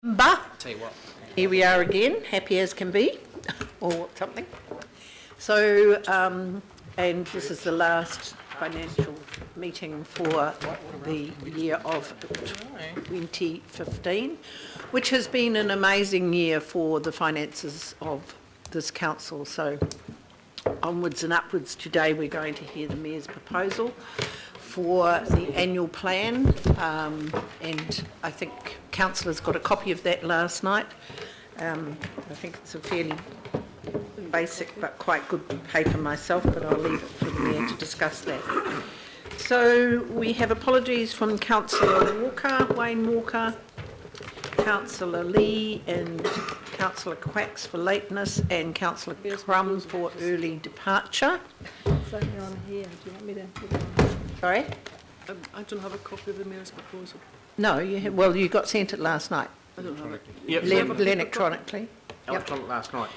But Tell you what. here we are again, happy as can be, or something. So, and this is the last financial meeting for the year of 2015, which has been an amazing year for the finances of this council. So, onwards and upwards. Today we're going to hear the Mayor's proposal for the annual plan, and I think Councillors got a copy of that last night. I think it's a fairly basic but quite good paper myself, but I'll leave it for the Mayor to discuss that. So we have apologies from Councillor Walker, Wayne Walker, Councillor Lee and Councillor Quacks for lateness, and Councillor Crum for early departure. It's only on here. Do you want me to put it on? Sorry? I don't have a copy of the Mayor's proposal. No, you have, well, you got sent it last night, I don't have it. Yep. electronically. Electronic last night.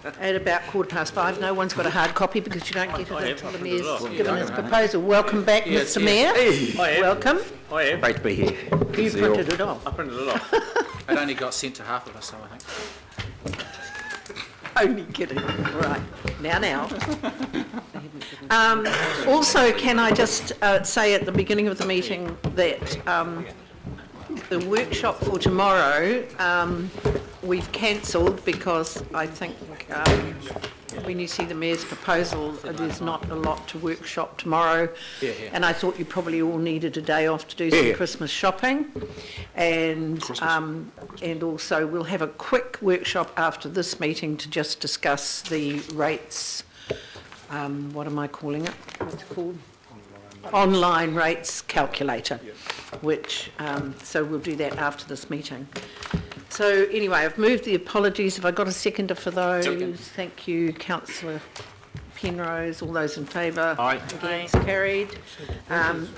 At about 5:15. No one's got a hard copy because you don't get it I until the have. Mayor's Yeah, given I his have. proposal. Welcome back, Yes, Mr. yes. Mayor. I am. Welcome. I am. Great to be here. You printed it off. I printed it off. It only got sent to half of us, so I think. Only kidding. Right. Now. Also, can I just say at the beginning of the meeting that the workshop for tomorrow we've cancelled because I think when you see the Mayor's proposal, there's not a lot to workshop tomorrow. Yeah. And I thought you probably all needed a day off to do some Christmas shopping. And also we'll have a quick workshop after this meeting to just discuss the rates. What am I calling it? What's it called? Online rates calculator, which, so we'll do that after this meeting. So anyway, I've moved the apologies. Have I got a seconder for those? Second. Thank you, Councillor Penrose. All those in favour? Aye. Against? Carried.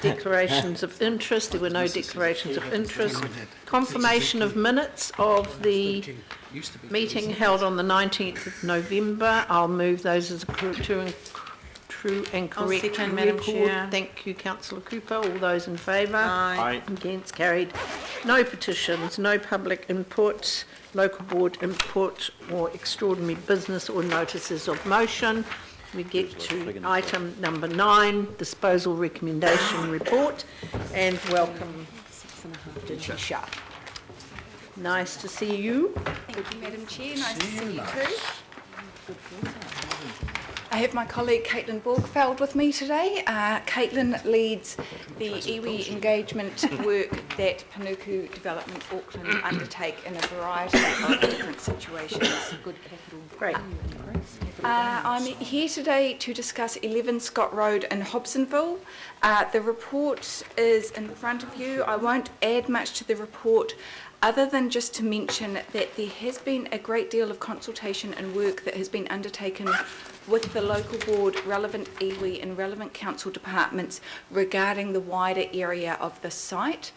Declarations of interest. There were no declarations of interest. Confirmation of minutes of the meeting held on the 19th of November. I'll move those as a true and correct second, Madam record. Chair. Thank you, Councillor Cooper. All those in favour? Aye. Against? Carried. No petitions, no public input, local board input or extraordinary business or notices of motion. We get to item number 9, disposal recommendation report, and welcome Tisha. Nice to see you. Thank you, Madam Chair. Nice to see you too. I have my colleague Caitlin Borgfeld with me today. Caitlin leads the iwi engagement work that Panuku Development Auckland undertake in a variety of different situations. Great. I'm here today to discuss 11 Scott Road in Hobsonville. The report is in front of you. I won't add much to the report other than just to mention that there has been a great deal of consultation and work that has been undertaken with the local board, relevant iwi and relevant council departments regarding the wider area of the site.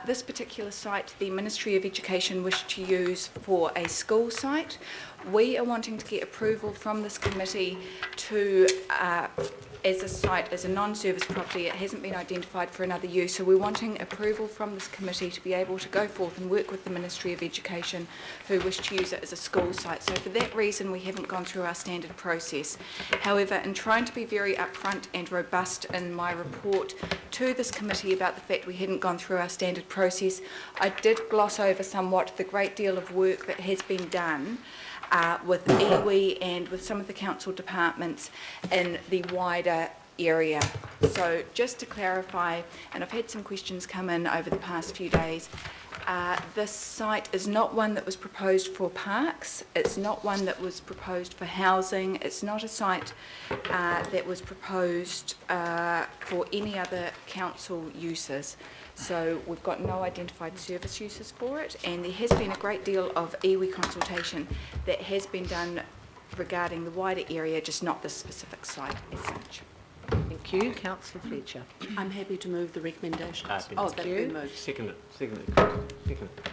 This particular site, the Ministry of Education wished to use for a school site. We are wanting to get approval from this committee to, as a site, as a non-service property. It hasn't been identified for another use, so we're wanting approval from this committee to be able to go forth and work with the Ministry of Education who wish to use it as a school site. So for that reason, we haven't gone through our standard process. However, in trying to be very upfront and robust in my report to this committee about the fact we hadn't gone through our standard process, I did gloss over somewhat the great deal of work that has been done with iwi and with some of the council departments in the wider area. So just to clarify, and I've had some questions come in over the past few days, this site is not one that was proposed for parks, it's not one that was proposed for housing, it's not a site that was proposed for any other council uses. So we've got no identified service uses for it, and there has been a great deal of iwi consultation that has been done regarding the wider area, just not this specific site as such. Thank you, Councillor Fletcher. I'm happy to move the recommendations. Oh, thank you. Second.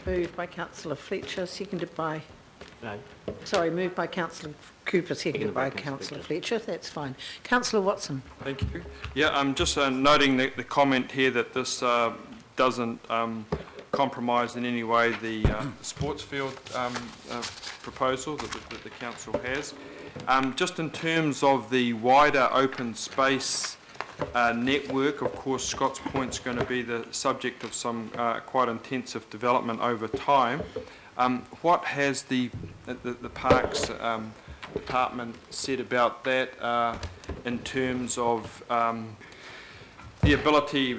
Moved by Councillor Fletcher, seconded by... No. Sorry, moved by Councillor Cooper, seconded by Councillor Fletcher. That's fine. Councillor Watson. Thank you. Yeah, I'm just noting the comment here that this doesn't compromise in any way the sports field proposal that the council has. Just in terms of the wider open space network, of course, Scott's Point's going to be the subject of some quite intensive development over time. What has the Parks Department said about that in terms of the ability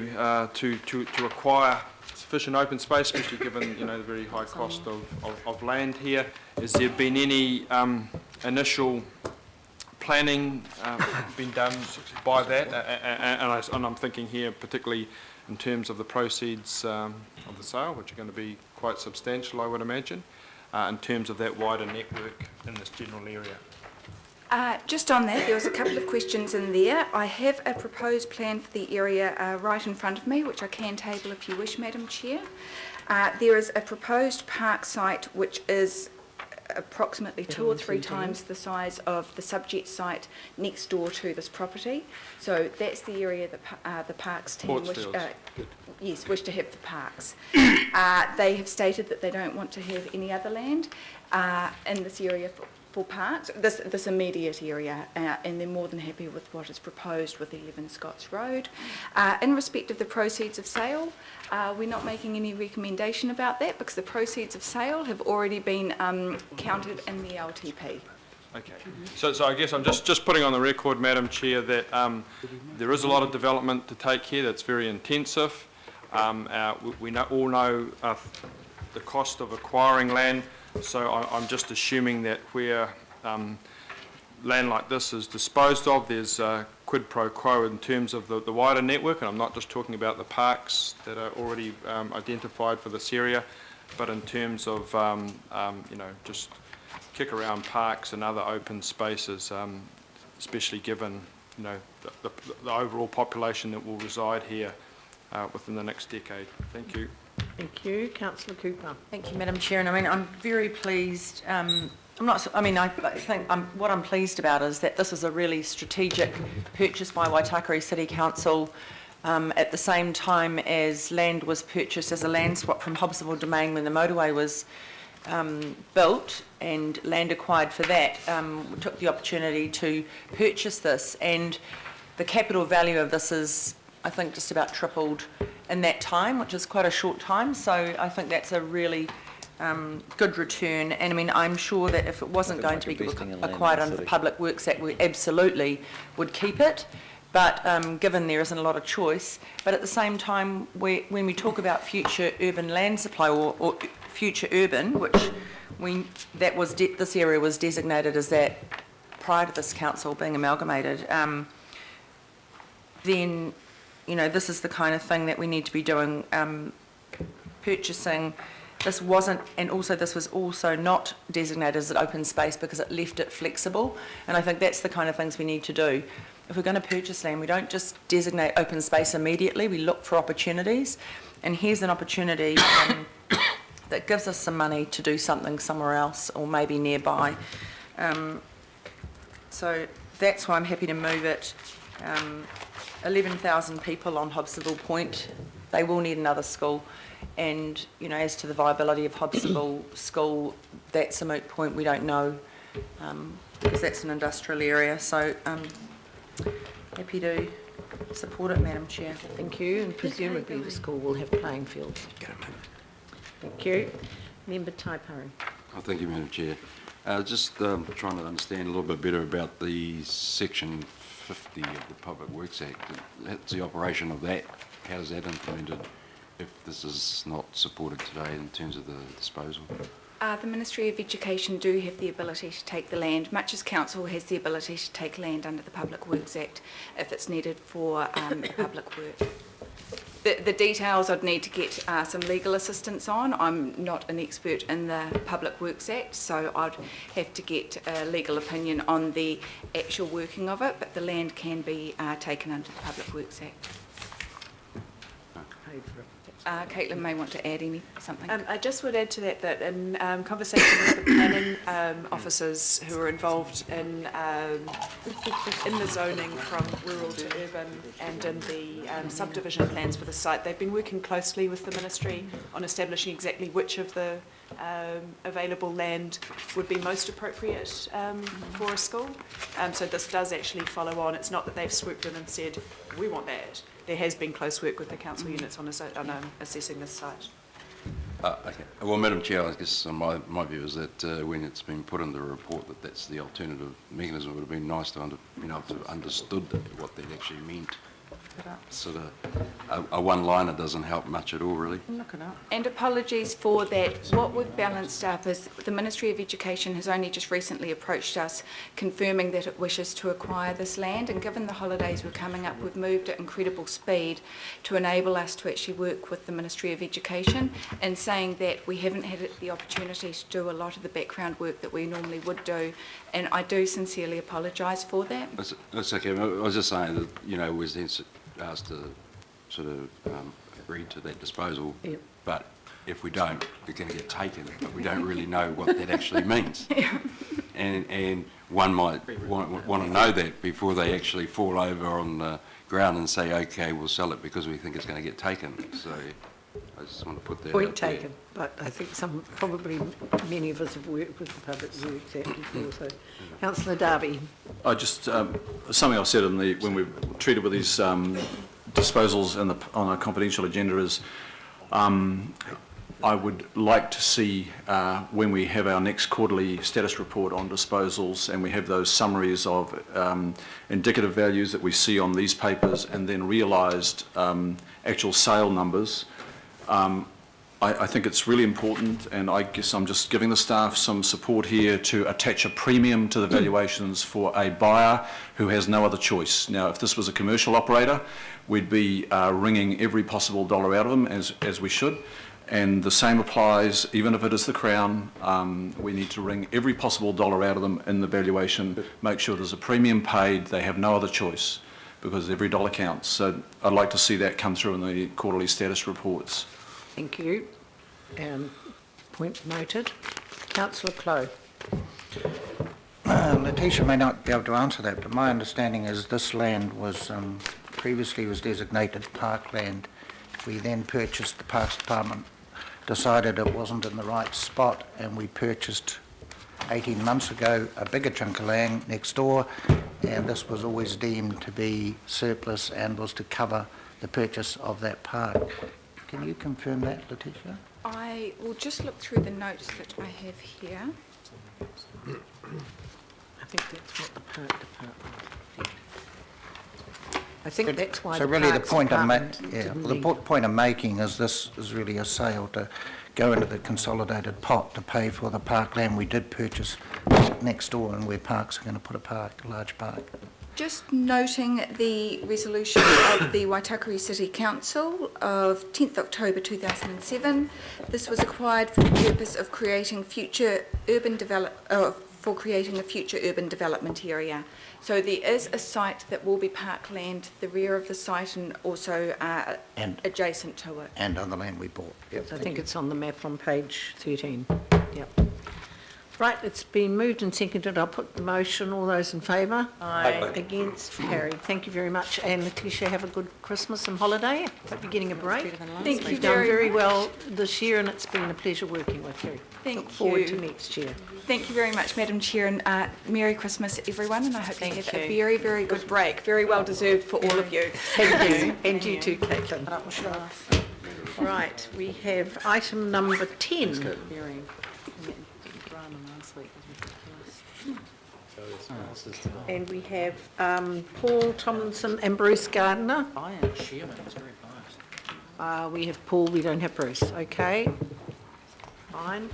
to acquire sufficient open space, especially given the very high cost of land here? Has there been any initial planning been done by that? And I'm thinking here particularly in terms of the proceeds of the sale, which are going to be quite substantial, I would imagine, in terms of that wider network in this general area. Just on that, there was a couple of questions in there. I have a proposed plan for the area right in front of me, which I can table if you wish, Madam Chair. There is a proposed park site which is approximately 2 or 3 times the size of the subject site next door to this property. So that's the area that the parks team wish to have the parks. They have stated that they don't want to have any other land in this area for parks, this immediate area, and they're more than happy with what is proposed with 11 Scots Road. In respect of the proceeds of sale, we're not making any recommendation about that because the proceeds of sale have already been counted in the LTP. Okay, so I guess I'm just putting on the record, Madam Chair, that there is a lot of development to take here that's very intensive. We all know the cost of acquiring land. So I'm just assuming that where land like this is disposed of, there's quid pro quo in terms of the wider network, and I'm not just talking about the parks that are already identified for this area, but in terms of just kick around parks and other open spaces, especially given the overall population that will reside here within the next decade. Thank you. Thank you. Councillor Cooper. Thank you, Madam Chair. And I mean, I'm very pleased. I think what I'm pleased about is that this is a really strategic purchase by Waitakere City Council at the same time as land was purchased as a land swap from Hobsonville Domain when the motorway was built and land acquired for that. We took the opportunity to purchase this, and the capital value of this is, I think, just about tripled in that time, which is quite a short time. So I think that's a really good return. And I mean, I'm sure that if it wasn't going to be acquired under the Public Works Act, we absolutely would keep it. But given there isn't a lot of choice, but at the same time, when we talk about future urban land supply or future urban, which this area was designated as that prior to this council being amalgamated, then this is the kind of thing that we need to be doing, purchasing. This wasn't, and also this was also not designated as an open space because it left it flexible, and I think that's the kind of things we need to do. If we're going to purchase land, we don't just designate open space immediately, we look for opportunities, and here's an opportunity that gives us some money to do something somewhere else or maybe nearby. So that's why I'm happy to move it. 11,000 people on Hobsonville Point, they will need another school, and as to the viability of Hobsonville School, that's a moot point. We don't know because that's an industrial area. So happy to support it, Madam Chair. Thank you, and presumably the school will have playing fields. Thank you. Member Taipari. Oh, thank you, Madam Chair. Just trying to understand a little bit better about the Section 50 of the Public Works Act. That's the operation of that. How is that implemented if this is not supported today in terms of the disposal? The Ministry of Education do have the ability to take the land, much as Council has the ability to take land under the Public Works Act if it's needed for public work. The details I'd need to get some legal assistance on. I'm not an expert in the Public Works Act, so I'd have to get a legal opinion on the actual working of it, but the land can be taken under the Public Works Act. Paid for it. Caitlin may want to add something. I just would add to that in conversation with the planning officers who are involved in the zoning from rural to urban and in the subdivision plans for the site, they've been working closely with the ministry on establishing exactly which of the available land would be most appropriate for a school. So this does actually follow on. It's not that they've swooped in and said, we want that. There has been close work with the council units on assessing this site. Okay. Well, Madam Chair, I guess my view is that when it's been put in the report that that's the alternative mechanism, it would have been nice to have understood what that actually meant. Sort of a one-liner doesn't help much at all, really. Look it up. And apologies for that. What we've balanced up is the Ministry of Education has only just recently approached us confirming that it wishes to acquire this land, and given the holidays were coming up, we've moved at incredible speed to enable us to actually work with the Ministry of Education, and saying that we haven't had the opportunity to do a lot of the background work that we normally would do, and I do sincerely apologise for that. That's okay. I was just saying that, we're then asked to sort of agree to that disposal, Yep. but if we don't, we're going to get taken, but we don't really know what that actually means. And one might want to know that before they actually fall over on the ground and say, okay, we'll sell it because we think it's going to get taken. So I just want to put that Point out there. taken, but I think probably many of us have worked with the Public Works Act before, so. Councillor Darby. I just, something I've said when we've treated with these disposals on a confidential agenda is I would like to see when we have our next quarterly status report on disposals and we have those summaries of indicative values that we see on these papers and then realised actual sale numbers. I think it's really important, and I guess I'm just giving the staff some support here to attach a premium to the valuations for a buyer who has no other choice. Now, if this was a commercial operator, we'd be wringing every possible dollar out of them, as we should. And the same applies, even if it is the Crown, we need to wring every possible dollar out of them in the valuation, make sure there's a premium paid, they have no other choice, because every dollar counts. So I'd like to see that come through in the quarterly status reports. Thank you. Point noted. Councillor Clow. Letitia may not be able to answer that, but my understanding is this land was previously was designated parkland. We then purchased, the Parks Department decided it wasn't in the right spot, and we purchased 18 months ago a bigger chunk of land next door, and this was always deemed to be surplus and was to cover the purchase of that park. Can you confirm that, Letitia? I will just look through the notes that I have here. I think that's what the Park Department did. I think that's why so the really Parks the point Department point I'm making is this is really a sale to go into the consolidated pot to pay for the parkland we did purchase next door, and where Parks are going to put a large park. Just noting the resolution of the Waitakere City Council of 10th October 2007. This was acquired for the purpose of creating a future urban development area. So there is a site that will be parkland, the rear of the site, and also adjacent to it. And on the land we bought. Yep. I think it's on the map on page 13. Yep. Right, it's been moved and seconded. I'll put the motion. All those in favour? Aye. Against? Carried. Thank you very much. And Letitia, have a good Christmas and holiday. Hope you're getting a break. Thank you You've done very very much. well this year, and it's been a pleasure working with you. Thank Look forward you. to next year. Thank you very much, Madam Chair, and Merry Christmas, everyone, and I hope you Thank have a you. very, very good break. Very well deserved for all of you. Thank you. And you too, Caitlin. Right, we have item number 10. And we have Paul Tomlinson and Bruce Gardner. Chairman, it's very biased. We have Paul, we don't have Bruce. Okay, fine.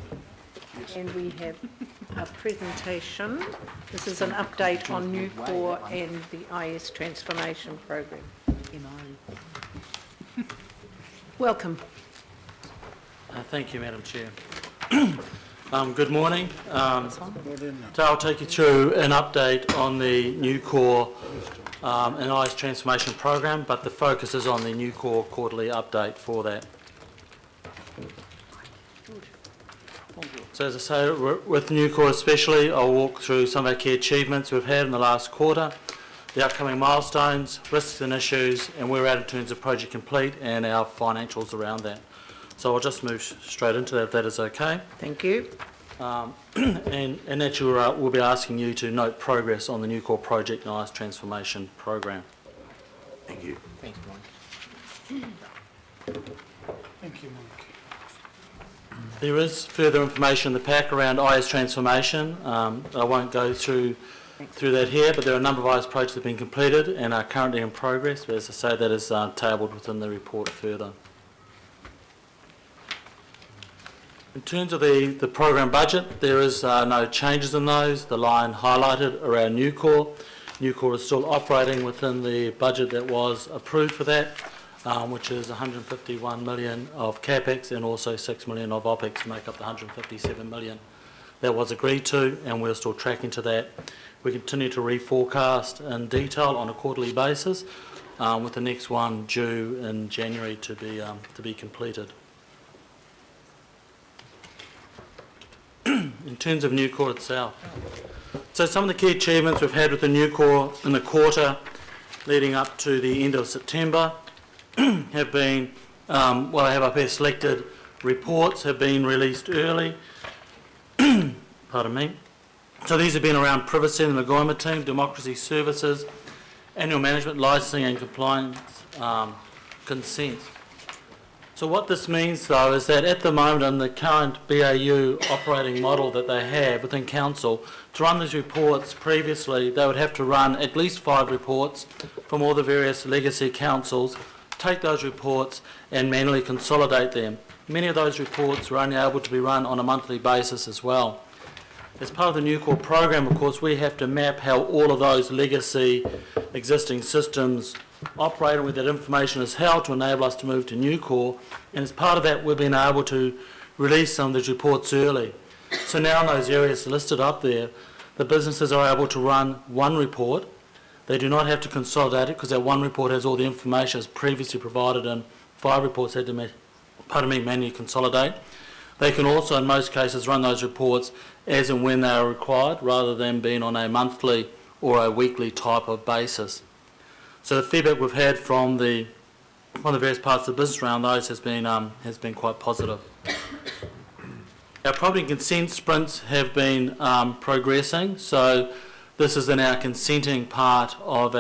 And we have a presentation. This is an update on New Core and the IS transformation program. Welcome. Thank you, Madam Chair. Good morning. So I'll take you through an update on the New Core and IS transformation program, but the focus is on the New Core quarterly update for that. So as I say, with Nucor especially, I'll walk through some of our key achievements we've had in the last quarter, the upcoming milestones, risks and issues, and where we're at in terms of project complete and our financials around that. So I'll just move straight into that if that is okay. Thank you. And naturally we'll be asking you to note progress on the Nucor project and IS transformation program. Thank you. Thanks, Mike. Thank you, Mike. There is further information in the pack around IS transformation. I won't go through that here, but there are a number of IS projects that have been completed and are currently in progress. But as I say, that is tabled within the report further. In terms of the program budget, there is no changes in those. The line highlighted around Nucor. Nucor is still operating within the budget that was approved for that, which is 151 million of capex and also 6 million of opex to make up the 157 million that was agreed to, and we're still tracking to that. We continue to reforecast in detail on a quarterly basis, with the next one due in January to be completed. In terms of Nucor itself, so some of the key achievements we've had with the Nucor in the quarter leading up to the end of September have been, what I have up here selected, reports have been released early. Pardon me. So these have been around privacy and the Goima team, democracy services, annual management, licensing and compliance consent. So what this means though is that at the moment in the current BAU operating model that they have within council, to run these reports previously they would have to run at least 5 reports from all the various legacy councils, take those reports and manually consolidate them. Many of those reports were only able to be run on a monthly basis as well. As part of the Nucor program, of course, we have to map how all of those legacy existing systems operate and where that information is held to enable us to move to Nucor. And as part of that, we've been able to release some of these reports early. So now in those areas listed up there, the businesses are able to run one report. They do not have to consolidate it because that one report has all the information as previously provided, and 5 reports had to manually consolidate. They can also, in most cases, run those reports as and when they are required, rather than being on a monthly or a weekly type of basis. So the feedback we've had from the various parts of the business around those has been quite positive. Our property consent sprints have been progressing. So this is in our consenting part of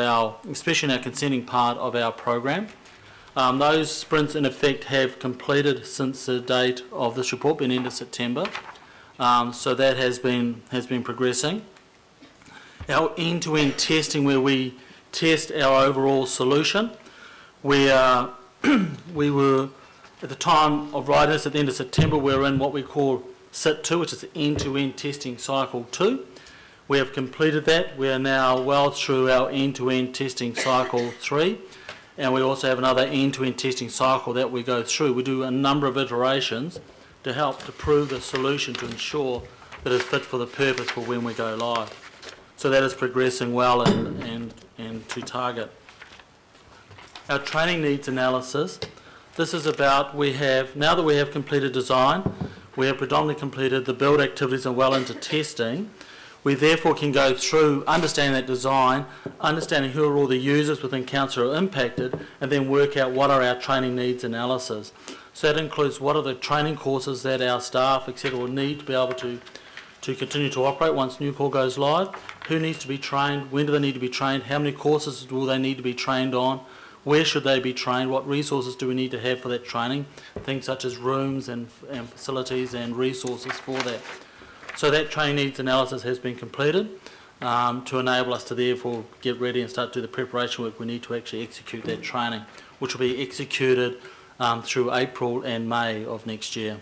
especially in our consenting part of our program. Those sprints in effect have completed since the date of this report, being end of September. So that has been progressing. Our end-to-end testing, where we test our overall solution, we were at the time of writing this at the end of September, we're in what we call SIT 2, which is end-to-end testing cycle 2. We have completed that. We are now well through our end-to-end testing cycle 3. And we also have another end-to-end testing cycle that we go through. We do a number of iterations to help to prove the solution to ensure that it's fit for the purpose for when we go live. So that is progressing well and to target. Our training needs analysis. This is about now that we have completed design, we have predominantly completed the build activities and well into testing. We therefore can go through understanding that design, understanding who are all the users within council who are impacted, and then work out what are our training needs analysis. So that includes what are the training courses that our staff, etc., will need to be able to continue to operate once Nucor goes live. Who needs to be trained? When do they need to be trained? How many courses will they need to be trained on? Where should they be trained? What resources do we need to have for that training? Things such as rooms and facilities and resources for that. So that training needs analysis has been completed to enable us to therefore get ready and start to do the preparation work we need to actually execute that training, which will be executed through April and May of next year.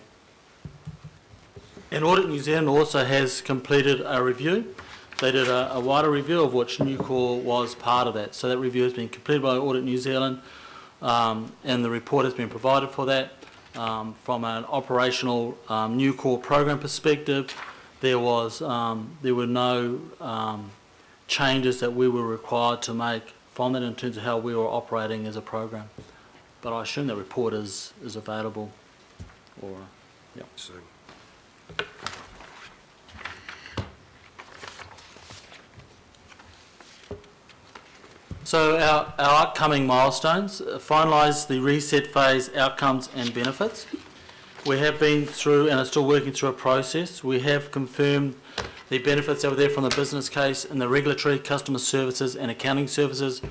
And Audit New Zealand also has completed a review. They did a wider review of which Nucor was part of that. So that review has been completed by Audit New Zealand and the report has been provided for that. From an operational Nucor program perspective, there were no changes that we were required to make from that in terms of how we were operating as a program. But I assume that report is available. Or, yeah. So, So our upcoming milestones, finalise the reset phase outcomes and benefits. We have been through and are still working through a process. We have confirmed the benefits that were there from the business case and the regulatory, customer services and accounting services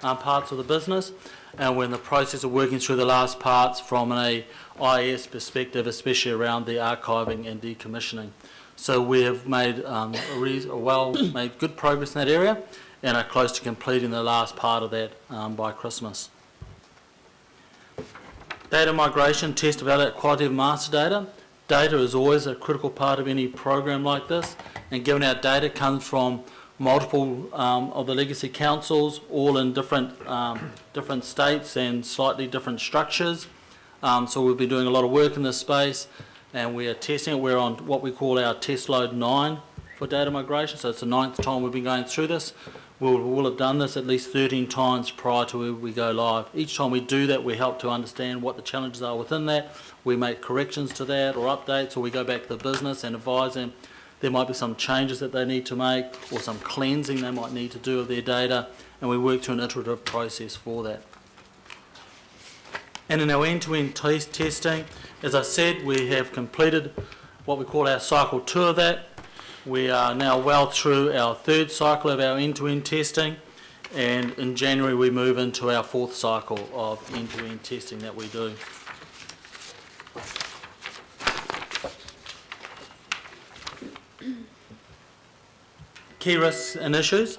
parts of the business. And we're in the process of working through the last parts from an IS perspective, especially around the archiving and decommissioning. So we have made made good progress in that area and are close to completing the last part of that by Christmas. Data migration, test, evaluate quality of master data. Data is always a critical part of any program like this, and given our data comes from multiple of the legacy councils, all in different states and slightly different structures. So we've been doing a lot of work in this space, and we are testing it. We're on what we call our test load 9 for data migration, so it's the 9th time we've been going through this. We'll have done this at least 13 times prior to where we go live. Each time we do that, we help to understand what the challenges are within that. We make corrections to that or updates, or we go back to the business and advise them. There might be some changes that they need to make or some cleansing they might need to do of their data, and we work through an iterative process for that. And in our end-to-end testing, as I said, we have completed what we call our cycle 2 of that. We are now well through our 3rd cycle of our end-to-end testing, and in January we move into our 4th cycle of end-to-end testing that we do. Key risks and issues.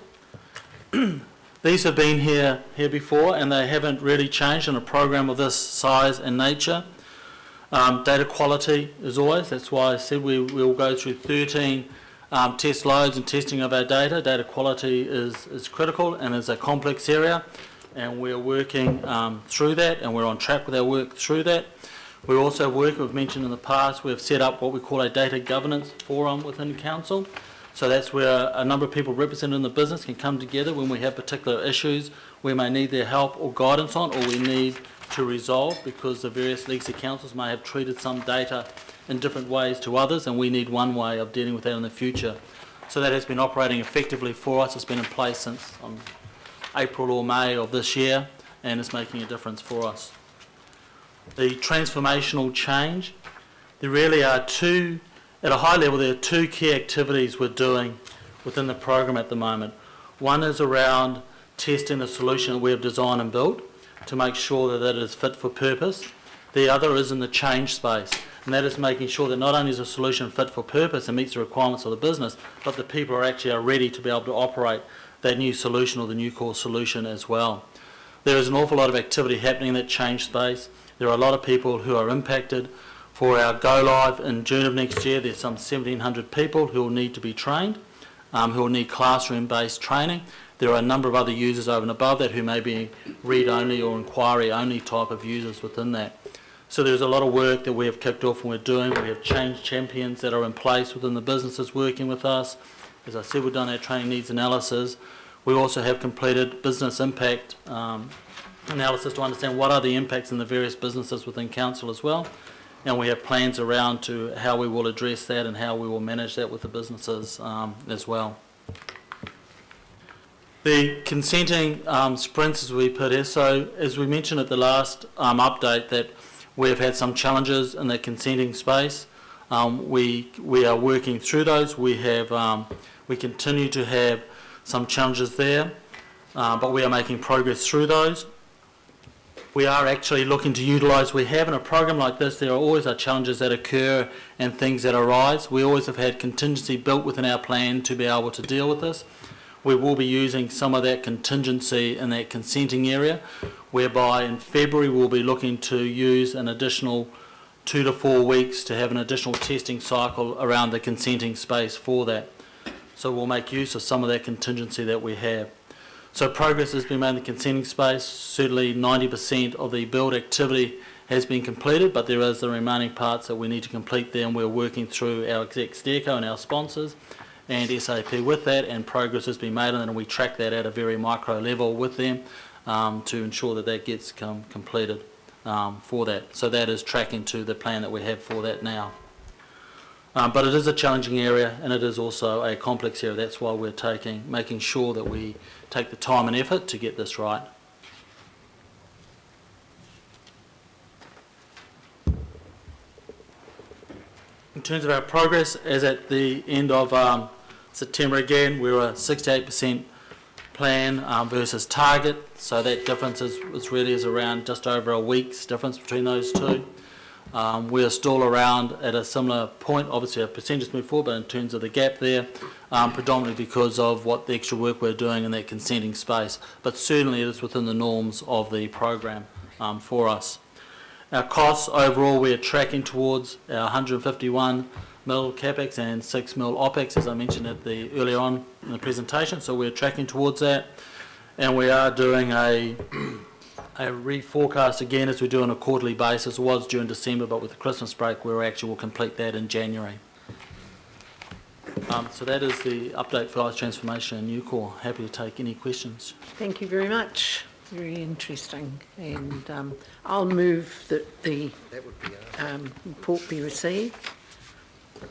These have been here before, and they haven't really changed in a program of this size and nature. Data quality is always, that's why I said we will go through 13 test loads and testing of our data. Data quality is critical and is a complex area, and we're working through that, and we're on track with our work through that. We also work, we've mentioned in the past, we've set up what we call a data governance forum within council. So that's where a number of people represented in the business can come together when we have particular issues we may need their help or guidance on, or we need to resolve, because the various legacy councils may have treated some data in different ways to others, and we need one way of dealing with that in the future. So that has been operating effectively for us. It's been in place since April or May of this year, and it's making a difference for us. The transformational change, there really are two, at a high level, there are 2 key activities we're doing within the program at the moment. One is around testing the solution that we have designed and built to make sure that it is fit for purpose. The other is in the change space, and that is making sure that not only is a solution fit for purpose and meets the requirements of the business, but the people are ready to be able to operate that new solution or the new core solution as well. There is an awful lot of activity happening in that change space. There are a lot of people who are impacted. For our go live in June of next year, there's some 1,700 people who will need to be trained, who will need classroom-based training. There are a number of other users over and above that who may be read-only or inquiry-only type of users within that. So there's a lot of work that we have kicked off and we're doing. We have change champions that are in place within the businesses working with us. As I said, we've done our training needs analysis. We also have completed business impact analysis to understand what are the impacts in the various businesses within council as well. And we have plans around to how we will address that and how we will manage that with the businesses as well. The consenting sprints, as we put here, so as we mentioned at the last update, that we have had some challenges in the consenting space. We are working through those. We continue to have some challenges there, but we are making progress through those. We are actually looking to utilise, we have in a program like this, there are always challenges that occur and things that arise. We always have had contingency built within our plan to be able to deal with this. We will be using some of that contingency in that consenting area, whereby in February we'll be looking to use an additional 2 to 4 weeks to have an additional testing cycle around the consenting space for that. So we'll make use of some of that contingency that we have. So progress has been made in the consenting space. Certainly 90% of the build activity has been completed, but there is the remaining parts that we need to complete there, and we're working through our exec Steerco and our sponsors and SAP with that, and progress has been made, and then we track that at a very micro level with them to ensure that that gets completed for that. So that is tracking to the plan that we have for that now. But it is a challenging area and it is also a complex area. That's why we're making sure that we take the time and effort to get this right. In terms of our progress, as at the end of September again, we were 68% plan versus target, so that difference is really around just over a week's difference between those two. We are still around at a similar point, obviously a percentage move forward, but in terms of the gap there, predominantly because of what the extra work we're doing in that consenting space, but certainly it is within the norms of the program for us. Our costs overall, we are tracking towards our 151 mil capex and 6 mil opex, as I mentioned earlier on in the presentation. So we're tracking towards that, and we are doing a reforecast again as we do on a quarterly basis. It was during December, but with the Christmas break, we will complete that in January. So that is the update for ICE transformation and Nucor. Happy to take any questions. Thank you very much. Very interesting. And I'll move that the report be received.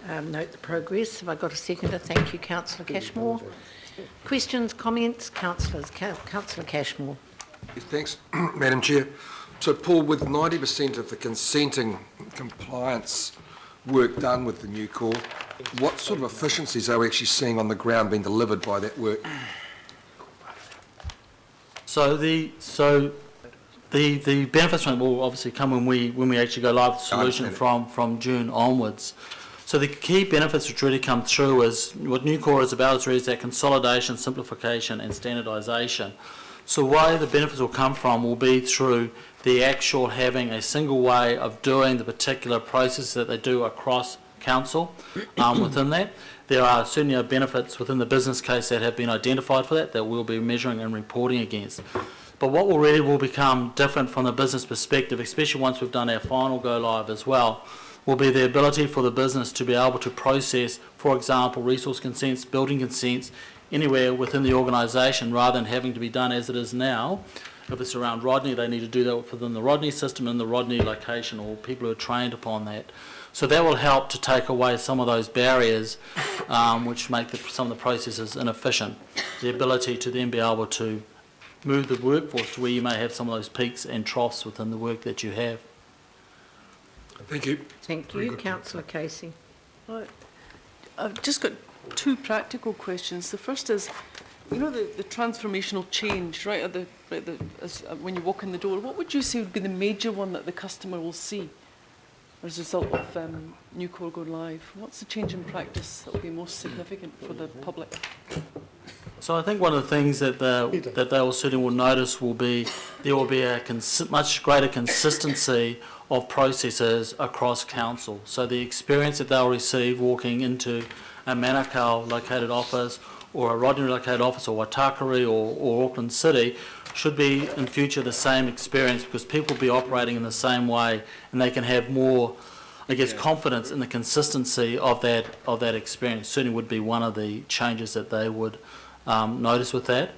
Note the progress. Have I got a seconder? Thank you, Councillor Cashmore. Questions, comments? Councillors. Councillor Cashmore. Yes, thanks, Madam Chair. So, Paul, with 90% of the consenting compliance work done with the new core, what sort of efficiencies are we actually seeing on the ground being delivered by that work? So the benefits from it will obviously come when we actually go live with the solution from June onwards. So the key benefits which really come through is what Nucor is about is really that consolidation, simplification and standardisation. So where the benefits will come from will be through the actual having a single way of doing the particular process that they do across council within that. There are certainly benefits within the business case that have been identified for that we'll be measuring and reporting against. But what will become different from the business perspective, especially once we've done our final go live as well, will be the ability for the business to be able to process, for example, resource consents, building consents, anywhere within the organisation rather than having to be done as it is now. If it's around Rodney, they need to do that within the Rodney system and the Rodney location or people who are trained upon that. So that will help to take away some of those barriers which make some of the processes inefficient. The ability to then be able to move the workforce to where you may have some of those peaks and troughs within the work that you have. Thank you. Thank you, Councillor Casey. Right. I've just got two practical questions. The first is, you know, the transformational change right when you walk in the door. What would you say would be the major one that the customer will see as a result of Nucor going live? What's the change in practice that will be most significant for the public? So I think one of the things that they will certainly will notice will be there will be a much greater consistency of processes across council. So the experience that they'll receive walking into a Manukau located office or a Rodney located office or Waitakere or Auckland City should be in future the same experience because people will be operating in the same way and they can have more, I guess, confidence in the consistency of that experience. Certainly would be one of the changes that they would notice with that.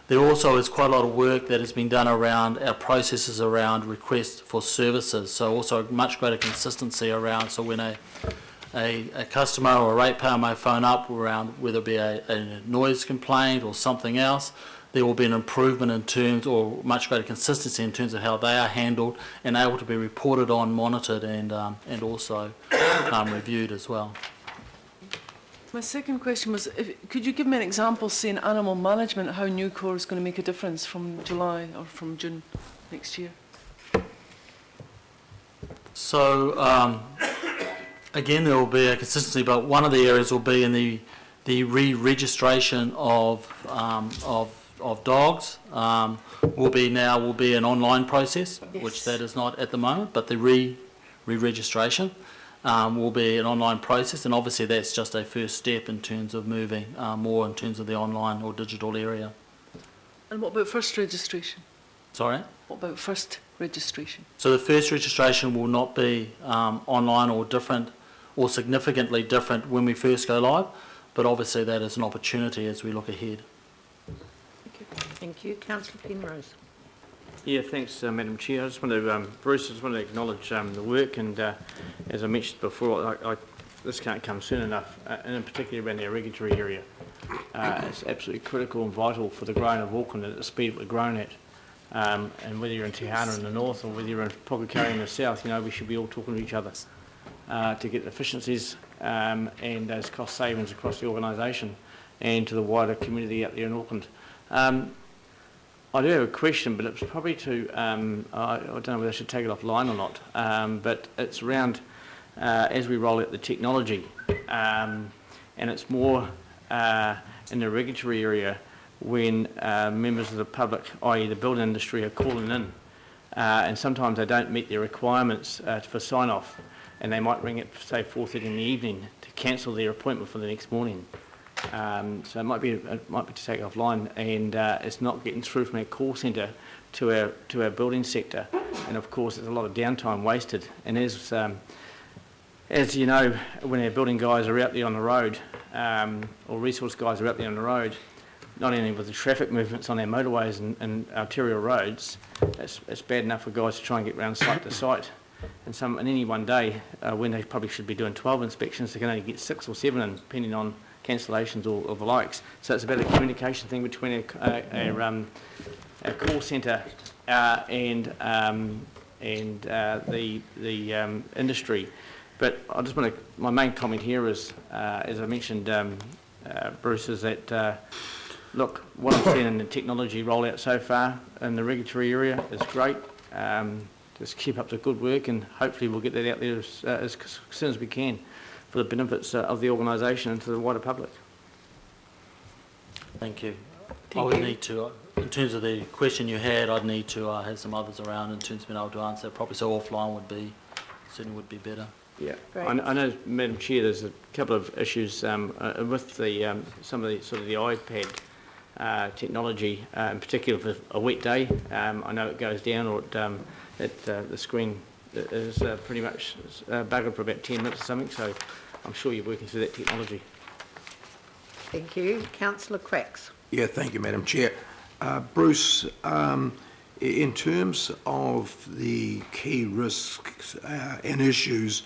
There also is quite a lot of work that has been done around our processes around requests for services. So also a much greater consistency around, so when a customer or a ratepayer may phone up around whether it be a noise complaint or something else, there will be an improvement in terms or much greater consistency in terms of how they are handled and able to be reported on, monitored and also reviewed as well. My second question was, could you give me an example, say in animal management, how Nucor is going to make a difference from July or from June next year? So again, there will be a consistency, but one of the areas will be in the re-registration of dogs. Will be an online process, yes, which that is not at the moment, but the re-registration will be an online process, and obviously that's just a first step in terms of moving more in terms of the online or digital area. And what about first registration? Sorry? What about first registration? So the first registration will not be online or different or significantly different when we first go live, but obviously that is an opportunity as we look ahead. Thank you. Councillor Penrose. Yeah, thanks, Madam Chair. I just want to, Bruce, I just want to acknowledge the work, and as I mentioned before, I this can't come soon enough, and in particular around the regulatory area. It's absolutely critical and vital for the growing of Auckland at the speed we're growing at. And whether you're in Te Hana in the north or whether you're in Pokakari in the south, we should be all talking to each other to get efficiencies and those cost savings across the organisation and to the wider community out there in Auckland. I do have a question, but it's probably to, I don't know whether I should take it offline or not, but it's around as we roll out the technology, and it's more in the regulatory area when members of the public, i.e. the building industry, are calling in, and sometimes they don't meet their requirements for sign-off, and they might ring at, say, 4:30 in the evening to cancel their appointment for the next morning. So it might be to take offline, and it's not getting through from our call centre to our building sector, and of course there's a lot of downtime wasted. And as you know, when our building guys are out there on the road, or resource guys are out there on the road, not only with the traffic movements on our motorways and arterial roads, it's bad enough for guys to try and get round site to site. And any one day, when they probably should be doing 12 inspections, they can only get 6 or 7 in, depending on cancellations or the likes. So it's about a communication thing between our call centre and the industry. But I just want to, my main comment here is, as I mentioned, Bruce, is that look, what I'm seeing in the technology rollout so far in the regulatory area is great. Just keep up the good work, and hopefully we'll get that out there as soon as we can for the benefits of the organisation and to the wider public. Thank you. I would need to, in terms of the question you had, I'd need to have some others around in terms of being able to answer it properly, so offline certainly would be better. Yeah, I know, Madam Chair, there's a couple of issues with the some of the sort of the iPad technology, in particular for a wet day. I know it goes down, or the screen is pretty much buggered for about 10 minutes or something, so I'm sure you're working through that technology. Thank you. Councillor Quacks. Yeah, thank you, Madam Chair. Bruce, in terms of the key risks and issues,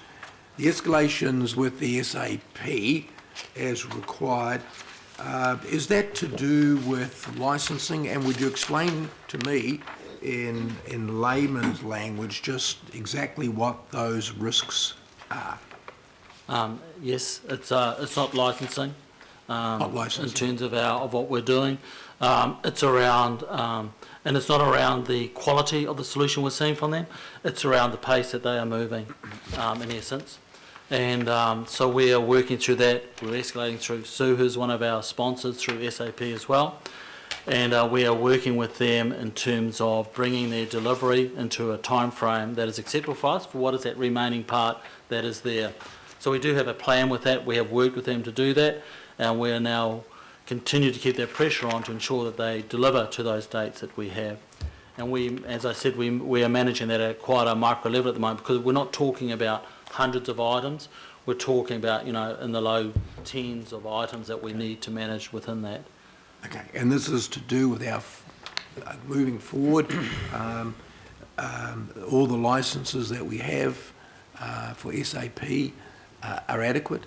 the escalations with the SAP as required, is that to do with licensing? And would you explain to me in layman's language just exactly what those risks are? Yes, it's not licensing. Not licensing. In terms of what we're doing, it's around, and it's not around the quality of the solution we're seeing from them. It's around the pace that they are moving, in essence. And so we are working through that. We're escalating through Sue, who's one of our sponsors, through SAP as well. And we are working with them in terms of bringing their delivery into a time frame that is acceptable for us for what is that remaining part that is there. So we do have a plan with that. We have worked with them to do that, and we are now continue to keep that pressure on to ensure that they deliver to those dates that we have. And we, as I said, we are managing that at quite a micro level at the moment, because we're not talking about hundreds of items. We're talking about, in the low tens of items that we need to manage within that. Okay, and this is to do with our moving forward, all the licences that we have for SAP are adequate?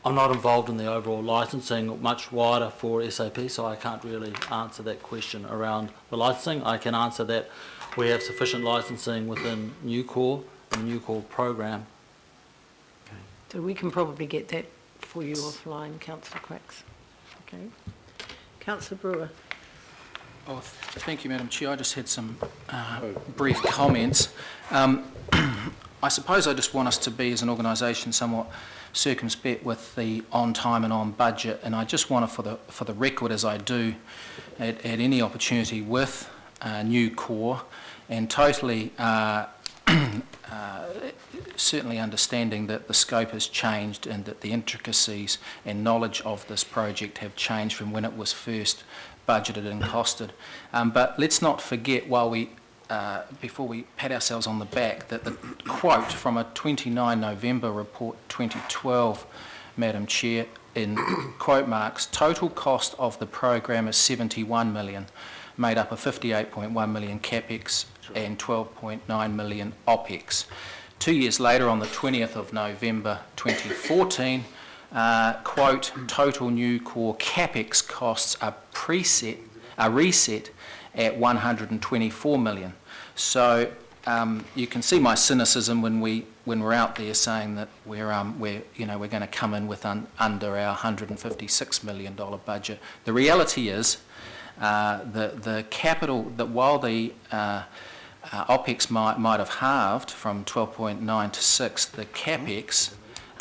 I'm not involved in the overall licensing much wider for SAP, so I can't really answer that question around the licensing. I can answer that we have sufficient licensing within Nucor and the Nucor program. Okay. So we can probably get that for you offline, Councillor Quacks. Okay. Councillor Brewer. Oh, thank you, Madam Chair. I just had some brief comments. I suppose I just want us to be, as an organisation, somewhat circumspect with the on time and on budget, and I just want to, for the record, as I do at any opportunity with Nucor, and totally certainly understanding that the scope has changed and that the intricacies and knowledge of this project have changed from when it was first budgeted and costed. But let's not forget, while we before we pat ourselves on the back, that the quote from a 29 November report 2012, Madam Chair, in quote marks, total cost of the program is 71 million, made up of 58.1 million capex and 12.9 million opex. 2 years later, on the 20th of November 2014, quote, total new core CapEx costs are reset at 124 million. So you can see my cynicism when we're out there saying that we're going to come in with under our $156 million budget. The reality is the capital, that while the OPEX might have halved from 12.9 to 6, the CapEx,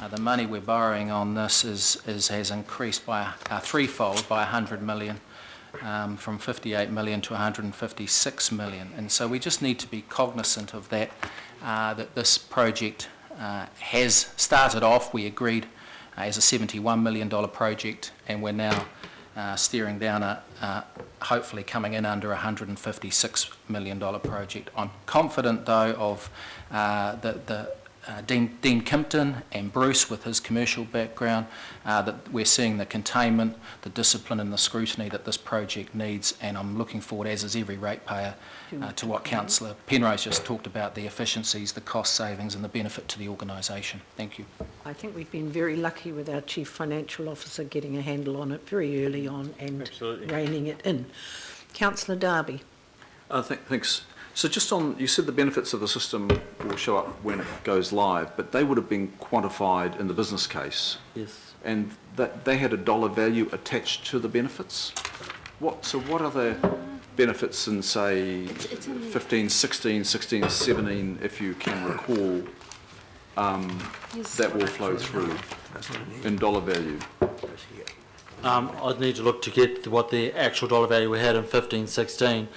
the money we're borrowing on this has increased by threefold, by 100 million, from 58 million to 156 million. And so we just need to be cognizant of that, that this project has started off, we agreed, as a $71 million project, and we're now steering down hopefully coming in under a $156 million project. I'm confident, though, of Dean Kimpton and Bruce, with his commercial background, that we're seeing the containment, the discipline and the scrutiny that this project needs, and I'm looking forward, as is every ratepayer, to what Councillor Penrose just talked about, the efficiencies, the cost savings and the benefit to the organisation. Thank you. I think we've been very lucky with our Chief Financial Officer getting a handle on it very early on and reining it in. Councillor Darby. Thanks. So just on, you said the benefits of the system will show up when it goes live, but they would have been quantified in the business case. Yes. And that they had a dollar value attached to the benefits. So what are the benefits in, say, 15, 16, 16, 17, if you can recall, that will flow through in dollar value? I'd need to look to get what the actual dollar value we had in 15, 16.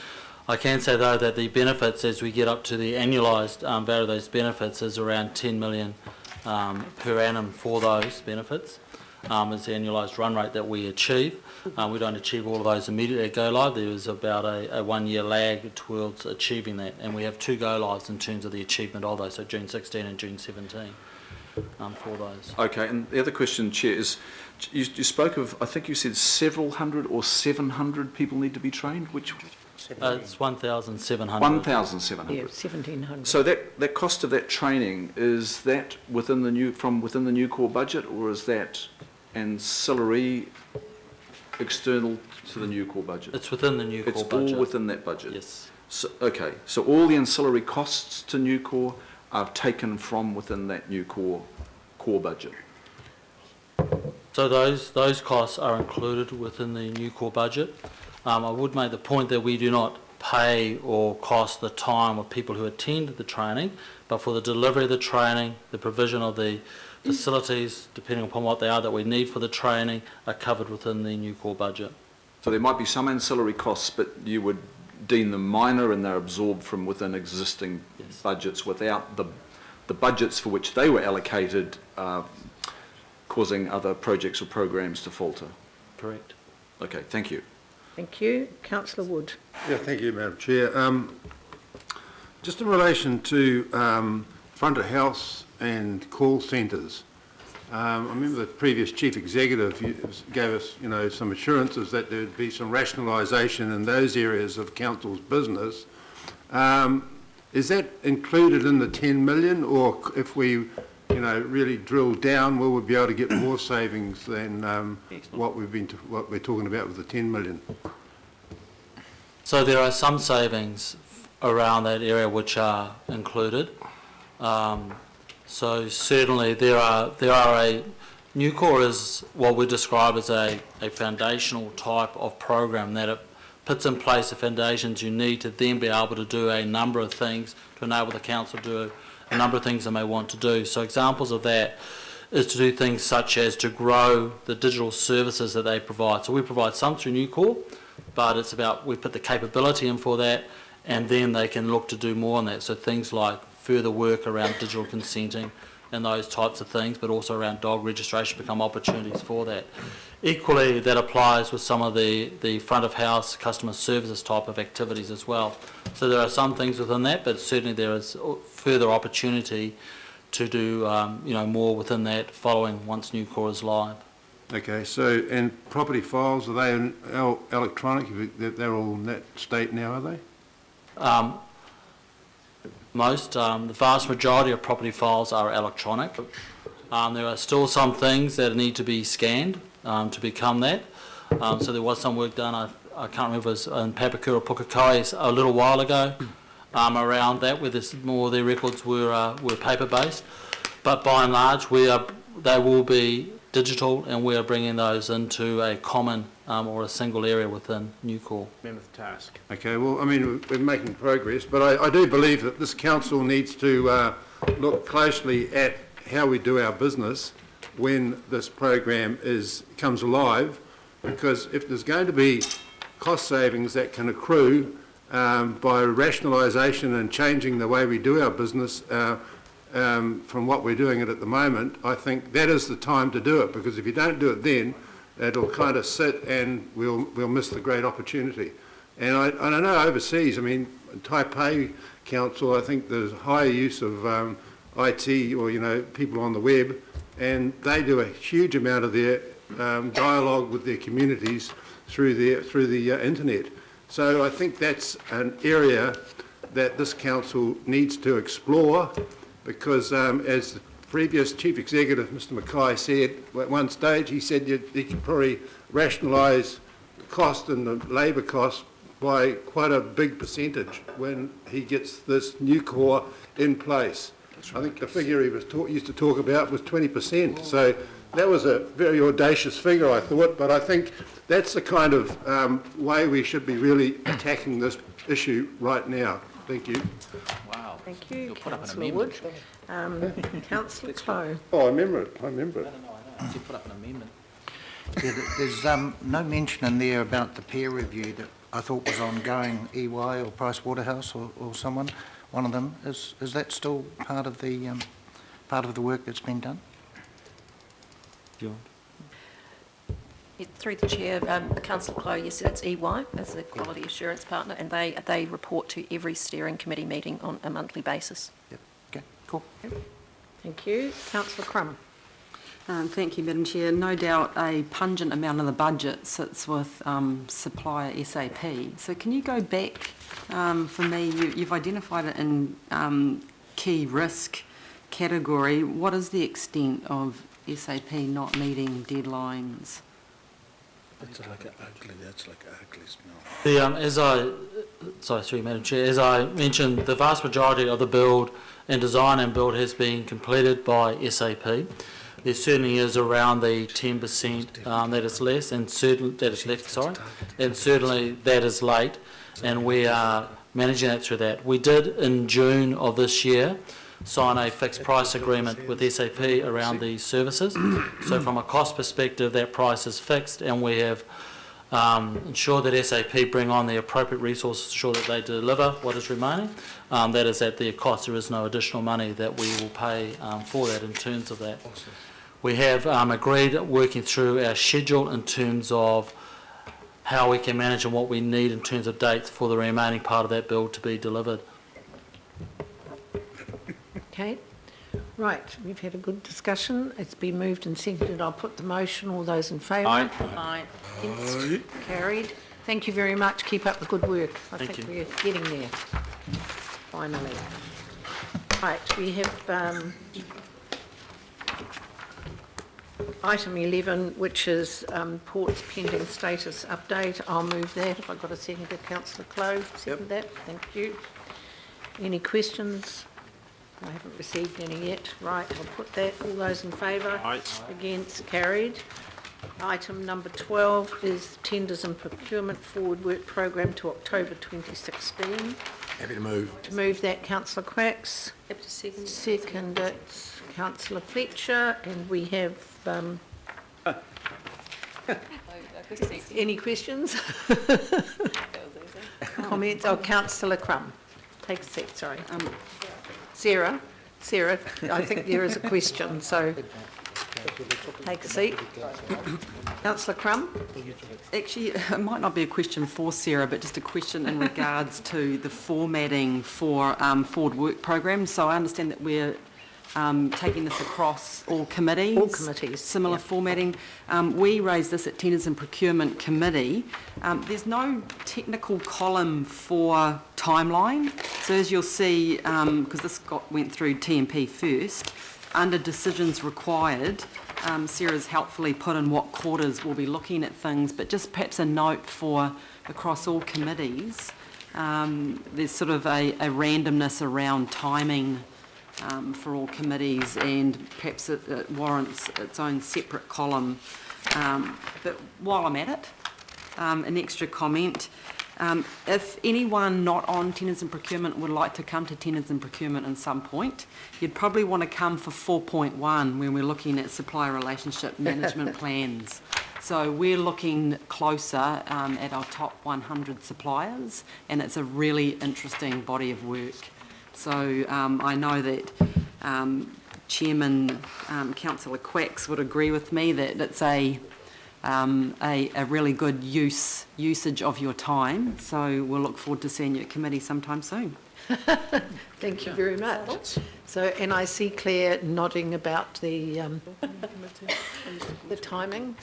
I can say, though, that the benefits, as we get up to the annualised value of those benefits, is around 10 million per annum for those benefits. Is the annualised run rate that we achieve. We don't achieve all of those immediately at go live. There is about a 1 year lag towards achieving that, and we have 2 go lives in terms of the achievement of those, so June 16 and June 17 for those. Okay, and the other question, Chair, is you spoke of, I think you said several hundred or 700 people need to be trained. Which? It's 1,700. 1,700. Yeah, 1,700. So that cost of that training, is that within the new core budget, or is that ancillary, external to the new core budget? It's within the new core budget. It's all within that budget? Yes. So, okay, so all the ancillary costs to new core are taken from within that new core budget? So those costs are included within the new core budget. I would make the point that we do not pay or cost the time of people who attend the training, but for the delivery of the training, the provision of the facilities, depending upon what they are that we need for the training, are covered within the new core budget. So there might be some ancillary costs, but you would deem them minor and they're absorbed from within existing budgets without the budgets for which they were allocated causing other projects or programs to falter? Correct. Okay, thank you. Thank you. Councillor Wood. Yeah, thank you, Madam Chair. Just in relation to front of house and call centres, I remember the previous chief executive gave us, some assurances that there would be some rationalisation in those areas of council's business. Is that included in the 10 million, or if we, really drill down, will we be able to get more savings than what we're talking about with the 10 million? So there are some savings around that area which are included. So certainly there are new core is what we describe as a foundational type of program that it puts in place the foundations you need to then be able to do a number of things to enable the council to do a number of things they may want to do. So examples of that is to do things such as to grow the digital services that they provide. So we provide some through new core, but it's about we put the capability in for that, and then they can look to do more on that. So things like further work around digital consenting and those types of things, but also around dog registration become opportunities for that. Equally, that applies with some of the front of house customer services type of activities as well. So there are some things within that, but certainly there is further opportunity to do more within that following once new core is live. Okay, so and property files, are they electronic? They're all in that state now, are they? The vast majority of property files are electronic. There are still some things that need to be scanned to become that. So there was some work done, I can't remember, it was in Papakura, Pukekohe a little while ago around that, where more of their records were paper-based. But by and large, they will be digital, and we are bringing those into a common or a single area within Newcore. Mammoth task. Okay, well, I mean, we're making progress, but I do believe that this council needs to look closely at how we do our business when this program comes alive, because if there's going to be cost savings that can accrue by rationalisation and changing the way we do our business from what we're doing it at the moment, I think that is the time to do it, because if you don't do it then, it'll kind of sit and we'll miss the great opportunity. And I know overseas, I mean, Taipei Council, I think there's higher use of IT or, people on the web, and they do a huge amount of their dialogue with their communities through the internet. So I think that's an area that this council needs to explore, because as the previous Chief Executive, Mr Mackay, said at one stage, he said you can probably rationalise the cost and the labour cost by quite a big percentage when he gets this new core in place. I think the figure he used to talk about was 20%. So that was a very audacious figure, I thought, but I think that's the kind of way we should be really attacking this issue right now. Thank you. Wow. Thank you, You'll put up an Councillor Wood. Councillor Clow. Oh, I remember it. I know. You put up an amendment. Yeah, there's no mention in there about the peer review that I thought was ongoing, EY or Pricewaterhouse or someone, one of them. Is that still part of the work that's been done? Through the Chair, Councillor Clow, yes, it's EY as the Quality Assurance Partner, and they report to every steering committee meeting on a monthly basis. Yep. Okay, cool. Thank you. Councillor Crum. Thank you, Madam Chair. No doubt a pungent amount of the budget sits with supplier SAP. So can you go back for me? You've identified it in key risk category. What is the extent of SAP not meeting deadlines? That's like an ugly smell. Through Madam Chair, as I mentioned, the vast majority of the build and design and build has been completed by SAP. There certainly is around the 10% that is less, and certainly that is late, and we are managing that through that. We did in June of this year sign a fixed price agreement with SAP around these services. So from a cost perspective, that price is fixed, and we have ensured that SAP bring on the appropriate resources to ensure that they deliver what is remaining. That is at their cost. There is no additional money that we will pay for that in terms of that. We have agreed working through our schedule in terms of how we can manage and what we need in terms of dates for the remaining part of that build to be delivered. Okay. Right, we've had a good discussion. It's been moved and seconded. I'll put the motion. All those in favour? Aye. Aye. Against? Carried. Thank you very much. Keep up the good work. I think we're getting there. Finally. Right, we have item 11, which is Port's pending status update. I'll move that. If I've got a second, Councillor Clow, second that. Thank you. Any questions? I haven't received any yet. Right, I'll put that. All those in favour? Aye. Against? Carried. Item number 12 is tenders and procurement forward work programme to October 2016. Happy to move. To move that, Councillor Quacks. Happy to second. Second, it's Councillor Fletcher, and we have any questions? Comments? Oh, Councillor Crum. Take a seat, sorry. Sarah, I think there is a question, so take a seat. Councillor Crum? Actually, it might not be a question for Sarah, but just a question in regards to the formatting for forward work programs. So I understand that we're taking this across all committees. All committees, Similar formatting. We raised this at Tenders and Procurement Committee. There's no technical column for timeline. So as you'll see, because this went through TMP first, under decisions required, Sarah's helpfully put in what quarters we'll be looking at things, but just perhaps a note for across all committees. There's sort of a randomness around timing for all committees, and perhaps it warrants its own separate column. But while I'm at it, an extra comment. If anyone not on Tenders and Procurement would like to come to Tenders and Procurement at some point, you'd probably want to come for 4.1 when we're looking at supplier relationship management plans. So we're looking closer at our top 100 suppliers, and it's a really interesting body of work. So I know that Chairman Councillor Quacks would agree with me that it's a really good usage of your time. So we'll look forward to seeing you at committee sometime soon. Thank you very much. So, and I see Claire nodding about the timing.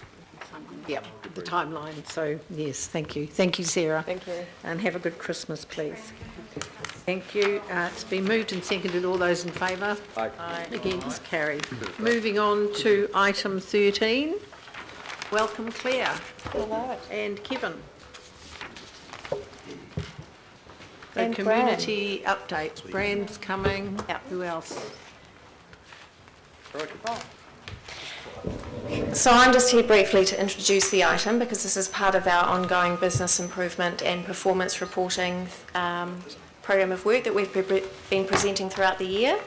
Yep, the timeline. So yes, thank you. Thank you, Sarah. Thank you. And have a good Christmas, please. Thank you. It's been moved and seconded. All those in favour? Aye. Against? Carried. Moving on to item 13. Welcome, Claire. Hello. And Kevin. The And community updates. Brand's coming. Yep. Who else? So I'm just here briefly to introduce the item because this is part of our ongoing business improvement and performance reporting program of work that we've been presenting throughout the year.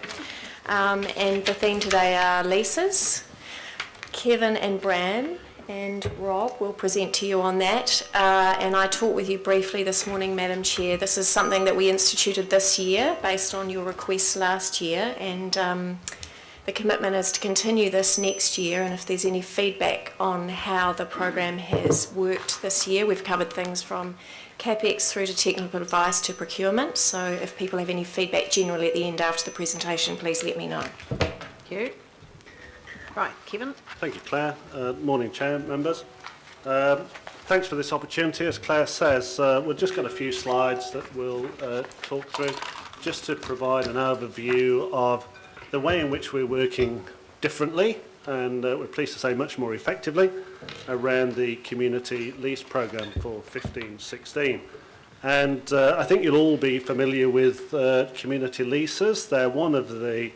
And the theme today are leases. Kevin and Bram and Rob will present to you on that. And I talked with you briefly this morning, Madam Chair. This is something that we instituted this year based on your requests last year, and the commitment is to continue this next year, and if there's any feedback on how the program has worked this year, we've covered things from CapEx through to technical advice to procurement, so if people have any feedback generally at the end after the presentation, please let me know. Thank you. Right, Kevin. Thank you, Claire. Morning, Chair, members. Thanks for this opportunity. As Claire says, we've just got a few slides that we'll talk through, just to provide an overview of the way in which we're working differently, and we're pleased to say much more effectively, around the community lease programme for 15-16. And I think you'll all be familiar with community leases. They're one of the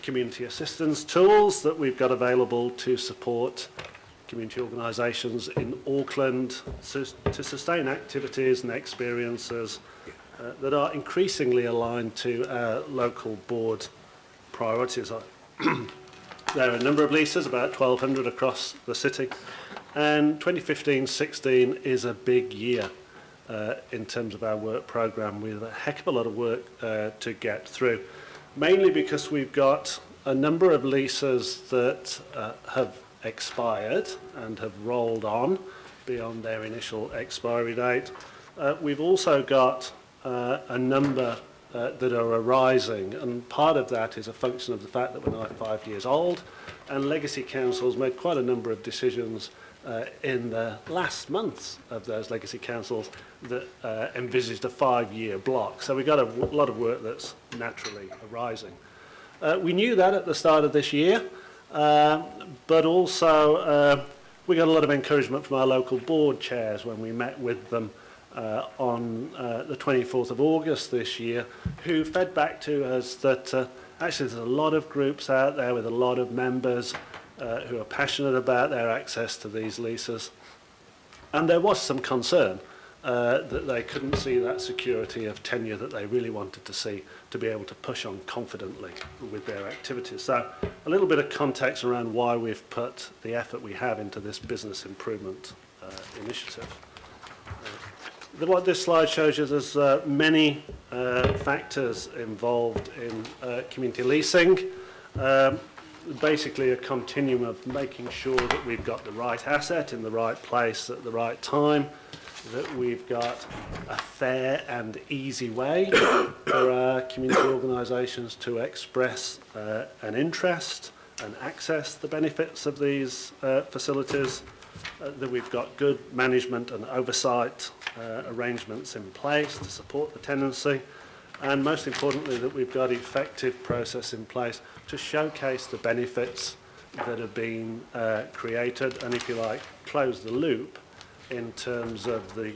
community assistance tools that we've got available to support community organisations in Auckland to sustain activities and experiences that are increasingly aligned to our local board priorities. There are a number of leases, about 1,200 across the city, and 2015-16 is a big year in terms of our work programme, with a heck of a lot of work to get through, mainly because we've got a number of leases that have expired and have rolled on beyond their initial expiry date. We've also got a number that are arising, and part of that is a function of the fact that we're now 5 years old, and legacy councils made quite a number of decisions in the last months of those legacy councils that envisaged a 5-year block. So we've got a lot of work that's naturally arising. We knew that at the start of this year, but also we got a lot of encouragement from our local board chairs when we met with them on the 24th of August this year, who fed back to us that actually there's a lot of groups out there with a lot of members who are passionate about their access to these leases. And there was some concern that they couldn't see that security of tenure that they really wanted to see, to be able to push on confidently with their activities. So a little bit of context around why we've put the effort we have into this business improvement initiative. What this slide shows you, there's many factors involved in community leasing. Basically a continuum of making sure that we've got the right asset in the right place at the right time, that we've got a fair and easy way for our community organisations to express an interest and access the benefits of these facilities, that we've got good management and oversight arrangements in place to support the tenancy, and most importantly that we've got effective process in place to showcase the benefits that have been created and, if you like, close the loop in terms of the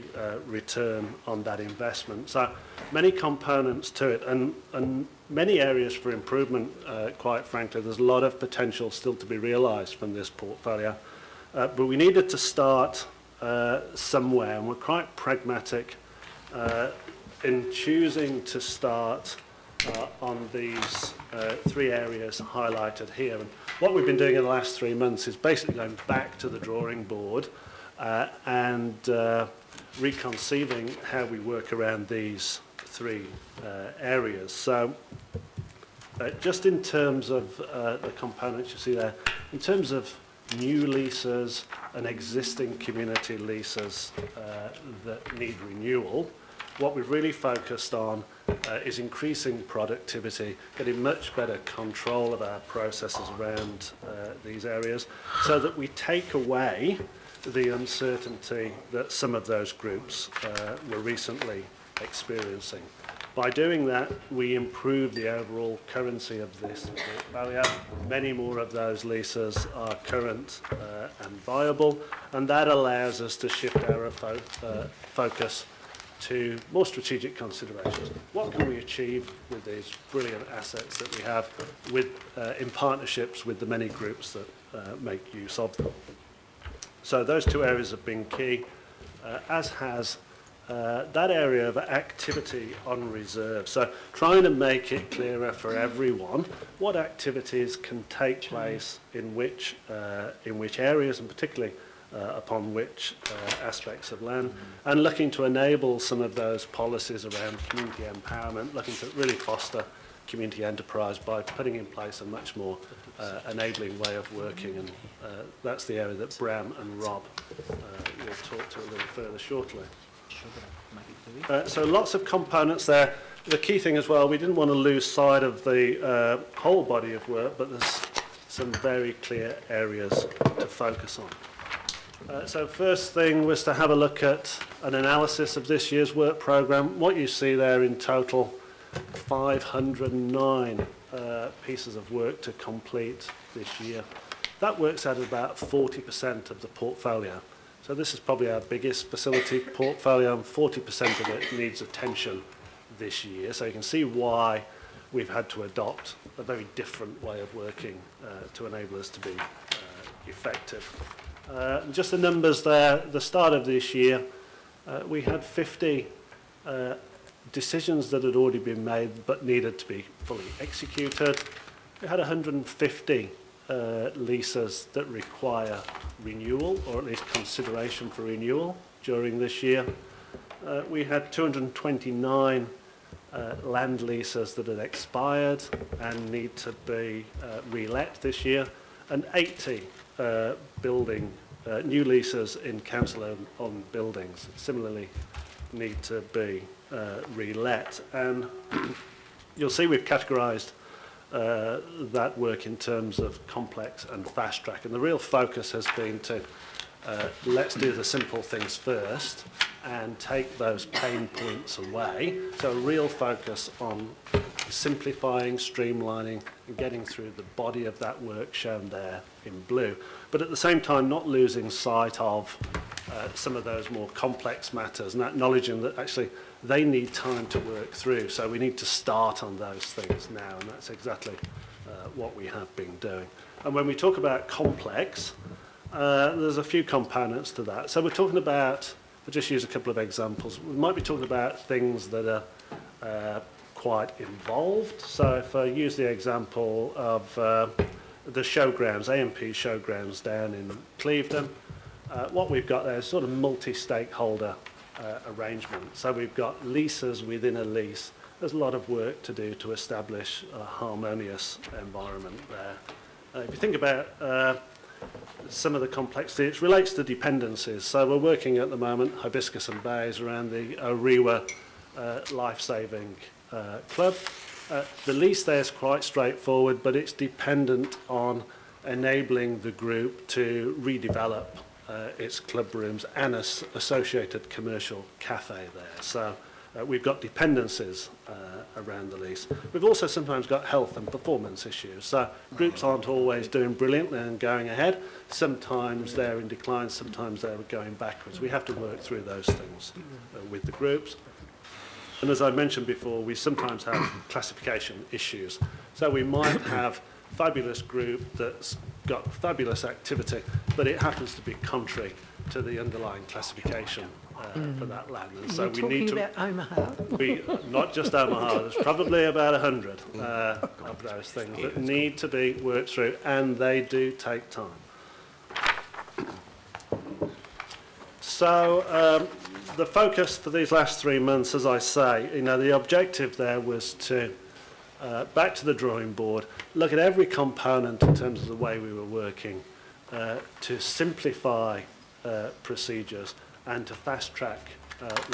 return on that investment. So many components to it and many areas for improvement, quite frankly. There's a lot of potential still to be realised from this portfolio. But we needed to start somewhere, and we're quite pragmatic in choosing to start on these three areas highlighted here. And what we've been doing in the last 3 months is basically going back to the drawing board and reconceiving how we work around these three areas. So just in terms of the components you see there, in terms of new leases and existing community leases that need renewal, what we've really focused on is increasing productivity, getting much better control of our processes around these areas so that we take away the uncertainty that some of those groups were recently experiencing. By doing that, we improve the overall currency of this portfolio. Many more of those leases are current and viable, and that allows us to shift our focus to more strategic considerations. What can we achieve with these brilliant assets that we have with, in partnerships with the many groups that make use of them? So those two areas have been key, as has that area of activity on reserve. So trying to make it clearer for everyone what activities can take place in which areas, and particularly upon which aspects of land, and looking to enable some of those policies around community empowerment, looking to really foster community enterprise by putting in place a much more enabling way of working, and that's the area that Bram and Rob will talk to a little further shortly. So lots of components there. The key thing as well, we didn't want to lose sight of the whole body of work, but there's some very clear areas to focus on. So first thing was to have a look at an analysis of this year's work programme. What you see there in total, 509 pieces of work to complete this year. That works out at about 40% of the portfolio. So this is probably our biggest facility portfolio, and 40% of it needs attention this year. So you can see why we've had to adopt a very different way of working to enable us to be effective. Just the numbers there, the start of this year, we had 50 decisions that had already been made but needed to be fully executed. We had 150 leases that require renewal, or at least consideration for renewal during this year. We had 229 land leases that had expired and need to be re-let this year, and 80 new leases in council-owned buildings similarly need to be re-let. And you'll see we've categorised that work in terms of complex and fast track, and the real focus has been to let's do the simple things first and take those pain points away. So a real focus on simplifying, streamlining, and getting through the body of that work shown there in blue, but at the same time not losing sight of some of those more complex matters and acknowledging that actually they need time to work through. So we need to start on those things now, and that's exactly what we have been doing. And when we talk about complex, there's a few components to that. So we're talking about, I'll just use a couple of examples. We might be talking about things that are quite involved. So if I use the example of the showgrounds, AMP showgrounds down in Clevedon, what we've got there is sort of multi-stakeholder arrangement. So we've got leases within a lease. There's a lot of work to do to establish a harmonious environment there. If you think about some of the complexity. It relates to dependencies. So we're working at the moment, Hibiscus and Bays, around the Orewa Life-Saving Club. The lease there is quite straightforward, but it's dependent on enabling the group to redevelop its club rooms and associated commercial cafe there. So we've got dependencies around the lease. We've also sometimes got health and performance issues. So groups aren't always doing brilliantly and going ahead. Sometimes they're in decline, sometimes they're going backwards. We have to work through those things with the groups. And as I mentioned before, we sometimes have classification issues. So we might have a fabulous group that's got fabulous activity, but it happens to be contrary to the underlying classification for that land. And so we need to... You're talking about Omaha? Not just Omaha, there's probably about 100 of those things that need to be worked through, and they do take time. So the focus for these last 3 months, as I say, the objective there was to back to the drawing board, look at every component in terms of the way we were working, to simplify procedures and to fast track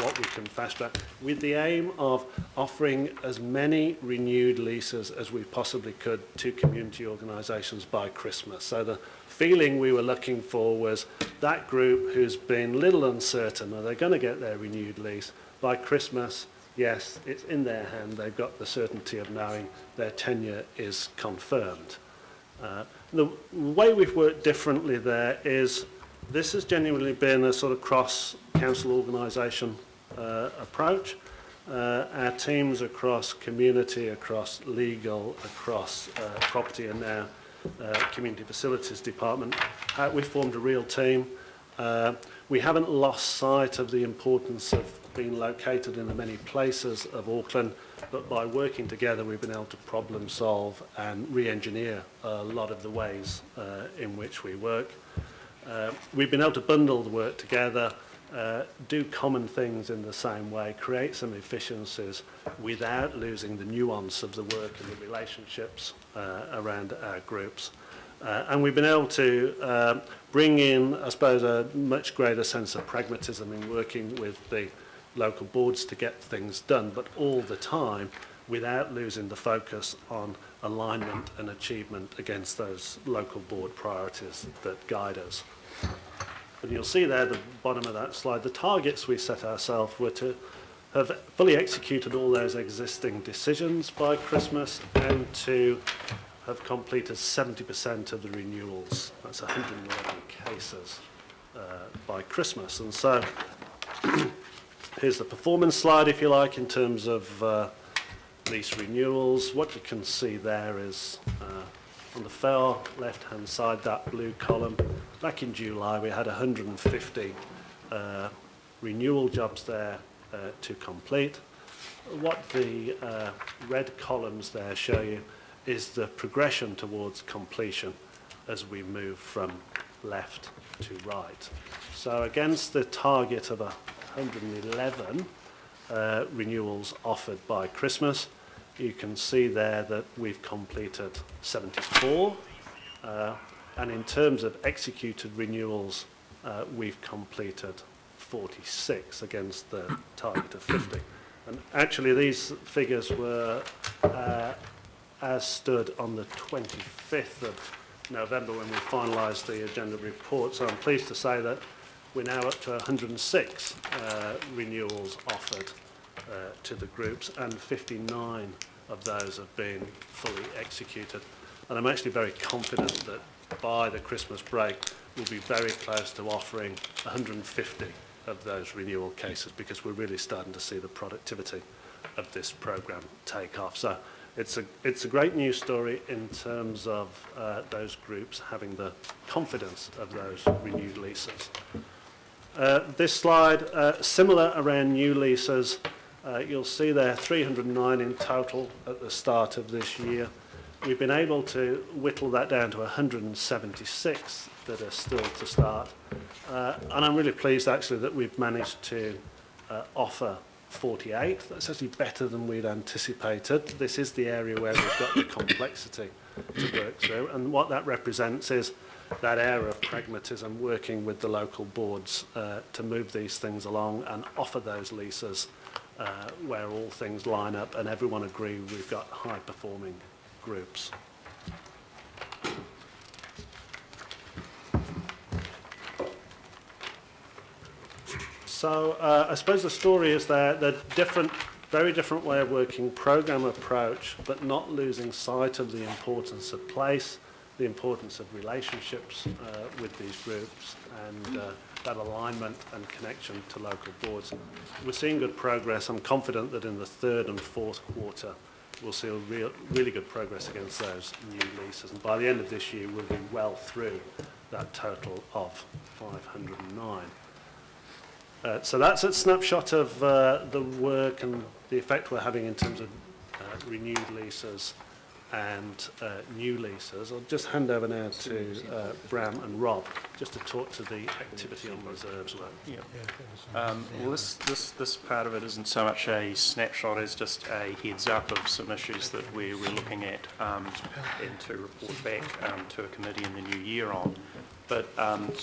what we can fast track, with the aim of offering as many renewed leases as we possibly could to community organisations by Christmas. So the feeling we were looking for was that group who's been a little uncertain, are they going to get their renewed lease by Christmas? Yes, it's in their hand. They've got the certainty of knowing their tenure is confirmed. The way we've worked differently there is this has genuinely been a sort of cross-council organisation approach. Our teams across community, across legal, across property and now community facilities department, we formed a real team. We haven't lost sight of the importance of being located in the many places of Auckland, but by working together we've been able to problem solve and re-engineer a lot of the ways in which we work. We've been able to bundle the work together, do common things in the same way, create some efficiencies without losing the nuance of the work and the relationships around our groups. And we've been able to bring in, I suppose, a much greater sense of pragmatism in working with the local boards to get things done, but all the time without losing the focus on alignment and achievement against those local board priorities that guide us. And you'll see there at the bottom of that slide, the targets we set ourselves were to have fully executed all those existing decisions by Christmas and to have completed 70% of the renewals. That's 111 cases by Christmas. And so here's the performance slide, if you like, in terms of lease renewals. What you can see there is on the far left-hand side, that blue column, back in July we had 150 renewal jobs there to complete. What the red columns there show you is the progression towards completion as we move from left to right. So against the target of 111 renewals offered by Christmas, you can see there that we've completed 74, and in terms of executed renewals, we've completed 46 against the target of 50. And actually these figures were as stood on the 25th of November when we finalised the agenda report. So I'm pleased to say that we're now up to 106 renewals offered to the groups, and 59 of those have been fully executed. And I'm actually very confident that by the Christmas break we'll be very close to offering 150 of those renewal cases, because we're really starting to see the productivity of this programme take off. So it's a great news story in terms of those groups having the confidence of those renewed leases. This slide, similar around new leases. You'll see there 309 in total at the start of this year. We've been able to whittle that down to 176 that are still to start. And I'm really pleased actually that we've managed to offer 48. That's actually better than we'd anticipated. This is the area where we've got the complexity to work through. And what that represents is that air of pragmatism, working with the local boards to move these things along and offer those leases where all things line up and everyone agree we've got high-performing groups. So I suppose the story is the very different way of working, programme approach, but not losing sight of the importance of place, the importance of relationships with these groups, and that alignment and connection to local boards. We're seeing good progress. I'm confident that in the third and fourth quarter we'll see really good progress against those new leases, and by the end of this year we'll be well through that total of 509. So that's a snapshot of the work and the effect we're having in terms of renewed leases and new leases. I'll just hand over now to Bram and Rob just to talk to the activity on reserves work. Yeah. Well, this part of it isn't so much a snapshot as just a heads up of some issues that we're looking at and to report back to a committee in the new year on. But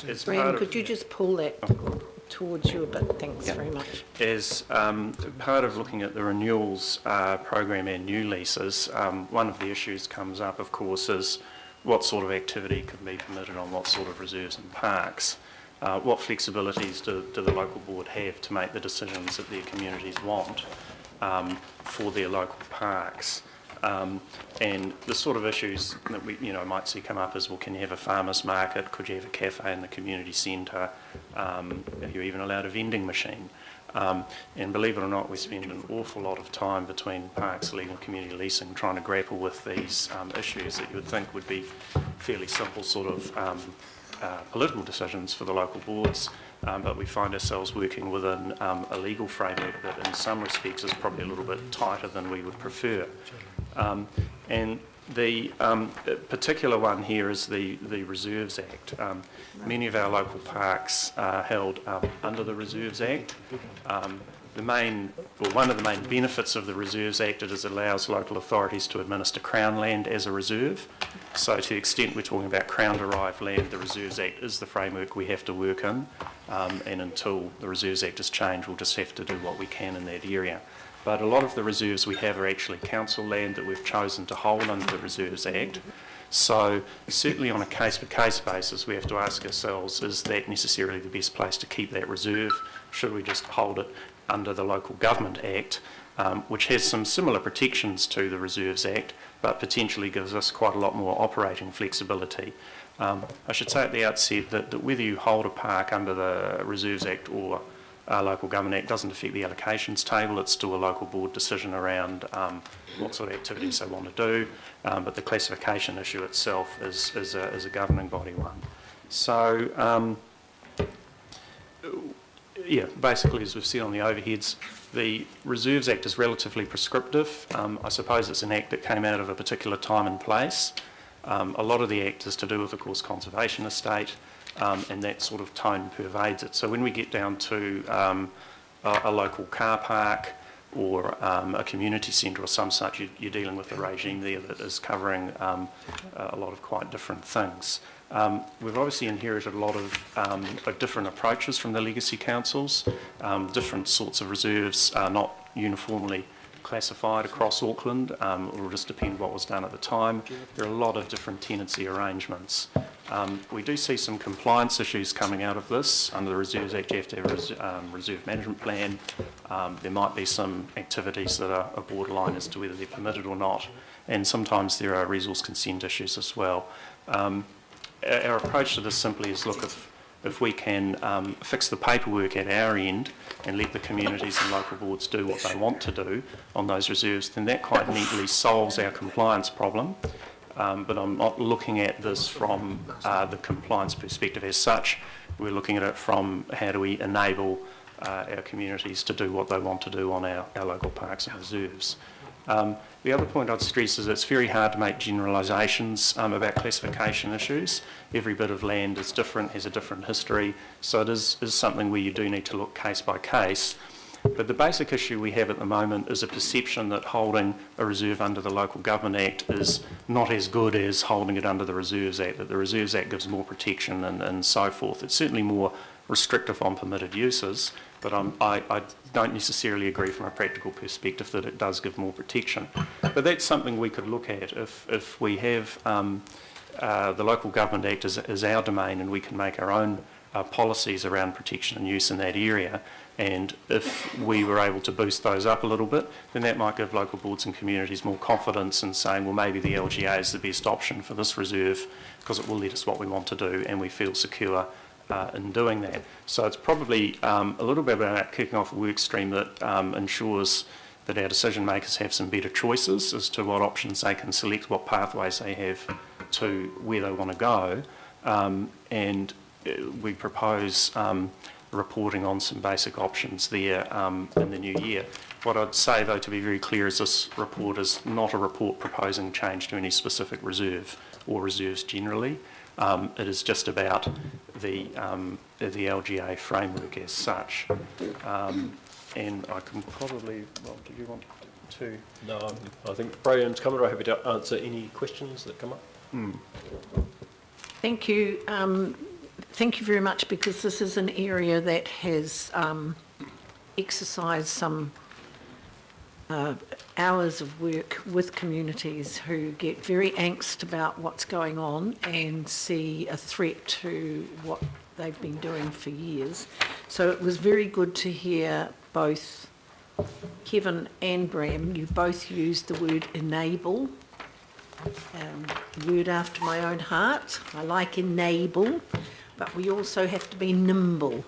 as Bram, part of, could you just pull that towards you a bit? Thanks very much. As part of looking at the renewals program and new leases, one of the issues comes up, of course, is what sort of activity can be permitted on what sort of reserves and parks. What flexibilities do the local board have to make the decisions that their communities want for their local parks? And the sort of issues that we might see come up is, well, can you have a farmer's market? Could you have a cafe in the community centre? Are you even allowed a vending machine? And believe it or not, we spend an awful lot of time between parks, legal and community leasing trying to grapple with these issues that you would think would be fairly simple sort of political decisions for the local boards. But we find ourselves working within a legal framework that in some respects is probably a little bit tighter than we would prefer. And the particular one here is the Reserves Act. Many of our local parks are held under the Reserves Act. One of the main benefits of the Reserves Act is it allows local authorities to administer Crown land as a reserve. So to the extent we're talking about Crown-derived land, the Reserves Act is the framework we have to work in, and until the Reserves Act is changed, we'll just have to do what we can in that area. But a lot of the reserves we have are actually council land that we've chosen to hold under the Reserves Act. So certainly on a case-by-case basis, we have to ask ourselves, is that necessarily the best place to keep that reserve? Should we just hold it under the Local Government Act, which has some similar protections to the Reserves Act, but potentially gives us quite a lot more operating flexibility. I should say at the outset that whether you hold a park under the Reserves Act or Local Government Act doesn't affect the allocations table. It's still a local board decision around what sort of activities they want to do, but the classification issue itself is a governing body one. So, yeah, basically, as we've seen on the overheads, the Reserves Act is relatively prescriptive. I suppose it's an act that came out of a particular time and place. A lot of the act is to do with, of course, conservation estate, and that sort of tone pervades it. So when we get down to a local car park or a community centre or some such, you're dealing with a regime there that is covering a lot of quite different things. We've obviously inherited a lot of different approaches from the legacy councils. Different sorts of reserves are not uniformly classified across Auckland. It will just depend what was done at the time. There are a lot of different tenancy arrangements. We do see some compliance issues coming out of this. Under the Reserves Act, you have to have a reserve management plan. There might be some activities that are borderline as to whether they're permitted or not, and sometimes there are resource consent issues as well. Our approach to this simply is, look, if we can fix the paperwork at our end and let the communities and local boards do what they want to do on those reserves, then that quite neatly solves our compliance problem. But I'm not looking at this from the compliance perspective as such. We're looking at it from how do we enable our communities to do what they want to do on our local parks and reserves. The other point I'd stress is it's very hard to make generalisations about classification issues. Every bit of land is different, has a different history, so it is something where you do need to look case by case. But the basic issue we have at the moment is a perception that holding a reserve under the Local Government Act is not as good as holding it under the Reserves Act, that the Reserves Act gives more protection and so forth. It's certainly more restrictive on permitted uses, but I don't necessarily agree from a practical perspective that it does give more protection. But that's something we could look at if we have the Local Government Act is our domain and we can make our own policies around protection and use in that area. And if we were able to boost those up a little bit, then that might give local boards and communities more confidence in saying, well, maybe the LGA is the best option for this reserve because it will let us what we want to do and we feel secure in doing that. So it's probably a little bit about kicking off a work stream that ensures that our decision makers have some better choices as to what options they can select, what pathways they have to where they want to go. And we propose reporting on some basic options there in the new year. What I'd say, though, to be very clear, is this report is not a report proposing change to any specific reserve or reserves generally. It is just about the LGA framework as such. And I can probably, well, do you want to? No, I think Brian's covered. I'm happy to answer any questions that come up. Thank you. Thank you very much, because this is an area that has exercised some hours of work with communities who get very angst about what's going on and see a threat to what they've been doing for years. So it was very good to hear both Kevin and Bram, you both used the word enable. Word after my own heart. I like enable, but we also have to be nimble,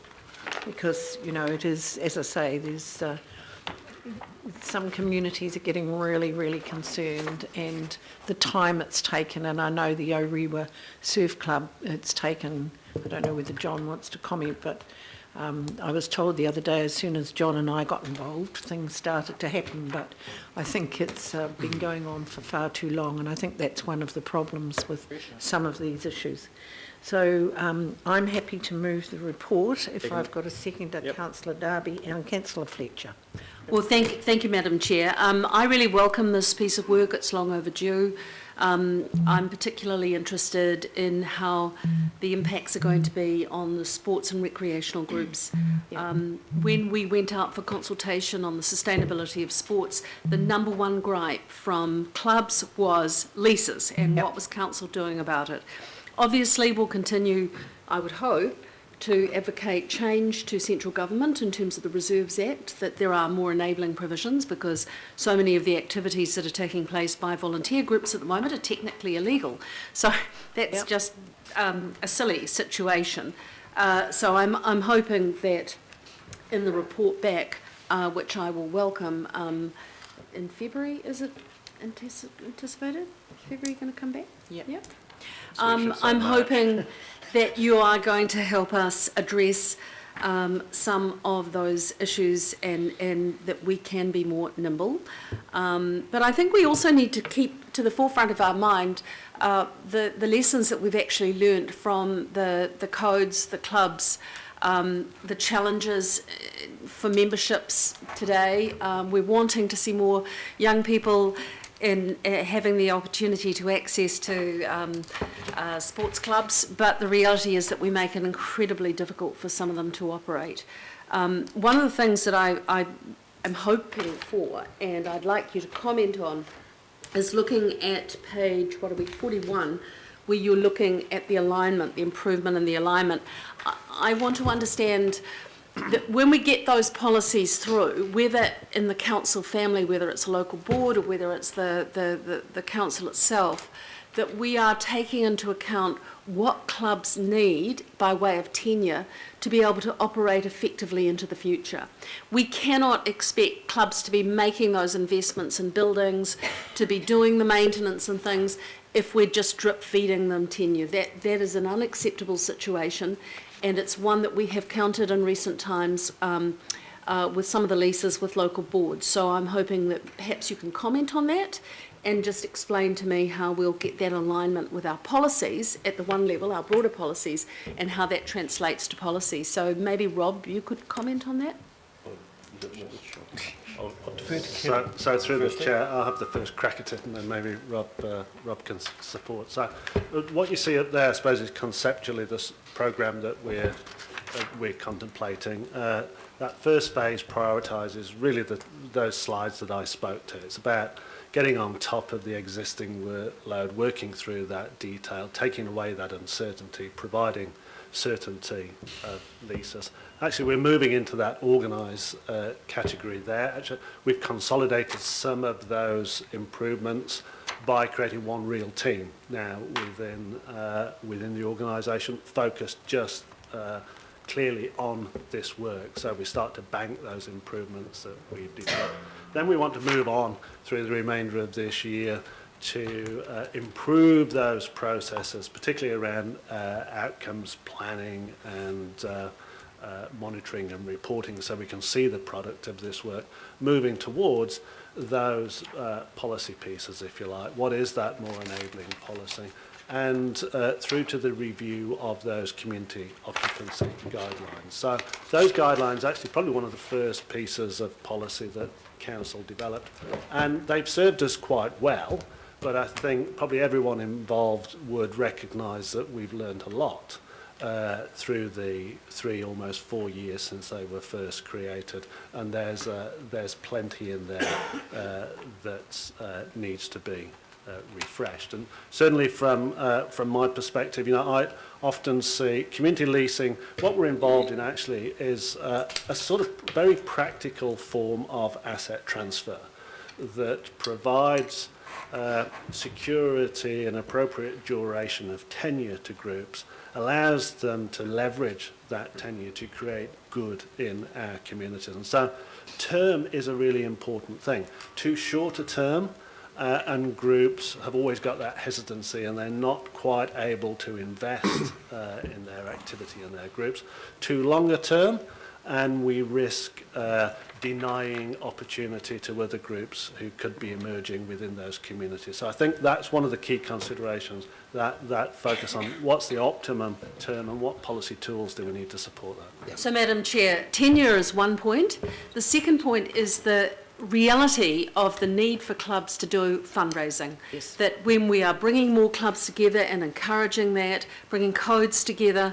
because, you know, it is, as I say, there's some communities are getting really, really concerned, and the time it's taken, and I know the Orewa Surf Club, it's taken, I don't know whether John wants to comment, but I was told the other day, as soon as John and I got involved, things started to happen, but I think it's been going on for far too long, and I think that's one of the problems with some of these issues. So I'm happy to move the report if I've got a seconder. Yep. Councillor Darby and Councillor Fletcher. Well, thank you, Madam Chair. I really welcome this piece of work. It's long overdue. I'm particularly interested in how the impacts are going to be on the sports and recreational groups. When we went out for consultation on the sustainability of sports, the number one gripe from clubs was leases and what was council doing about it. Obviously, we'll continue, I would hope, to advocate change to central government in terms of the Reserves Act, that there are more enabling provisions, because so many of the activities that are taking place by volunteer groups at the moment are technically illegal. So that's just a silly situation. So I'm hoping that in the report back, which I will welcome in February, is it anticipated? February going to come back? Yep. I'm hoping that you are going to help us address some of those issues and that we can be more nimble. But I think we also need to keep to the forefront of our mind the lessons that we've actually learnt from the codes, the clubs, the challenges for memberships today. We're wanting to see more young people in having the opportunity to access to sports clubs, but the reality is that we make it incredibly difficult for some of them to operate. One of the things that I am hoping for, and I'd like you to comment on, is looking at page, 41, where you're looking at the alignment, the improvement in the alignment. I want to understand that when we get those policies through, whether in the council family, whether it's a local board or whether it's the council itself, that we are taking into account what clubs need by way of tenure to be able to operate effectively into the future. We cannot expect clubs to be making those investments in buildings, to be doing the maintenance and things, if we're just drip feeding them tenure. That is an unacceptable situation. And it's one that we have counted in recent times with some of the leases with local boards. So I'm hoping that perhaps you can comment on that and just explain to me how we'll get that alignment with our policies at the one level, our broader policies, and how that translates to policy. So maybe, Rob, you could comment on that? I'll defer to Kevin. So through the chair, I'll have the first crack at it, and then maybe Rob can support. So what you see up there, I suppose, is conceptually this programme that we're contemplating. That first phase prioritises really those slides that I spoke to. It's about getting on top of the existing workload, working through that detail, taking away that uncertainty, providing certainty of leases. Actually, we're moving into that organise category there. Actually, we've consolidated some of those improvements by creating one real team now within the organisation, focused just clearly on this work. So we start to bank those improvements that we've developed. Then we want to move on through the remainder of this year to improve those processes, particularly around outcomes planning and monitoring and reporting, so we can see the product of this work, moving towards those policy pieces, if you like. What is that more enabling policy? And through to the review of those community occupancy guidelines. So those guidelines are actually probably one of the first pieces of policy that Council developed, and they've served us quite well, but I think probably everyone involved would recognise that we've learned a lot through the almost 4 years since they were first created, and there's plenty in there that needs to be refreshed. And certainly from my perspective, I often see community leasing, what we're involved in actually is a sort of very practical form of asset transfer that provides security and appropriate duration of tenure to groups, allows them to leverage that tenure to create good in our communities. And so term is a really important thing. Too short a term, and groups have always got that hesitancy, and they're not quite able to invest in their activity in their groups. Too long a term, and we risk denying opportunity to other groups who could be emerging within those communities. So I think that's one of the key considerations, that focus on what's the optimum term and what policy tools do we need to support that. Yeah. So, Madam Chair, tenure is one point. The second point is the reality of the need for clubs to do fundraising. Yes. That when we are bringing more clubs together and encouraging that, bringing codes together,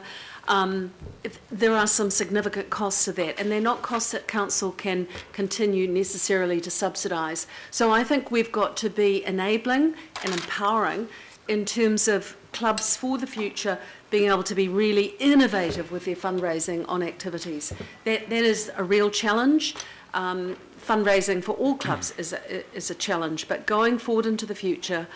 there are some significant costs to that, and they're not costs that council can continue necessarily to subsidise. So I think we've got to be enabling and empowering in terms of clubs for the future being able to be really innovative with their fundraising on activities. That is a real challenge. Fundraising for all clubs is a challenge, but going forward into the future,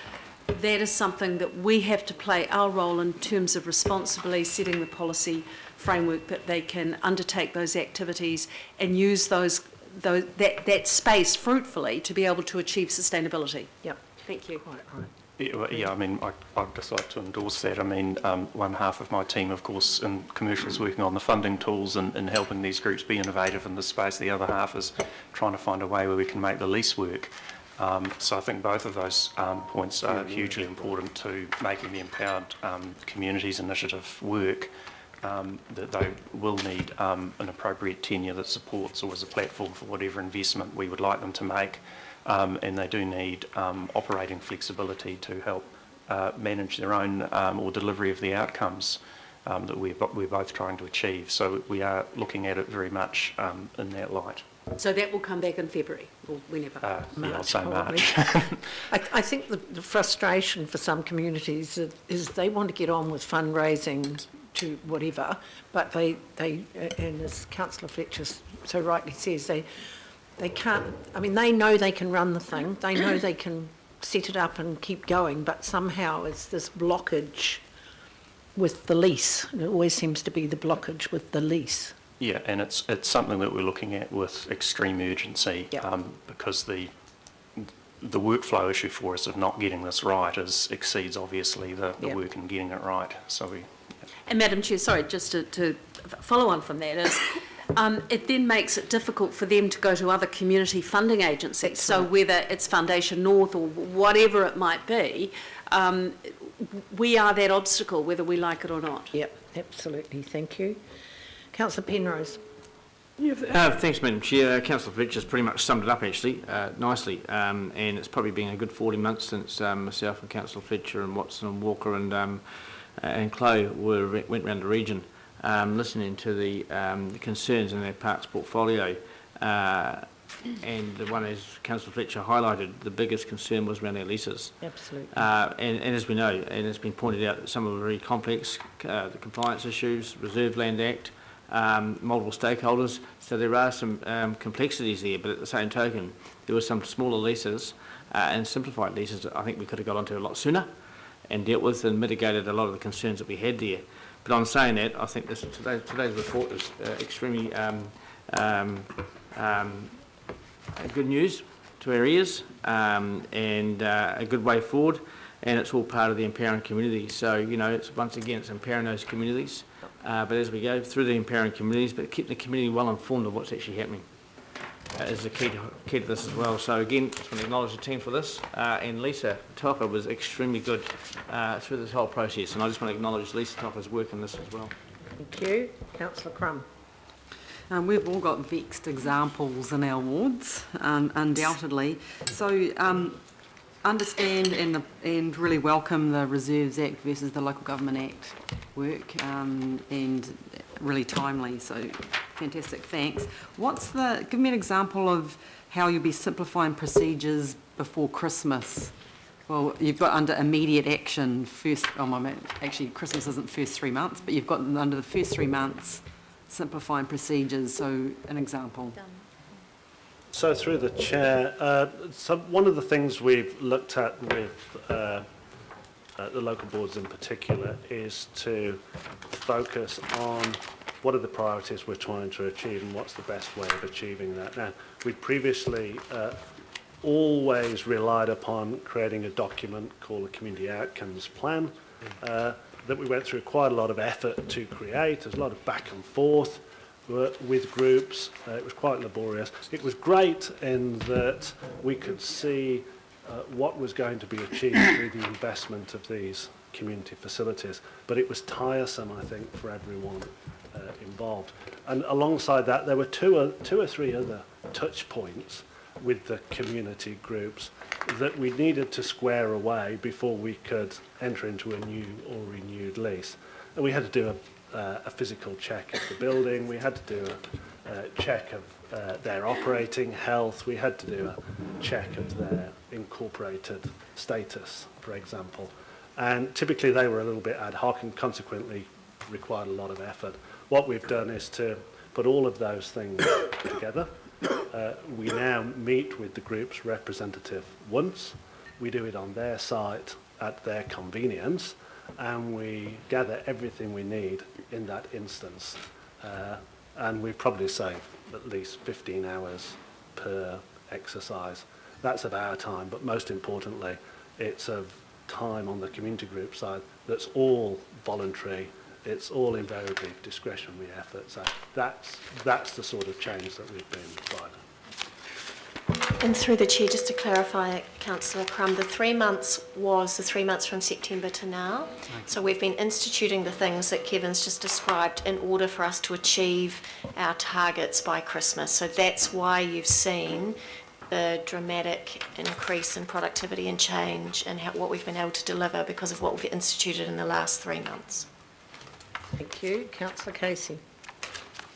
that is something that we have to play our role in terms of responsibly setting the policy framework that they can undertake those activities and use that space fruitfully to be able to achieve sustainability. Yep. Thank you. Yeah, I mean, I'd just like to endorse that. I mean, one half of my team, of course, in commercial is working on the funding tools and helping these groups be innovative in this space. The other half is trying to find a way where we can make the lease work. So I think both of those points are hugely important to making the Empowered Communities Initiative work, that they will need an appropriate tenure that supports or is a platform for whatever investment we would like them to make. And they do need operating flexibility to help manage their own or delivery of the outcomes that we're both trying to achieve. So we are looking at it very much in that light. So that will come back in February or whenever. Yeah, I'll say March. I think the frustration for some communities is they want to get on with fundraising to whatever, but they and as Councillor Fletcher so rightly says, they can't, I mean, they know they can run the thing, they know they can set it up and keep going, but somehow it's this blockage with the lease. It always seems to be the blockage with the lease. Yeah, and it's something that we're looking at with extreme urgency, because the workflow issue for us of not getting this right exceeds obviously the work in getting it right. So we. And Madam Chair, sorry, just to follow on from that is, it then makes it difficult for them to go to other community funding agencies. So whether it's Foundation North or whatever it might be, we are that obstacle, whether we like it or not. Yep, absolutely. Thank you. Councillor Penrose. Thanks, Madam Chair. Councillor Fletcher's pretty much summed it up actually nicely, and it's probably been a good 40 months since myself and Councillor Fletcher and Watson and Walker and Chloe went around the region listening to the concerns in their parks portfolio. And the one, as Councillor Fletcher highlighted, the biggest concern was around our leases. Absolutely. And as we know, and it's been pointed out, that some of them are very complex, the compliance issues, Reserve Land Act, multiple stakeholders. So there are some complexities there, but at the same token, there were some smaller leases and simplified leases that I think we could have got onto a lot sooner and dealt with and mitigated a lot of the concerns that we had there. But on saying that, I think today's report is extremely good news to our ears and a good way forward, and it's all part of the empowering community. So, you know, it's once again, it's empowering those communities, but as we go through the empowering communities, but keep the community well informed of what's actually happening is the key to this as well. So again, just want to acknowledge the team for this, and Lisa Topper was extremely good through this whole process, and I just want to acknowledge Lisa Topper's work in this as well. Thank you. Councillor Crum. We've all got vexed examples in our wards, undoubtedly. So understand and really welcome the Reserves Act versus the Local Government Act work, and really timely, so fantastic, thanks. Give me an example of how you'll be simplifying procedures before Christmas. Well, you've got under immediate action actually Christmas isn't first 3 months, but you've got under the first 3 months simplifying procedures, so an example. So through the chair, one of the things we've looked at with the local boards in particular is to focus on what are the priorities we're trying to achieve and what's the best way of achieving that. Now, we previously always relied upon creating a document called a Community Outcomes Plan that we went through quite a lot of effort to create. There's a lot of back and forth with groups. It was quite laborious. It was great in that we could see what was going to be achieved through the investment of these community facilities, but it was tiresome, I think, for everyone involved. And alongside that, there were two or three other touch points with the community groups that we needed to square away before we could enter into a new or renewed lease. And we had to do a physical check of the building, we had to do a check of their operating health, we had to do a check of their incorporated status, for example. And typically they were a little bit ad hoc and consequently required a lot of effort. What we've done is to put all of those things together. We now meet with the group's representative once. We do it on their site at their convenience, and we gather everything we need in that instance. And we probably save at least 15 hours per exercise. That's of our time, but most importantly, it's of time on the community group side that's all voluntary. It's all invariably discretionary effort. So that's the sort of change that we've been providing. And through the chair, just to clarify, Councillor Crum, the 3 months was the 3 months from September to now. So we've been instituting the things that Kevin's just described in order for us to achieve our targets by Christmas. So that's why you've seen the dramatic increase in productivity and change and what we've been able to deliver because of what we've instituted in the last 3 months. Thank you. Councillor Casey.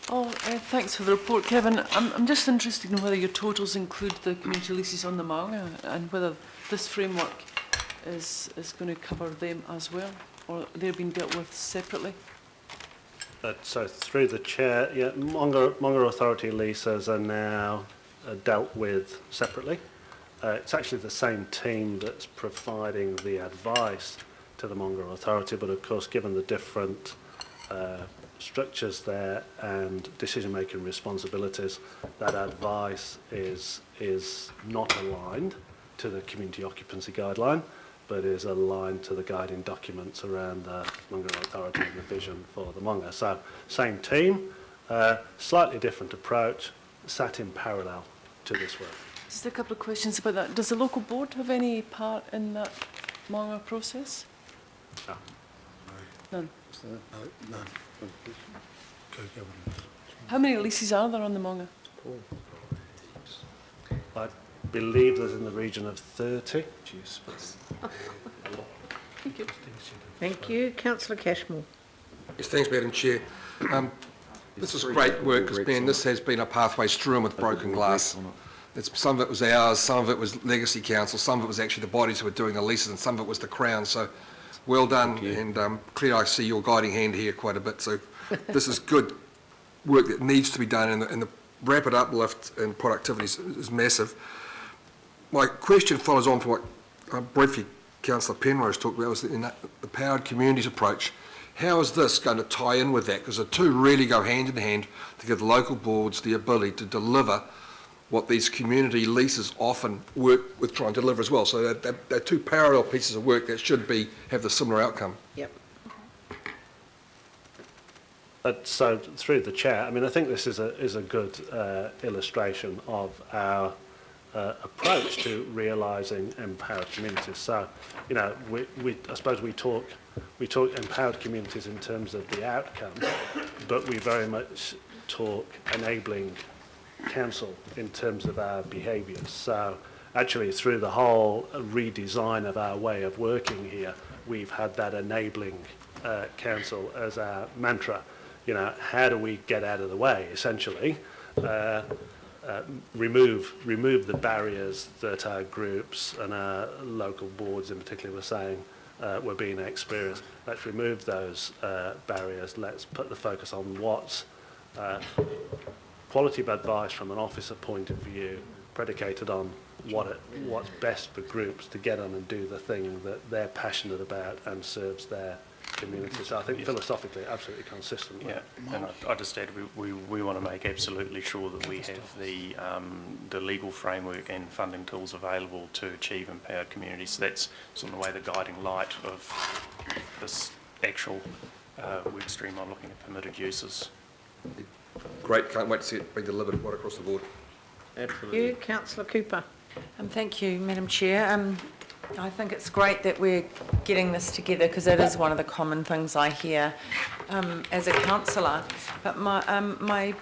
Thanks for the report, Kevin. I'm just interested in whether your totals include the community leases on the Maunga and whether this framework is going to cover them as well, or they're being dealt with separately. So through the chair, yeah, Maunga Authority leases are now dealt with separately. It's actually the same team that's providing the advice to the Maunga Authority, but of course, given the different structures there and decision-making responsibilities, that advice is not aligned to the community occupancy guideline, but is aligned to the guiding documents around the Maunga Authority and the vision for the Maunga. So, same team, slightly different approach, sat in parallel to this work. Just a couple of questions about that. Does the local board have any part in that Maunga process? No. None. None. How many leases are there on the Monga? I believe there's in the region of 30. Thank you. Thank you. Councillor Cashmore. Yes, thanks, Madam Chair. This is great work, because, man, this has been a pathway strewn with broken glass. Some of it was ours, some of it was Legacy Council, some of it was actually the bodies who were doing the leases, and some of it was the Crown. So well done, and clearly I see your guiding hand here quite a bit. So this is good work that needs to be done, and the rapid uplift in productivity is massive. My question follows on from what briefly Councillor Penrose talked about, was the powered communities approach. How is this going to tie in with that? Because the two really go hand in hand to give local boards the ability to deliver what these community leases often work with trying to deliver as well. So they're two parallel pieces of work that should have the similar outcome. Yep. So through the chair, I mean, I think this is a good illustration of our approach to realising empowered communities. So, you know, I suppose we talk empowered communities in terms of the outcome, but we very much talk enabling council in terms of our behaviours. So actually through the whole redesign of our way of working here, we've had that enabling council as our mantra. You know, how do we get out of the way, essentially? Remove the barriers that our groups and our local boards in particular were saying were being experienced. Let's remove those barriers. Let's put the focus on what's quality of advice from an officer point of view, predicated on what's best for groups to get on and do the thing that they're passionate about and serves their community. So I think philosophically absolutely consistent. Yeah, and I just add we want to make absolutely sure that we have the legal framework and funding tools available to achieve empowered communities. So that's sort of the way the guiding light of this actual work stream on looking at permitted uses. Great, can't wait to see it being delivered right across the board. Absolutely. You, Councillor Cooper. Thank you, Madam Chair. I think it's great that we're getting this together, because it is one of the common things I hear as a councillor. But my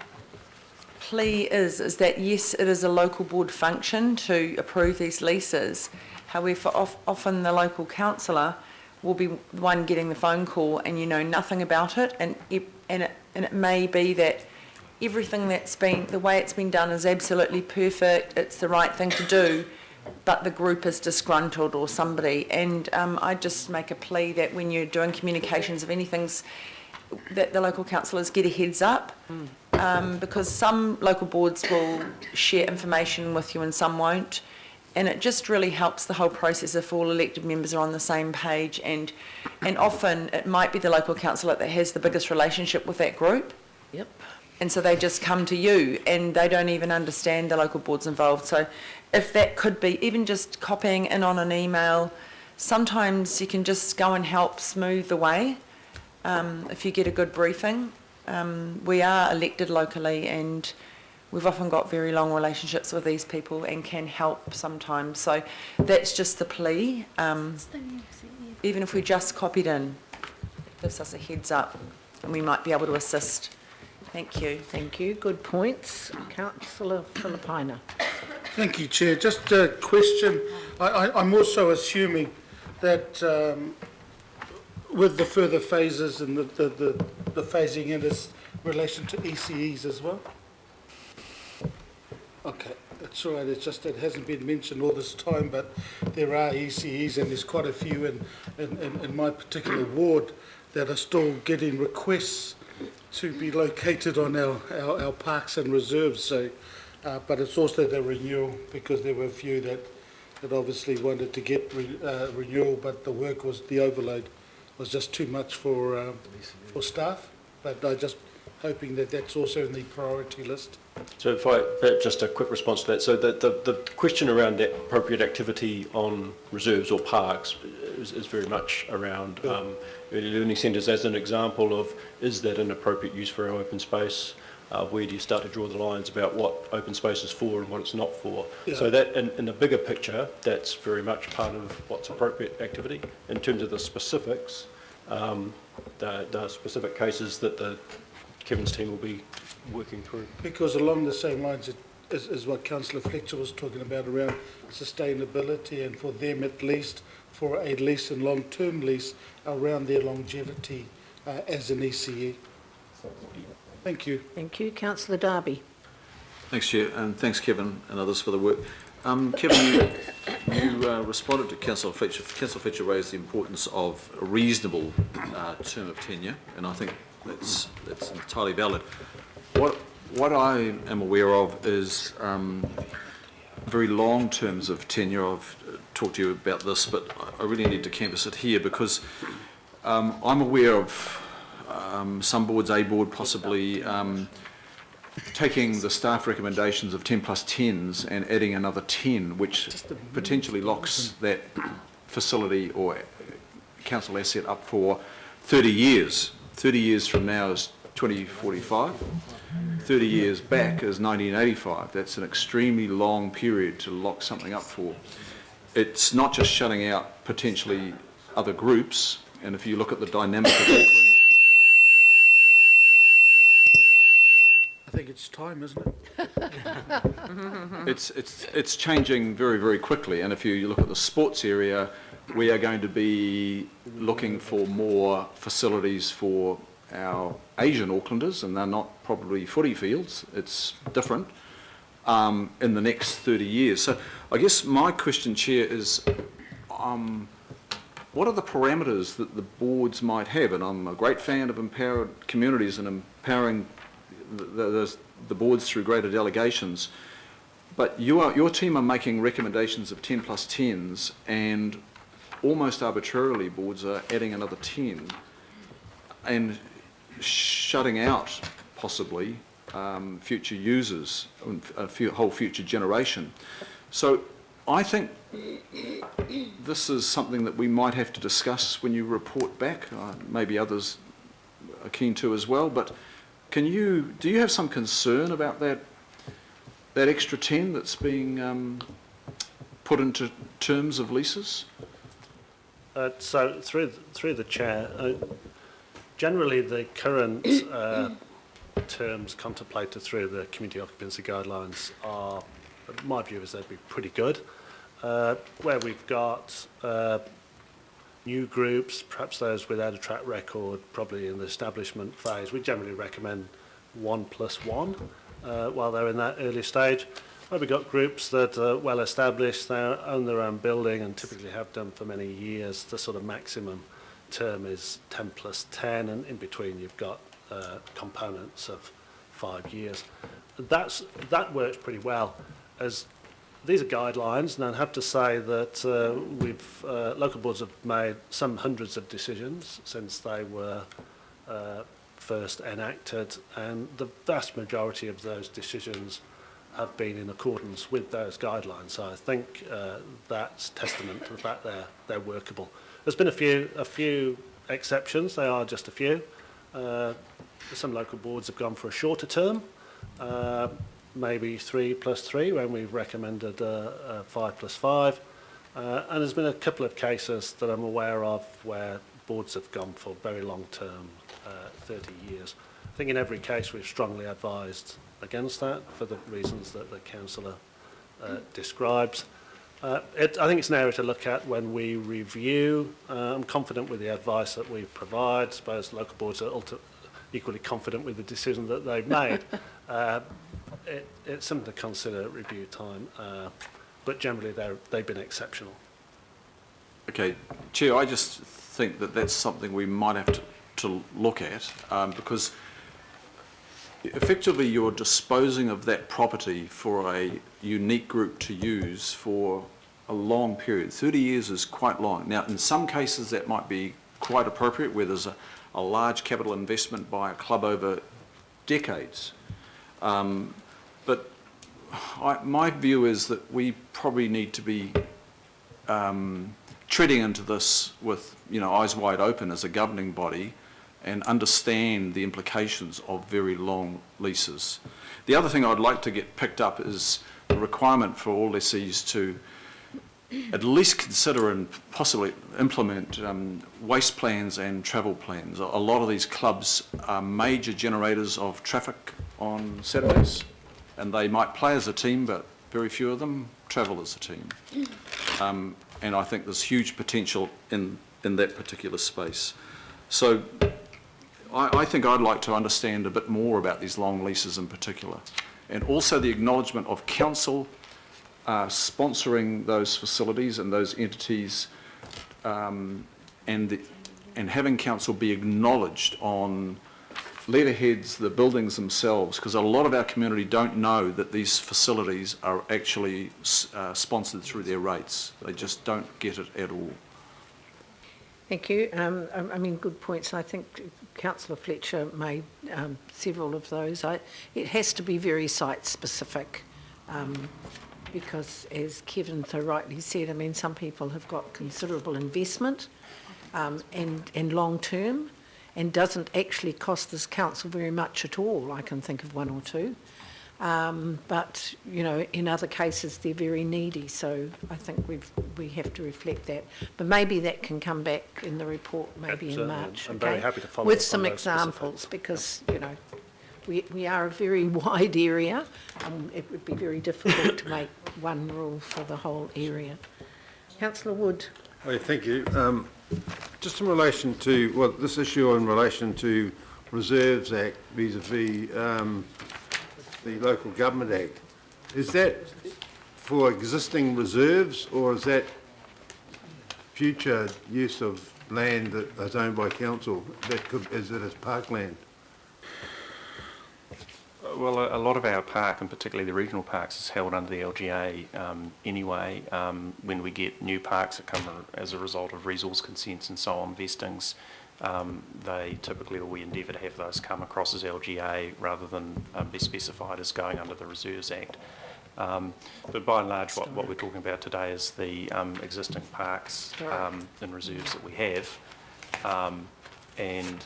plea is that yes, it is a local board function to approve these leases. However, often the local councillor will be the one getting the phone call, and you know nothing about it, and it may be that everything the way it's been done is absolutely perfect. It's the right thing to do, but the group is disgruntled or somebody. And I just make a plea that when you're doing communications of anything, that the local councillors get a heads up, because some local boards will share information with you and some won't. And it just really helps the whole process if all elected members are on the same page. And often it might be the local councillor that has the biggest relationship with that group. Yep. And so they just come to you and they don't even understand the local boards involved. So if that could be even just copying in on an email, sometimes you can just go and help smooth the way if you get a good briefing. We are elected locally, and we've often got very long relationships with these people and can help sometimes. So that's just the plea. Even if we just copied in, it gives us a heads up and we might be able to assist. Thank you. Thank you. Good points. Councillor Filipina. Thank you, Chair. Just a question. I'm also assuming that with the further phases and the phasing in is relation to ECEs as well? Okay, that's all right. It's just that it hasn't been mentioned all this time, but there are ECEs, and there's quite a few in my particular ward that are still getting requests to be located on our parks and reserves. So, but it's also the renewal, because there were a few that obviously wanted to get renewal, but the overload was just too much for staff. But I just hoping that that's also in the priority list. So just a quick response to that. So the question around that appropriate activity on reserves or parks is very much around early learning centres as an example of, is that an appropriate use for our open space? Where do you start to draw the lines about what open space is for and what it's not for? Yeah. So that in the bigger picture, that's very much part of what's appropriate activity. In terms of the specifics, the specific cases that the Kevin's team will be working through. Because along the same lines is what Councillor Fletcher was talking about around sustainability, and for them at least, for a lease and long-term lease, around their longevity as an ECE. Thank you. Thank you. Councillor Darby. Thanks, Chair, and thanks, Kevin and others for the work. Kevin, you responded to Councillor Fletcher. Councillor Fletcher raised the importance of a reasonable term of tenure, and I think that's entirely valid. What I am aware of is very long terms of tenure. I've talked to you about this, but I really need to canvass it here because I'm aware of some boards, a board possibly, taking the staff recommendations of 10 plus 10s and adding another 10, which potentially locks that facility or council asset up for 30 years. 30 years from now is 2045. 30 years back is 1985. That's an extremely long period to lock something up for. It's not just shutting out potentially other groups, and if you look at the dynamic of Auckland, I think it's time, isn't it? it's changing very, very quickly, and if you look at the sports area, we are going to be looking for more facilities for our Asian Aucklanders, and they're not probably footy fields, it's different, in the next 30 years. So I guess my question, Chair, is what are the parameters that the boards might have? And I'm a great fan of empowered communities and empowering the boards through greater delegations, but your team are making recommendations of 10 plus 10s, and almost arbitrarily boards are adding another 10 and shutting out possibly future users, a whole future generation. So I think this is something that we might have to discuss when you report back. Maybe others are keen to as well, but do you have some concern about that extra 10 that's being put into terms of leases? So through the chair, generally the current terms contemplated through the community occupancy guidelines are, my view is they'd be pretty good. Where we've got new groups, perhaps those without a track record, probably in the establishment phase, we generally recommend 1+1 while they're in that early stage. Where we've got groups that are well established, they own their own building and typically have done for many years, the sort of maximum term is 10 plus 10, and in between you've got components of 5 years. That works pretty well, as these are guidelines, and I have to say that local boards have made some hundreds of decisions since they were first enacted, and the vast majority of those decisions have been in accordance with those guidelines. So I think that's testament to the fact they're workable. There's been a few exceptions. They are just a few. Some local boards have gone for a shorter term, maybe 3+3 when we've recommended 5+5. And there's been a couple of cases that I'm aware of where boards have gone for very long term, 30 years. I think in every case we've strongly advised against that for the reasons that the councillor describes. I think it's an area to look at when we review. I'm confident with the advice that we provide. I suppose local boards are equally confident with the decision that they've made. It's something to consider at review time, but generally they've been exceptional. Okay, Chair, I just think that that's something we might have to look at, because effectively you're disposing of that property for a unique group to use for a long period. 30 years is quite long. Now, in some cases that might be quite appropriate, where there's a large capital investment by a club over decades. But my view is that we probably need to be treading into this with eyes wide open as a governing body, and understand the implications of very long leases. The other thing I'd like to get picked up is the requirement for all lessees to at least consider and possibly implement waste plans and travel plans. A lot of these clubs are major generators of traffic on Saturdays, and they might play as a team, but very few of them travel as a team. And I think there's huge potential in that particular space. So I think I'd like to understand a bit more about these long leases in particular, and also the acknowledgement of council sponsoring those facilities and those entities, and having council be acknowledged on letterheads, the buildings themselves, because a lot of our community don't know that these facilities are actually sponsored through their rates. They just don't get it at all. Thank you. I mean, good points. I think Councillor Fletcher made several of those. It has to be very site-specific because, as Kevin so rightly said, I mean, some people have got considerable investment and long-term, and doesn't actually cost this council very much at all. I can think of one or two. But, you know, in other cases, they're very needy. So I think we have to reflect that. But maybe that can come back in the report, maybe in March. I'm very happy to follow with up some on those examples, specifics. because, you know, we are a very wide area, and it would be very difficult to make one rule for the whole area. Councillor Wood. Oh, thank you. Just in relation to, well, this issue in relation to Reserves Act vis-a-vis the Local Government Act, is that for existing reserves, or is that future use of land that is owned by council, that could, is it as parkland? Well, a lot of our park, and particularly the regional parks, is held under the LGA anyway. When we get new parks that come as a result of resource consents and so on, vestings, they typically, or we endeavour to have those come across as LGA rather than be specified as going under the Reserves Act. But by and large, what we're talking about today is the existing parks and reserves that we have. And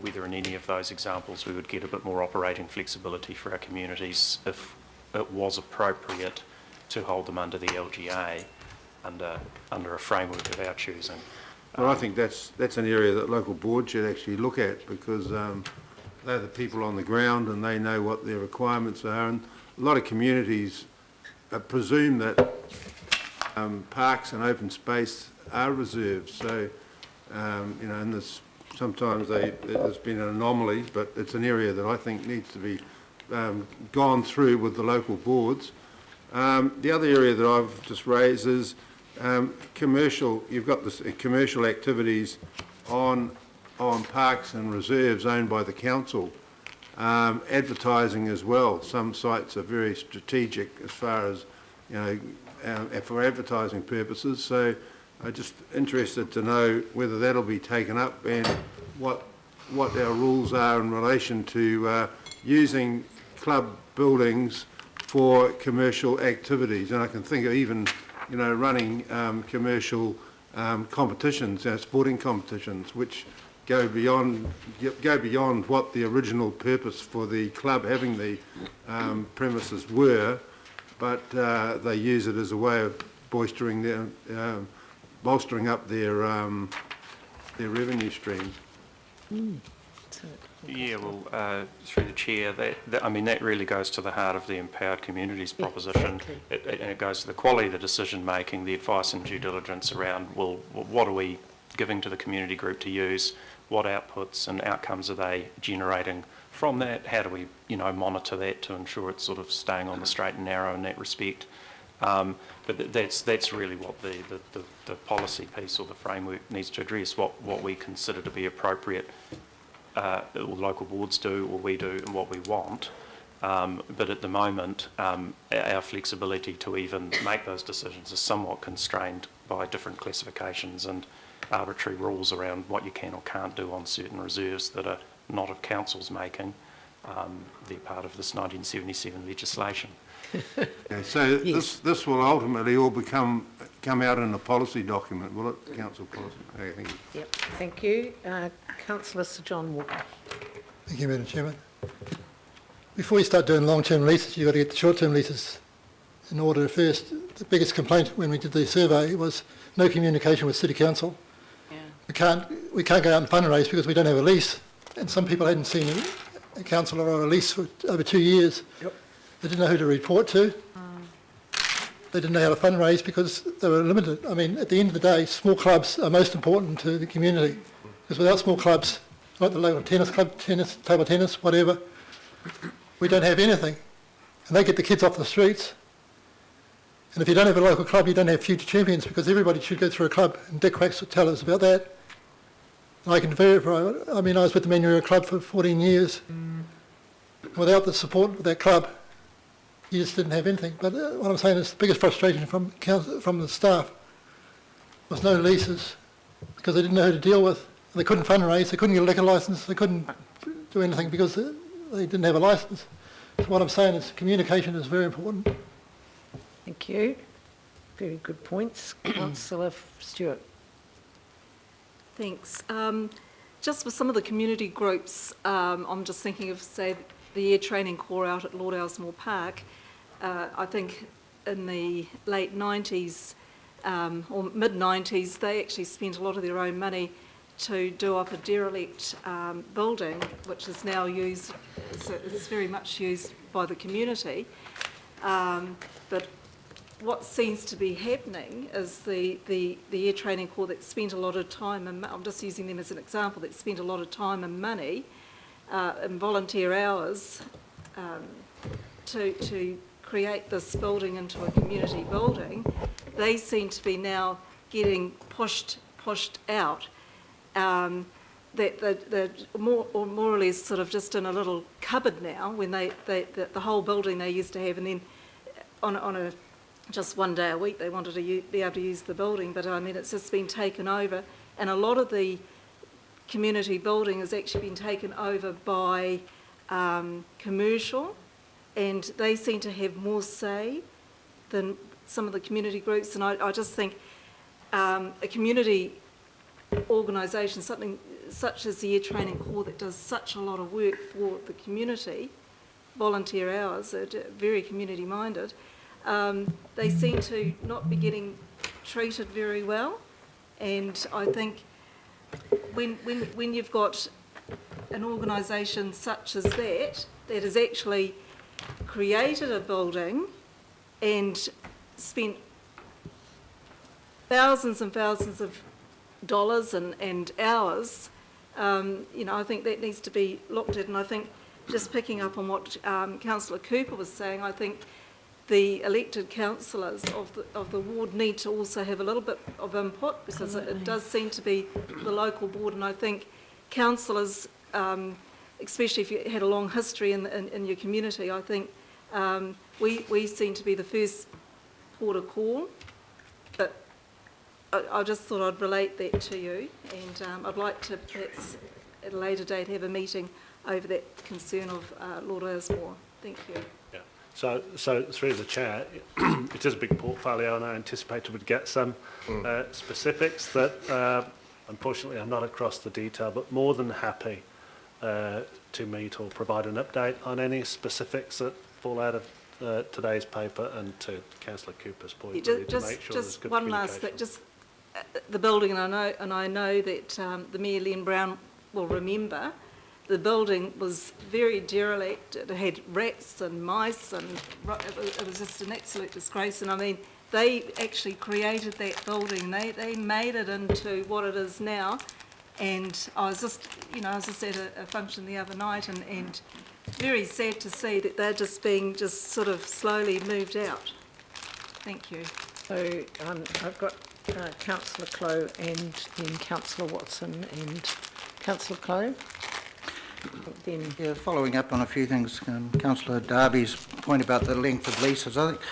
whether in any of those examples we would get a bit more operating flexibility for our communities if it was appropriate to hold them under the LGA under a framework of our choosing. Well, I think that's an area that local boards should actually look at, because they're the people on the ground and they know what their requirements are. And a lot of communities presume that parks and open space are reserves. So, you know, in this, sometimes there's been an anomaly, but it's an area that I think needs to be gone through with the local boards. The other area that I've just raised is commercial. You've got this commercial activities on parks and reserves owned by the council. Advertising as well. Some sites are very strategic as far as, you know, for advertising purposes. So I'm just interested to know whether that'll be taken up, and what our rules are in relation to using club buildings for commercial activities. And I can think of even, you know, running commercial competitions, sporting competitions, which go beyond what the original purpose for the club having the premises were, but they use it as a way of bolstering up their revenue stream. Yeah, well, through the chair, I mean, that really goes to the heart of the Empowered Communities proposition. Exactly. And it goes to the quality of the decision making, the advice and due diligence around, well, what are we giving to the community group to use? What outputs and outcomes are they generating from that? How do we, you know, monitor that to ensure it's sort of staying on the straight and narrow in that respect? But that's really what the policy piece or the framework needs to address, what we consider to be appropriate, or local boards do, or we do, and what we want. But at the moment, our flexibility to even make those decisions is somewhat constrained by different classifications and arbitrary rules around what you can or can't do on certain reserves that are not of council's making. They're part of this 1977 legislation. Okay, so yes. This will ultimately all come out in a policy document, will it? Council policy. Okay, thank you. Yep, thank you. Councillor Sir John Walker. Thank you, Madam Chairman. Before you start doing long-term leases, you've got to get the short-term leases in order first, the biggest complaint when we did the survey was no communication with City Council. Yeah. We can't go out and fundraise because we don't have a lease, and some people hadn't seen a councillor or a lease for over 2 years. Yep. They didn't know who to report to. They didn't know how to fundraise because they were limited. I mean, at the end of the day, small clubs are most important to the community, because without small clubs, like the local tennis club, table tennis, whatever, we don't have anything. And they get the kids off the streets. And if you don't have a local club, you don't have future champions, because everybody should go through a club, and Dick Wax would tell us about that. And I can verify, I mean, I was with the Manuel Club for 14 years. Without the support of that club, you just didn't have anything. But what I'm saying is the biggest frustration from the staff was no leases, because they didn't know who to deal with. They couldn't fundraise, they couldn't get a liquor licence, they couldn't do anything because they didn't have a licence. So what I'm saying is communication is very important. Thank you. Very good points. Councillor Stewart. Thanks. Just for some of the community groups, I'm just thinking of, say, the Air Training Corps out at Lord Ellesmere Park. I think in the late 90s or mid-90s, they actually spent a lot of their own money to do up a derelict building, which is now used, so it's very much used by the community. But what seems to be happening is the Air Training Corps that spent a lot of time, and I'm just using them as an example, that spent a lot of time and money and volunteer hours to create this building into a community building, they seem to be now getting pushed out. They're more or less sort of just in a little cupboard now, when the whole building they used to have, and then on a just one day a week they wanted to be able to use the building, but I mean it's just been taken over, and a lot of the community building has actually been taken over by commercial, and they seem to have more say than some of the community groups. And I just think a community organisation, something such as the Air Training Corps that does such a lot of work for the community, volunteer hours, are very community minded, they seem to not be getting treated very well. And I think when you've got an organisation such as that has actually created a building and spent thousands and thousands of dollars and hours, you know, I think that needs to be looked at. And I think, just picking up on what Councillor Cooper was saying, I think the elected councillors of the ward need to also have a little bit of input, because it does seem to be the local board, and I think councillors, especially if you had a long history in your community, I think we seem to be the first port of call. But I just thought I'd relate that to you, and I'd like to perhaps at a later date have a meeting over that concern of Lord Ellesmere. Thank you. Yeah. So through the chair, it is a big portfolio, and I anticipated we'd get some specifics that unfortunately I'm not across the detail, but more than happy to meet or provide an update on any specifics that fall out of today's paper, and to Councillor Cooper's point, really to make sure there's good one last thing, just the building, and I know that the Mayor Len Brown will remember. The building was very derelict. It had rats and mice, and it was just an absolute disgrace. And I mean, they actually created that building. They made it into what it is now. And I was just at a function the other night, and very sad to see that they're just being sort of slowly moved out. Thank you. So I've got Councillor Clow and then Councillor Watson and Councillor Clow. Then Yeah, following up on a few things, Councillor Darby's point about the length of leases, I think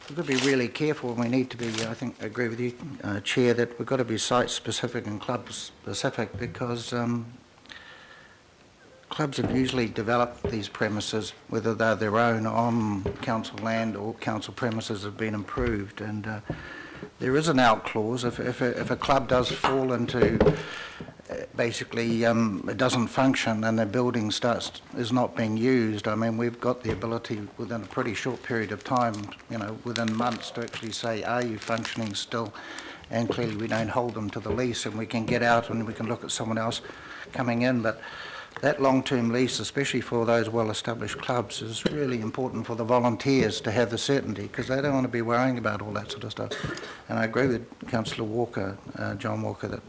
we've got to be really careful, and we need to be, I think, I agree with you, Chair, that we've got to be site-specific and club-specific, because clubs have usually developed these premises, whether they're their own on council land or council premises have been improved, and there is an out clause. If a club does fall into that basically it doesn't function and the building is not being used. I mean, we've got the ability within a pretty short period of time, you know, within months, to actually say, are you functioning still? And clearly we don't hold them to the lease, and we can get out and we can look at someone else coming in. But that long-term lease, especially for those well-established clubs, is really important for the volunteers to have the certainty, because they don't want to be worrying about all that sort of stuff. And I agree with Councillor Walker, John Walker, that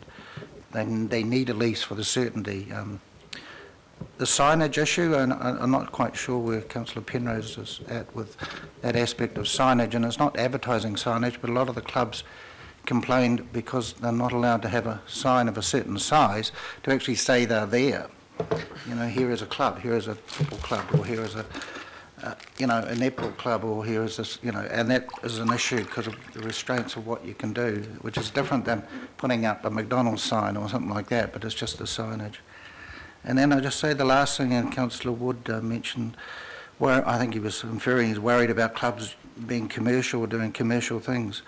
they need a lease for the certainty. The signage issue, and I'm not quite sure where Councillor Penrose is at with that aspect of signage, and it's not advertising signage, but a lot of the clubs complained because they're not allowed to have a sign of a certain size to actually say they're there. You know, here is a club, here is a football club, or here is a netball club, or here is this, you know, and that is an issue because of the restraints of what you can do, which is different than putting up a McDonald's sign or something like that, but it's just the signage. And then I'll just say the last thing, and Councillor Wood mentioned, where I think he was inferring he's worried about clubs being commercial or doing commercial things.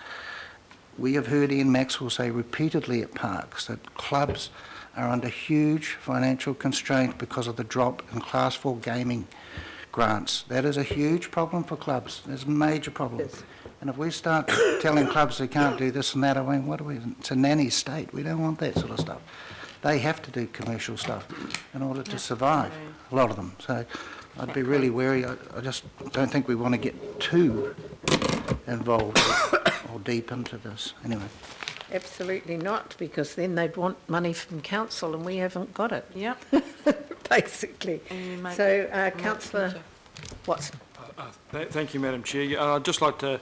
We have heard Ian Maxwell say repeatedly at parks that clubs are under huge financial constraint because of the drop in Class 4 gaming grants. That is a huge problem for clubs. It's a major problem. Yes. And if we start telling clubs they can't do this and that, I mean, what are we? It's a nanny state. We don't want that sort of stuff. They have to do commercial stuff in order to survive, a lot of them. So I'd be really wary. I just don't think we want to get too involved or deep into this. Anyway. Absolutely not, because then they'd want money from council and we haven't got it. Yep. Basically. So, Councillor Watson. Thank you, Madam Chair. I'd just like to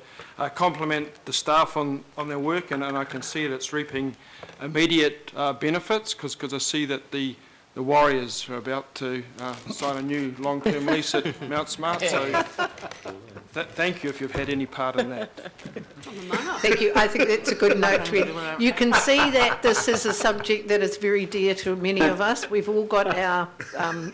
compliment the staff on their work, and I can see that it's reaping immediate benefits, because I see that the Warriors are about to sign a new long-term lease at Mount Smart, so thank you if you've had any part in that. Thank you. I think that's a good note to end. You can see that this is a subject that is very dear to many of us. We've all got our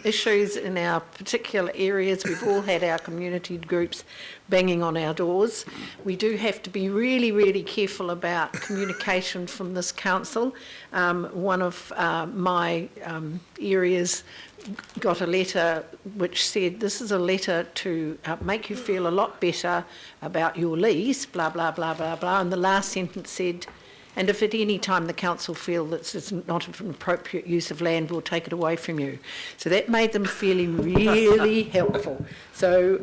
issues in our particular areas. We've all had our community groups banging on our doors. We do have to be really, really careful about communication from this council. One of my areas got a letter which said, this is a letter to make you feel a lot better about your lease, blah, blah, blah, blah, blah. And the last sentence said, and if at any time the council feel that it's not an appropriate use of land, we'll take it away from you. So that made them feeling really helpful. So,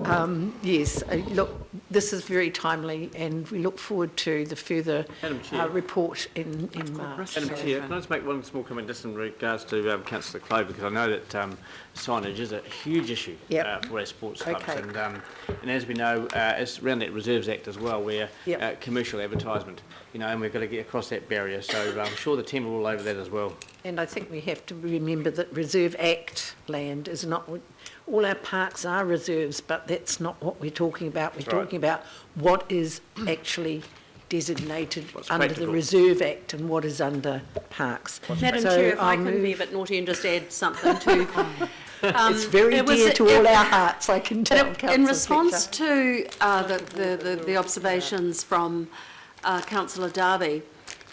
yes, look, this is very timely, and we look forward to the further report in March. Madam Chair, can I just make one small comment just in regards to Councillor Clove, because I know that signage is a huge issue for our sports clubs. Okay. And as we know, it's around that Reserves Act as well, where commercial advertisement, you know, and we've got to get across that barrier. So I'm sure the team are all over that as well. And I think we have to remember that Reserve Act land is not... All our parks are reserves, but that's not what we're talking about. We're talking about what is actually designated under the Reserve Act and what is under parks. Madam Chair, if I can be a bit naughty and just add something to... it's very dear to all our hearts, I can tell. In response to the observations from Councillor Darby,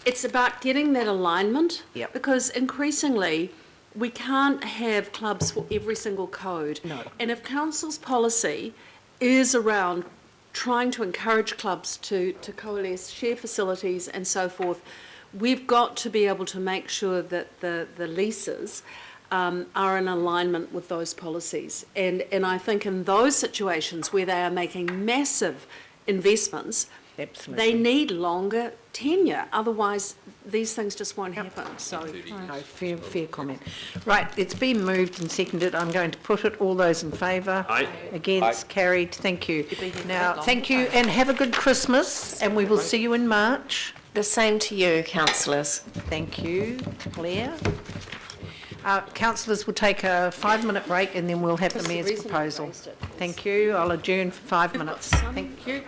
it's about getting that alignment, because increasingly we can't have clubs for every single code. No. And if council's policy is around trying to encourage clubs to coalesce, share facilities and so forth, we've got to be able to make sure that the leases are in alignment with those policies. And I think in those situations where they are making massive investments, absolutely, they need longer tenure, otherwise these things just won't happen. So, no, fair comment. Right, it's been moved and seconded. I'm going to put it. All those in favour? Aye. Against? Aye. Carried. Thank you. Now, thank you, and have a good Christmas, and we will see you in March. The same to you, councillors. Thank you, Claire. Councillors will take a 5-minute break, and then we'll have the Mayor's proposal. Thank you. I'll adjourn for 5 minutes. Thank you.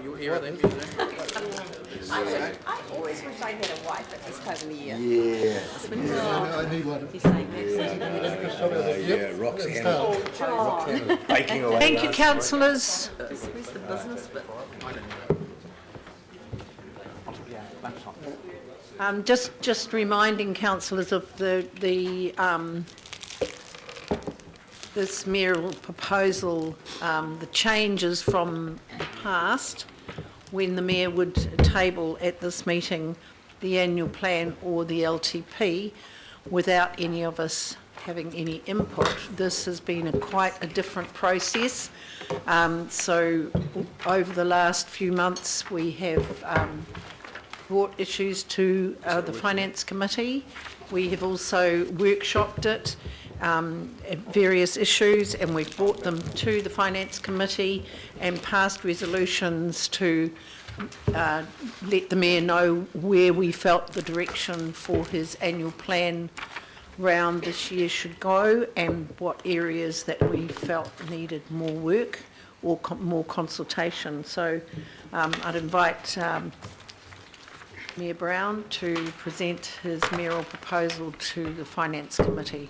You'll hear that music. I always wish I had a wife at this time of the year. Yeah. I need one. Yeah, Roxanne. Baking away. Thank you, councillors. Where's the business bit? Just reminding councillors of this mayoral proposal, the changes from the past, when the mayor would table at this meeting the annual plan or the LTP without any of us having any input. This has been quite a different process. So over the last few months we have brought issues to the Finance Committee. We have also workshopped it, various issues, and we've brought them to the Finance Committee and passed resolutions to let the Mayor know where we felt the direction for his annual plan round this year should go and what areas that we felt needed more work or more consultation. So I'd invite Mayor Brown to present his mayoral proposal to the Finance Committee.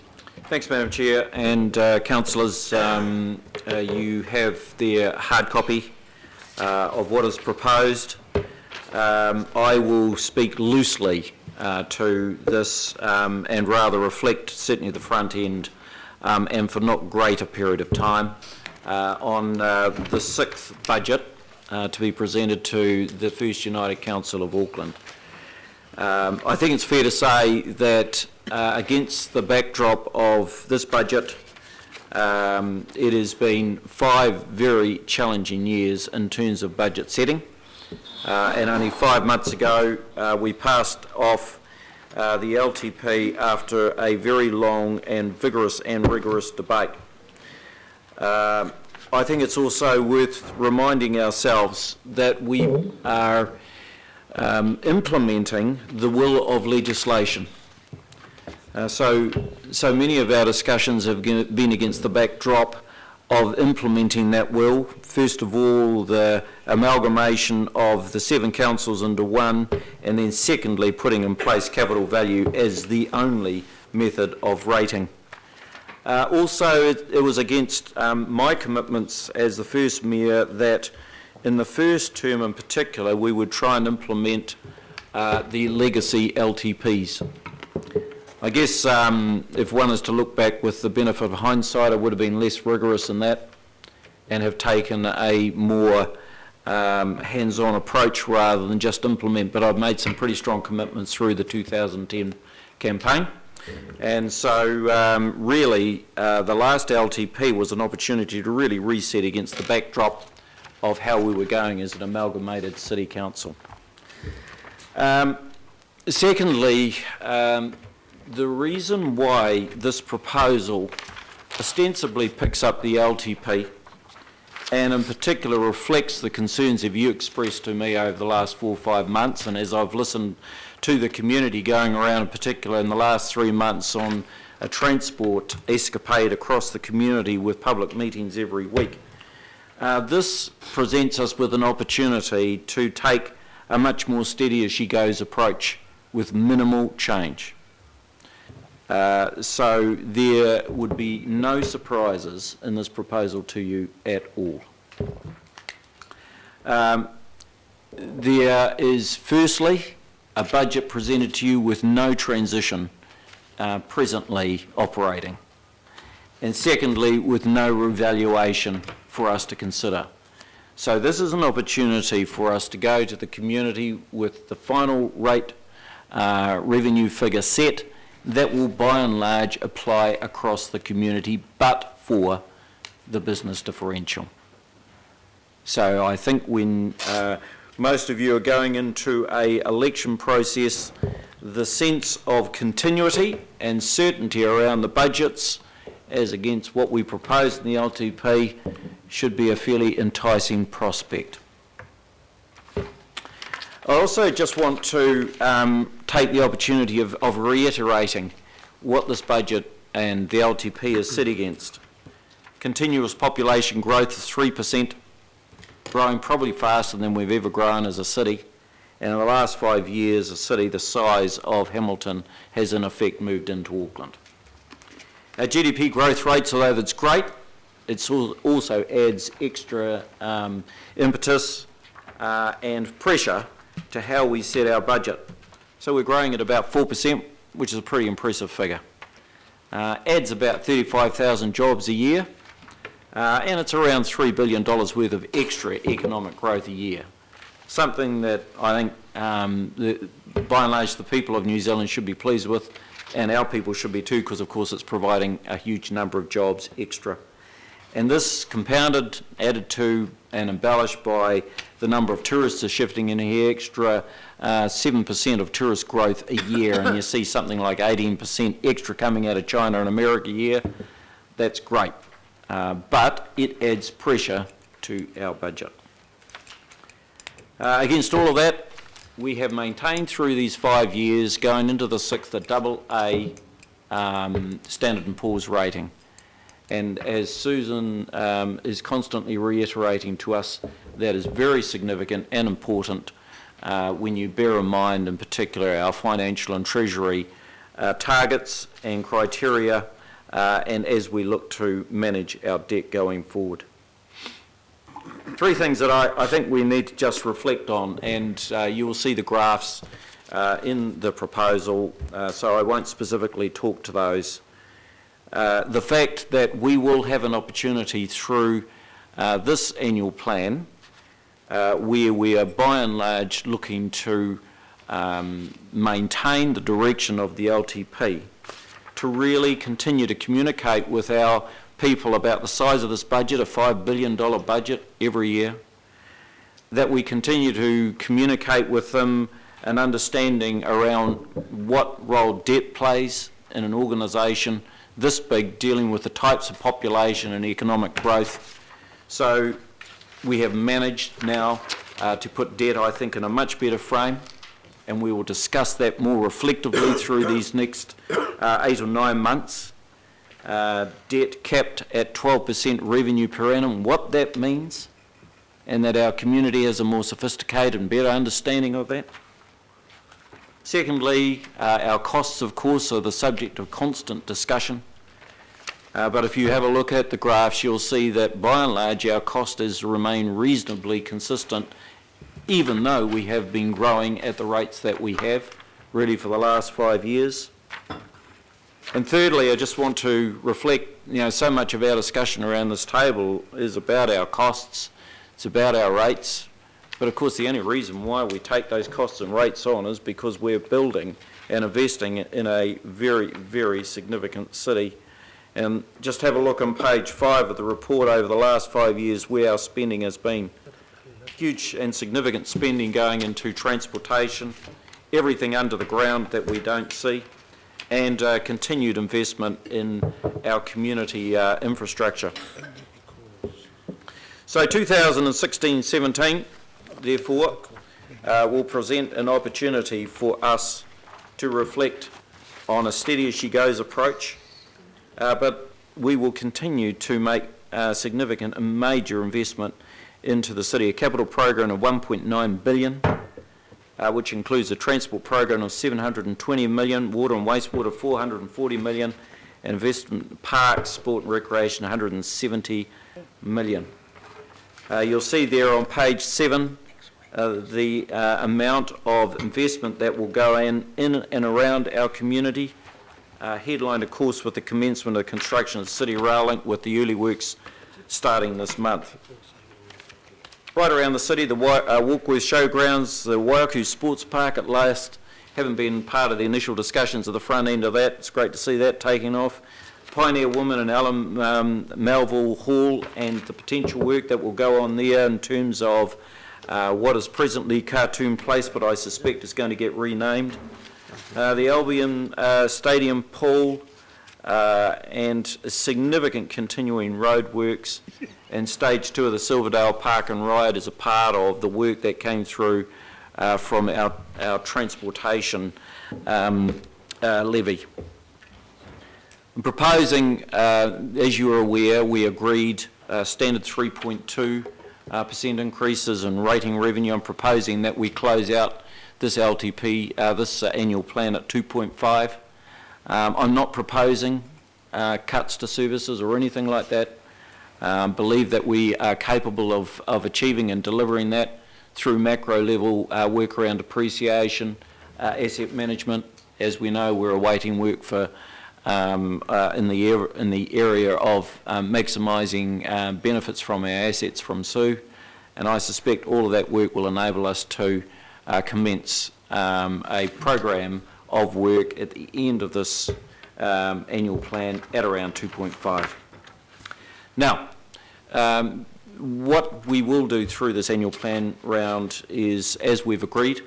Thanks, Madam Chair, and councillors, you have their hard copy of what is proposed. I will speak loosely to this and rather reflect, certainly the front end, and for not greater period of time, on the sixth budget to be presented to the First United Council of Auckland. I think it's fair to say that against the backdrop of this budget, it has been 5 very challenging years in terms of budget setting, and only 5 months ago we passed off the LTP after a very long and vigorous and rigorous debate. I think it's also worth reminding ourselves that we are implementing the will of legislation. So many of our discussions have been against the backdrop of implementing that will. First of all, the amalgamation of the 7 councils into one, and then secondly, putting in place capital value as the only method of rating. Also, it was against my commitments as the first mayor that in the first term in particular, we would try and implement the legacy LTPs. I guess if one is to look back with the benefit of hindsight, I would have been less rigorous in that and have taken a more hands-on approach rather than just implement, but I've made some pretty strong commitments through the 2010 campaign. And so really the last LTP was an opportunity to really reset against the backdrop of how we were going as an amalgamated city council. Secondly, the reason why this proposal ostensibly picks up the LTP and in particular reflects the concerns that you expressed to me over the last 4 or 5 months, and as I've listened to the community going around in particular in the last 3 months on a transport escapade across the community with public meetings every week, this presents us with an opportunity to take a much more steady as she goes approach with minimal change. So there would be no surprises in this proposal to you at all. There is firstly a budget presented to you with no transition presently operating, and secondly with no revaluation for us to consider. So this is an opportunity for us to go to the community with the final rate revenue figure set that will by and large apply across the community but for the business differential. So I think when most of you are going into an election process, the sense of continuity and certainty around the budgets as against what we proposed in the LTP should be a fairly enticing prospect. I also just want to take the opportunity of reiterating what this budget and the LTP is set against. Continuous population growth of 3%, growing probably faster than we've ever grown as a city. And in the last 5 years, a city the size of Hamilton has in effect moved into Auckland. Our GDP growth rates, although that's great, it also adds extra impetus and pressure to how we set our budget. So we're growing at about 4%, which is a pretty impressive figure. Adds about 35,000 jobs a year, and it's around $3 billion worth of extra economic growth a year. Something that I think, by and large, the people of New Zealand should be pleased with, and our people should be too, because of course it's providing a huge number of jobs extra. And this compounded, added to and embellished by the number of tourists are shifting in here, extra 7% of tourist growth a year, and you see something like 18% extra coming out of China and America a year. That's great, but it adds pressure to our budget. Against all of that, we have maintained through these 5 years, going into the sixth, a AA Standard & Poor's rating. And as Susan is constantly reiterating to us, that is very significant and important when you bear in mind, in particular, our financial and treasury targets and criteria, and as we look to manage our debt going forward. Three things that I think we need to just reflect on, and you will see the graphs in the proposal, so I won't specifically talk to those. The fact that we will have an opportunity through this annual plan where we are by and large looking to maintain the direction of the LTP, to really continue to communicate with our people about the size of this budget, a $5 billion budget every year, that we continue to communicate with them an understanding around what role debt plays in an organisation this big, dealing with the types of population and economic growth. So we have managed now to put debt, I think, in a much better frame, and we will discuss that more reflectively through these next 8 or 9 months. Debt capped at 12% revenue per annum, what that means, and that our community has a more sophisticated and better understanding of that. Secondly, our costs, of course, are the subject of constant discussion. But if you have a look at the graphs, you'll see that by and large our cost has remained reasonably consistent, even though we have been growing at the rates that we have, really for the last 5 years. And thirdly, I just want to reflect, so much of our discussion around this table is about our costs, it's about our rates, but of course the only reason why we take those costs and rates on is because we're building and investing in a very, very significant city. And just have a look on page 5 of the report over the last 5 years where our spending has been. Huge and significant spending going into transportation, everything under the ground that we don't see, and continued investment in our community infrastructure. So 2016-17, therefore, will present an opportunity for us to reflect on a steady-as-she-goes approach, but we will continue to make significant and major investment into the city. A capital program of $1.9 billion, which includes a transport program of $720 million, water and wastewater $440 million, and investment in parks, sport and recreation $170 million. You'll see there on page 7 the amount of investment that will go in and around our community, headlined of course with the commencement of construction of City Rail Link, with the early works starting this month. Right around the city, the Walkworth Showgrounds, the Waiaku Sports Park at last, haven't been part of the initial discussions of the front end of that. It's great to see that taking off. Pioneer Woman and Alan Melville Hall and the potential work that will go on there in terms of what is presently Cartoon Place, but I suspect is going to get renamed. The Albion Stadium Pool and significant continuing roadworks, and stage 2 of the Silverdale Park and Ride is a part of the work that came through from our transportation levy. I'm proposing, as you are aware, we agreed standard 3.2 percent increases in rating revenue. I'm proposing that we close out this LTP, this annual plan at 2.5. I'm not proposing cuts to services or anything like that. Believe that we are capable of achieving and delivering that through macro level work around depreciation, asset management. As we know, we're awaiting work for in the area of maximising benefits from our assets from Sue, and I suspect all of that work will enable us to commence a program of work at the end of this annual plan at around 2.5. Now, what we will do through this annual plan round is, as we've agreed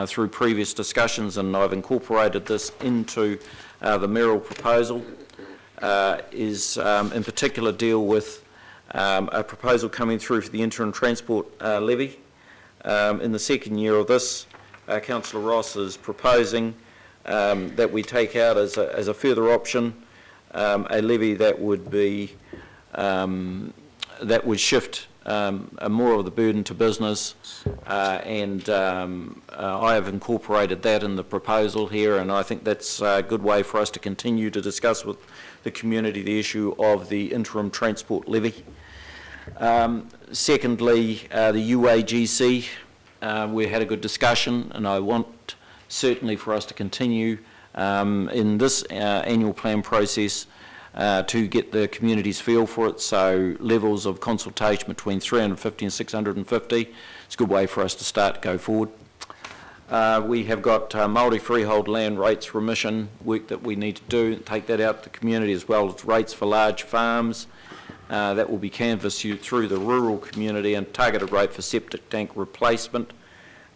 through previous discussions, and I've incorporated this into the mayoral proposal, is in particular deal with a proposal coming through for the interim transport levy. In the second year of this, Councillor Ross is proposing that we take out as a further option a levy that would be that would shift more of the burden to business, and I have incorporated that in the proposal here, and I think that's a good way for us to continue to discuss with the community the issue of the interim transport levy. Secondly, the UAGC, we had a good discussion, and I want certainly for us to continue in this annual plan process to get the community's feel for it, so levels of consultation between 350 and 650. It's a good way for us to start to go forward. We have got Māori freehold land rates remission work that we need to do, take that out to the community, as well as rates for large farms. That will be canvassed through the rural community, and targeted rate for septic tank replacement.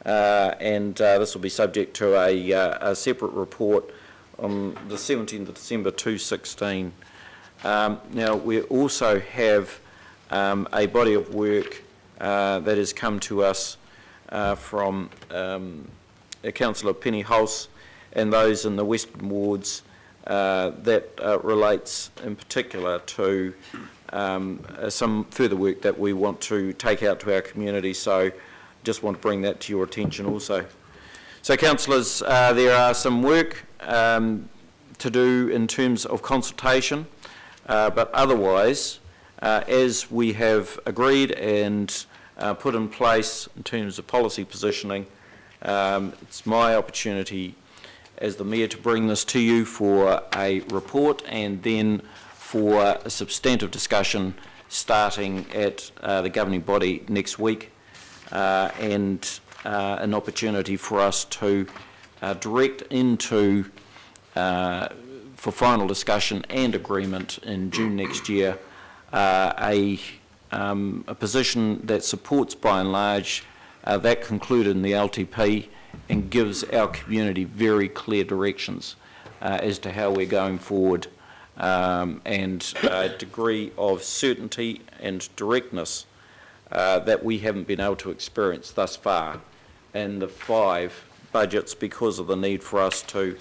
And this will be subject to a separate report on the 17th of December 2016. Now, we also have a body of work that has come to us from Councillor Penny Hulse and those in the Western Wards that relates in particular to some further work that we want to take out to our community. So just want to bring that to your attention also. So councillors, there are some work to do in terms of consultation, but otherwise, as we have agreed and put in place in terms of policy positioning, it's my opportunity as the Mayor to bring this to you for a report and then for a substantive discussion starting at the governing body next week, and an opportunity for us to direct into for final discussion and agreement in June next year a position that supports by and large that concluded in the LTP and gives our community very clear directions as to how we're going forward, and a degree of certainty and directness that we haven't been able to experience thus far in the 5 budgets because of the need for us to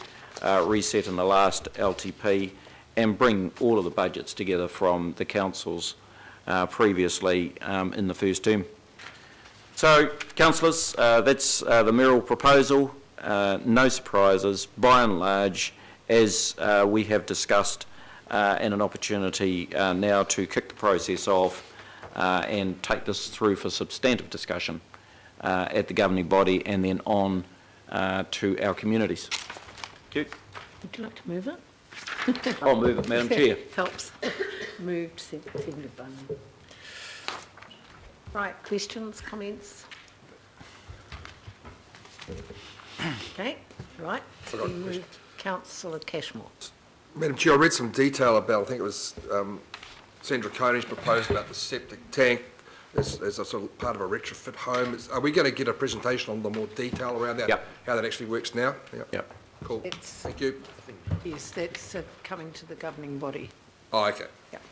reset in the last LTP and bring all of the budgets together from the councils previously in the first term. So, councillors, that's the mayoral proposal. No surprises, by and large, as we have discussed, and an opportunity now to kick the process off and take this through for substantive discussion at the governing body and then on to our communities. Thank you. Would you like to move it? I'll move it, Madam Chair. Helps. Moved, seconded by me. Right, questions, comments? Okay, right. We move Councillor Cashmore. Madam Chair, I read some detail about, I think it was Sandra Coney's proposed about the septic tank as a sort of part of a retrofit home. Are we going to get a presentation on the more detail around that? Yep. How that actually works now? Yep. Cool. Thank you. Yes, that's coming to the governing body. Oh, okay. Yep.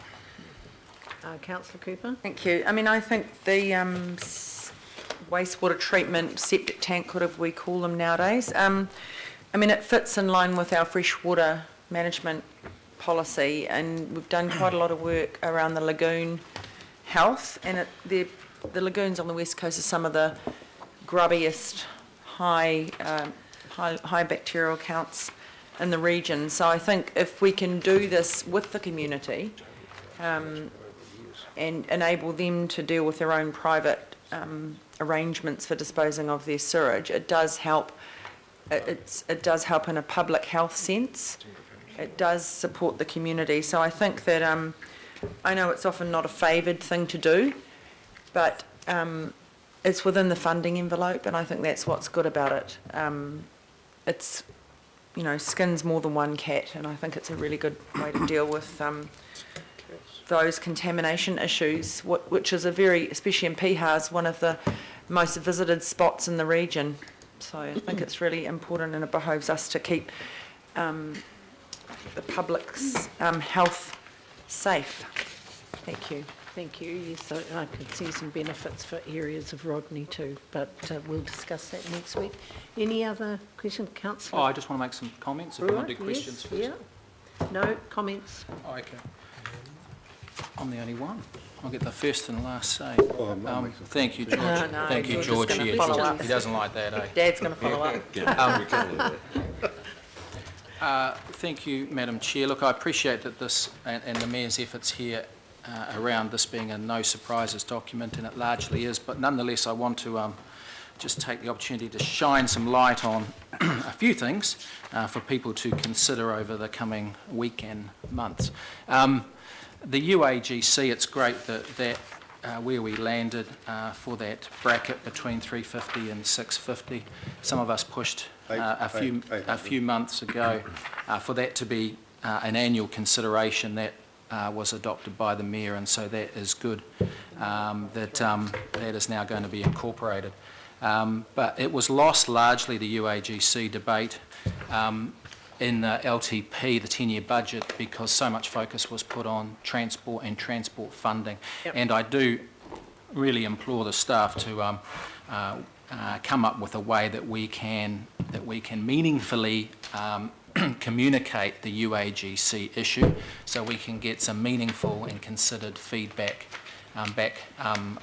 Councillor Cooper? Thank you. I mean, I think the wastewater treatment septic tank, whatever we call them nowadays, I mean, it fits in line with our freshwater management policy, and we've done quite a lot of work around the lagoon health, and they're the lagoons on the west coast are some of the grubbiest, high bacterial counts in the region. So I think if we can do this with the community and enable them to deal with their own private arrangements for disposing of their sewage, it does help. It does help in a public health sense. It does support the community. So I think that I know it's often not a favoured thing to do, but it's within the funding envelope, and I think that's what's good about it. It's, you know, skins more than one cat, and I think it's a really good way to deal with those contamination issues, which is a very, especially in Pihas, one of the most visited spots in the region. So I think it's really important, and it behoves us to keep the public's health safe. Thank you. Thank you. Yes, I can see some benefits for areas of Rodney too, but we'll discuss that next week. Any other questions, Councillor? Oh, I just want to make some comments if you want to do questions first. Yeah. No comments? Oh, okay. I'm the only one. I'll get the first and last say. Thank you, George. No, Thank you, George. Just Yeah, follow up. he doesn't like that, eh? Dad's going to follow up. Thank you, Madam Chair. Look, I appreciate that this and the Mayor's efforts here around this being a no surprises document, and it largely is, but nonetheless I want to just take the opportunity to shine some light on a few things for people to consider over the coming week and months. The UAGC, it's great that where we landed for that bracket between 350 and 650. Some of us pushed a few months ago for that to be an annual consideration. That was adopted by the Mayor, and so that is good that is now going to be incorporated. But it was lost largely, the UAGC debate, in the LTP, the 10-year budget, because so much focus was put on transport and transport funding. Yep. And I do really implore the staff to come up with a way that we can meaningfully communicate the UAGC issue, so we can get some meaningful and considered feedback back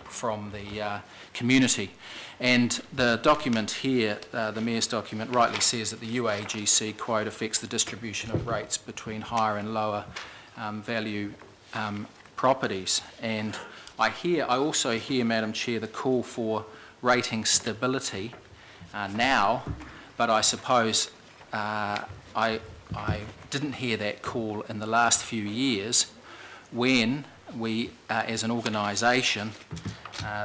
from the community. And the document here, the Mayor's document, rightly says that the UAGC, quote, affects the distribution of rates between higher and lower value properties. And I also hear, Madam Chair, the call for rating stability now, but I suppose I didn't hear that call in the last few years when we, as an organisation,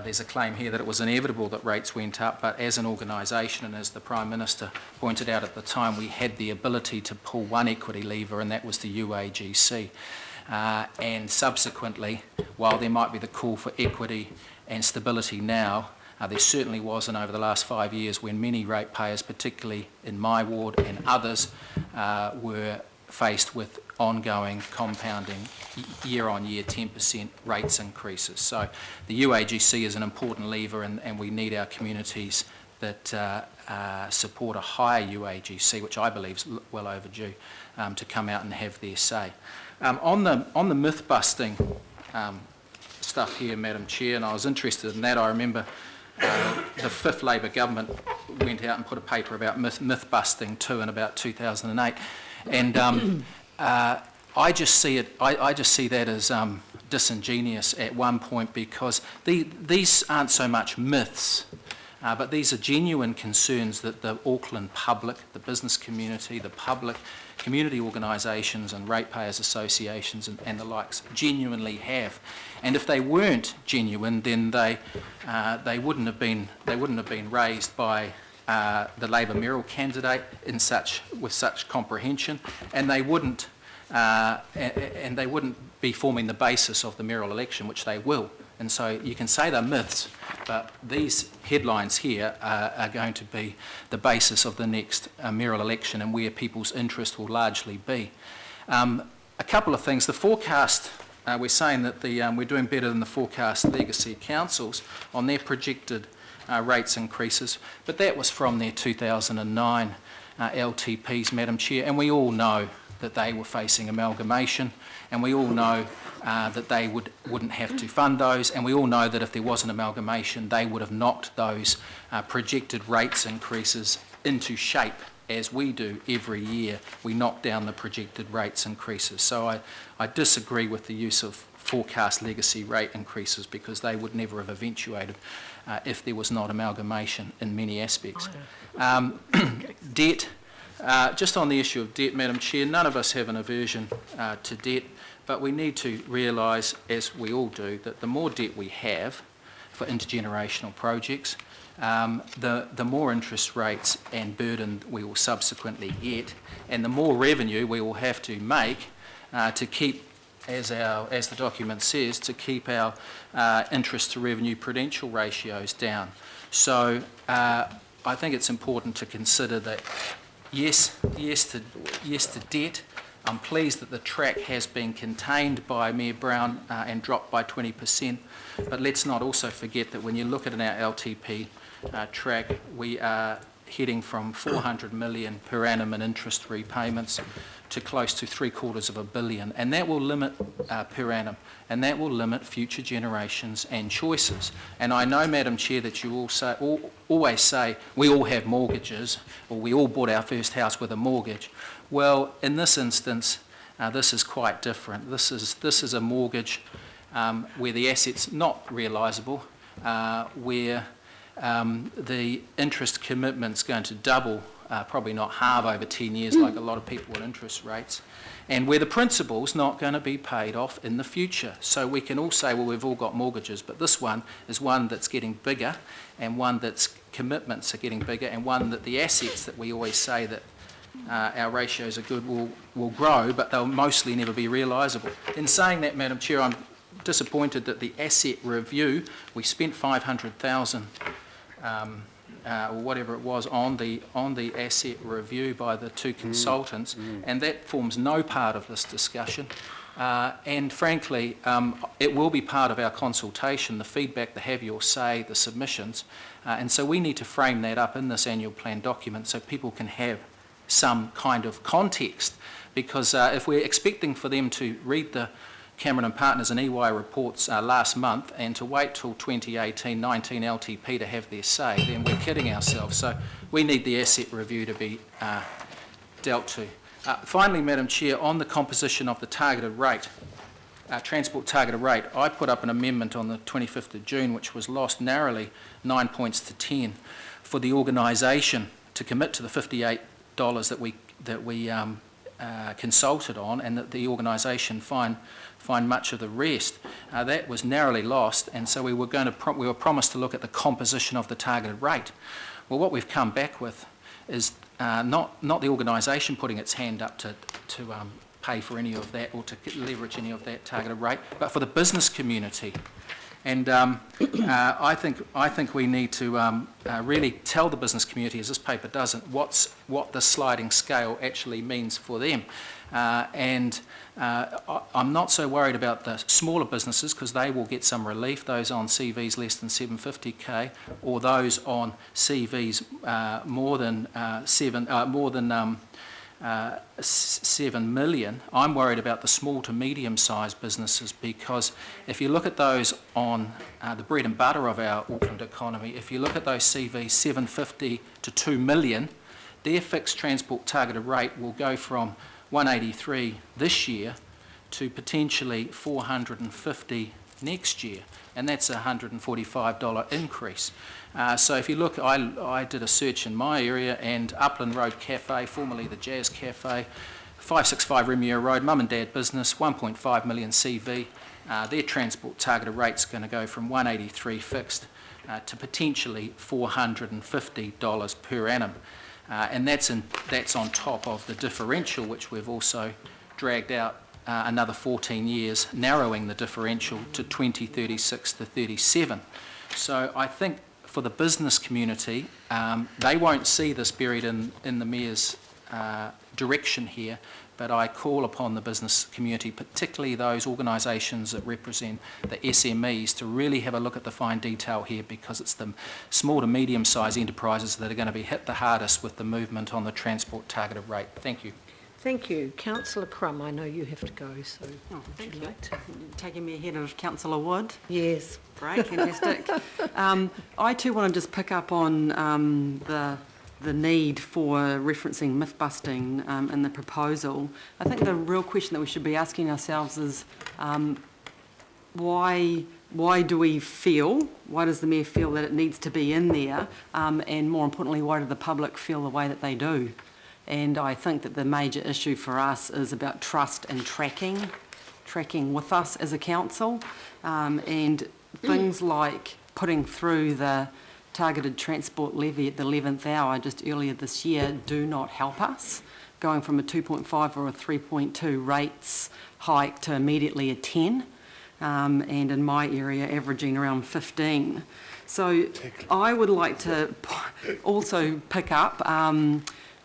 there's a claim here that it was inevitable that rates went up, but as an organisation, and as the Prime Minister pointed out at the time, we had the ability to pull one equity lever, and that was the UAGC. And subsequently, while there might be the call for equity and stability now, there certainly wasn't over the last 5 years when many ratepayers, particularly in my ward and others, were faced with ongoing compounding year-on-year 10% rates increases. So the UAGC is an important lever, and we need our communities that support a higher UAGC, which I believe is well overdue, to come out and have their say. On the myth-busting stuff here, Madam Chair, and I was interested in that. I remember the fifth Labor government went out and put a paper about myth-busting too in about 2008, and I just see that as disingenuous at one point, because these aren't so much myths, but these are genuine concerns that the Auckland public, the business community, the public, community organisations and ratepayers associations and the likes genuinely have. And if they weren't genuine, then they wouldn't have been raised by the Labor mayoral candidate with such comprehension, and they wouldn't be forming the basis of the mayoral election, which they will. And so you can say they're myths, but these headlines here are going to be the basis of the next mayoral election and where people's interest will largely be. A couple of things. The forecast, we're saying that we're doing better than the forecast legacy councils on their projected rates increases, but that was from their 2009 LTPs, Madam Chair, and we all know that they were facing amalgamation, and we all know that they wouldn't have to fund those, and we all know that if there was an amalgamation, they would have knocked those projected rates increases into shape, as we do every year. We knock down the projected rates increases. So I disagree with the use of forecast legacy rate increases, because they would never have eventuated if there was not amalgamation in many aspects. Debt, just on the issue of debt, Madam Chair, none of us have an aversion to debt, but we need to realise, as we all do, that the more debt we have for intergenerational projects, the more interest rates and burden we will subsequently get, and the more revenue we will have to make to keep, as the document says, to keep our interest to revenue prudential ratios down. So I think it's important to consider that yes to debt. I'm pleased that the track has been contained by Mayor Brown and dropped by 20%, but let's not also forget that when you look at our LTP track, we are heading from 400 million per annum in interest repayments to close to $750 million, and that will limit per annum, and that will limit future generations and choices. And I know, Madam Chair, that you always say we all have mortgages, or we all bought our first house with a mortgage. Well, in this instance, this is quite different. This is a mortgage where the asset's not realisable, where the interest commitment's going to double, probably not halve over 10 years like a lot of people with interest rates, and where the principal's not going to be paid off in the future. So we can all say, well, we've all got mortgages, but this one is one that's getting bigger, and one that's commitments are getting bigger, and one that the assets that we always say that our ratios are good will grow, but they'll mostly never be realisable. In saying that, Madam Chair, I'm disappointed that the asset review, we spent $500,000 or whatever it was on the asset review by the two consultants, and that forms no part of this discussion. And frankly, it will be part of our consultation, the feedback, the have your say, the submissions, and so we need to frame that up in this annual plan document so people can have some kind of context, because if we're expecting for them to read the Cameron and Partners and EY reports last month and to wait till 2018-19 LTP to have their say, then we're kidding ourselves. So we need the asset review to be dealt to. Finally, Madam Chair, on the composition of the targeted rate, transport targeted rate, I put up an amendment on the 25th of June which was lost narrowly 9 points to 10 for the organisation to commit to the $58 that we consulted on, and that the organisation find much of the rest. That was narrowly lost, and so we were promised to look at the composition of the targeted rate. Well, what we've come back with is not the organisation putting its hand up to pay for any of that or to leverage any of that targeted rate, but for the business community. And I think we need to really tell the business community, as this paper doesn't, what the sliding scale actually means for them. I'm not so worried about the smaller businesses, because they will get some relief, those on CVs less than 750k, or those on CVs more than 7 million. I'm worried about the small to medium-sized businesses, because if you look at those on the bread and butter of our Auckland economy, if you look at those CVs 750 to 2 million, their fixed transport targeted rate will go from 183 this year to potentially 450 next year, and that's a $145 increase. So if you look, I did a search in my area, and Upland Road Cafe, formerly the Jazz Cafe, 565 Remuera Road, mum and dad business, 1.5 million CV. Their transport targeted rate's going to go from 183 fixed to potentially $450 per annum. And that's on top of the differential, which we've also dragged out another 14 years, narrowing the differential to 2036 to 37. So I think for the business community, they won't see this buried in the Mayor's direction here, but I call upon the business community, particularly those organisations that represent the SMEs, to really have a look at the fine detail here, because it's the small to medium-sized enterprises that are going to be hit the hardest with the movement on the transport targeted rate. Thank you. Thank you. Councillor Crum, I know you have to go, so Thank you. Taking me ahead of Councillor Wood. Yes. Great, fantastic. I too want to just pick up on the need for referencing myth-busting in the proposal. I think the real question that we should be asking ourselves is why does the Mayor feel that it needs to be in there, and more importantly, why do the public feel the way that they do? And I think that the major issue for us is about trust and tracking with us as a council, and things like putting through the targeted transport levy at the 11th hour just earlier this year do not help us. Going from a 2.5 or a 3.2 rates hike to immediately a 10, and in my area averaging around 15. So I would like to also pick up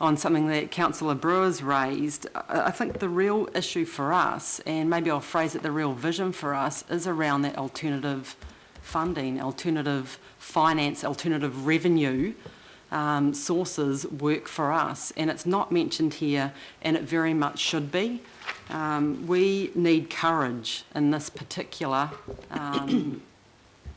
on something that Councillor Brewer's raised. I think the real issue for us, and maybe I'll phrase it, the real vision for us, is around that alternative funding, alternative finance, alternative revenue sources work for us. And it's not mentioned here, and it very much should be. We need courage in this particular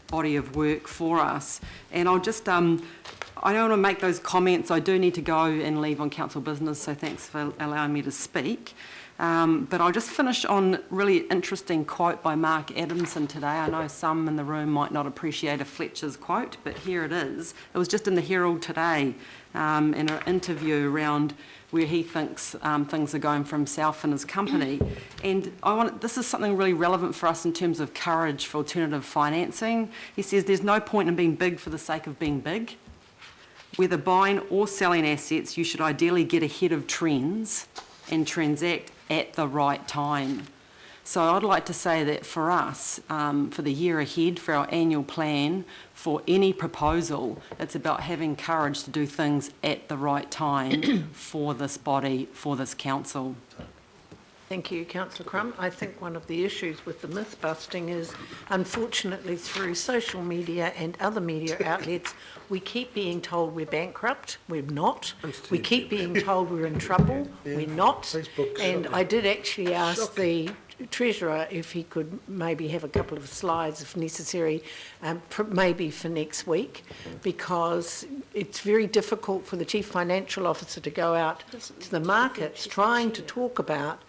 body of work for us. And I'll just, I don't want to make those comments. I do need to go and leave on council business, so thanks for allowing me to speak. But I'll just finish on a really interesting quote by Mark Adamson today. I know some in the room might not appreciate a Fletcher's quote, but here it is. It was just in the Herald today, in an interview around where he thinks things are going for himself and his company. And this is something really relevant for us in terms of courage for alternative financing. He says there's no point in being big for the sake of being big. Whether buying or selling assets, you should ideally get ahead of trends and transact at the right time. So I'd like to say that for us, for the year ahead, for our annual plan, for any proposal, it's about having courage to do things at the right time for this body, for this council. Thank you, Councillor Crum. I think one of the issues with the myth busting is, unfortunately, through social media and other media outlets, we keep being told we're bankrupt. We're not. We keep being told we're in trouble. We're not. And I did actually ask the Treasurer if he could maybe have a couple of slides, if necessary, maybe for next week, because it's very difficult for the Chief Financial Officer to go out to the markets trying to talk about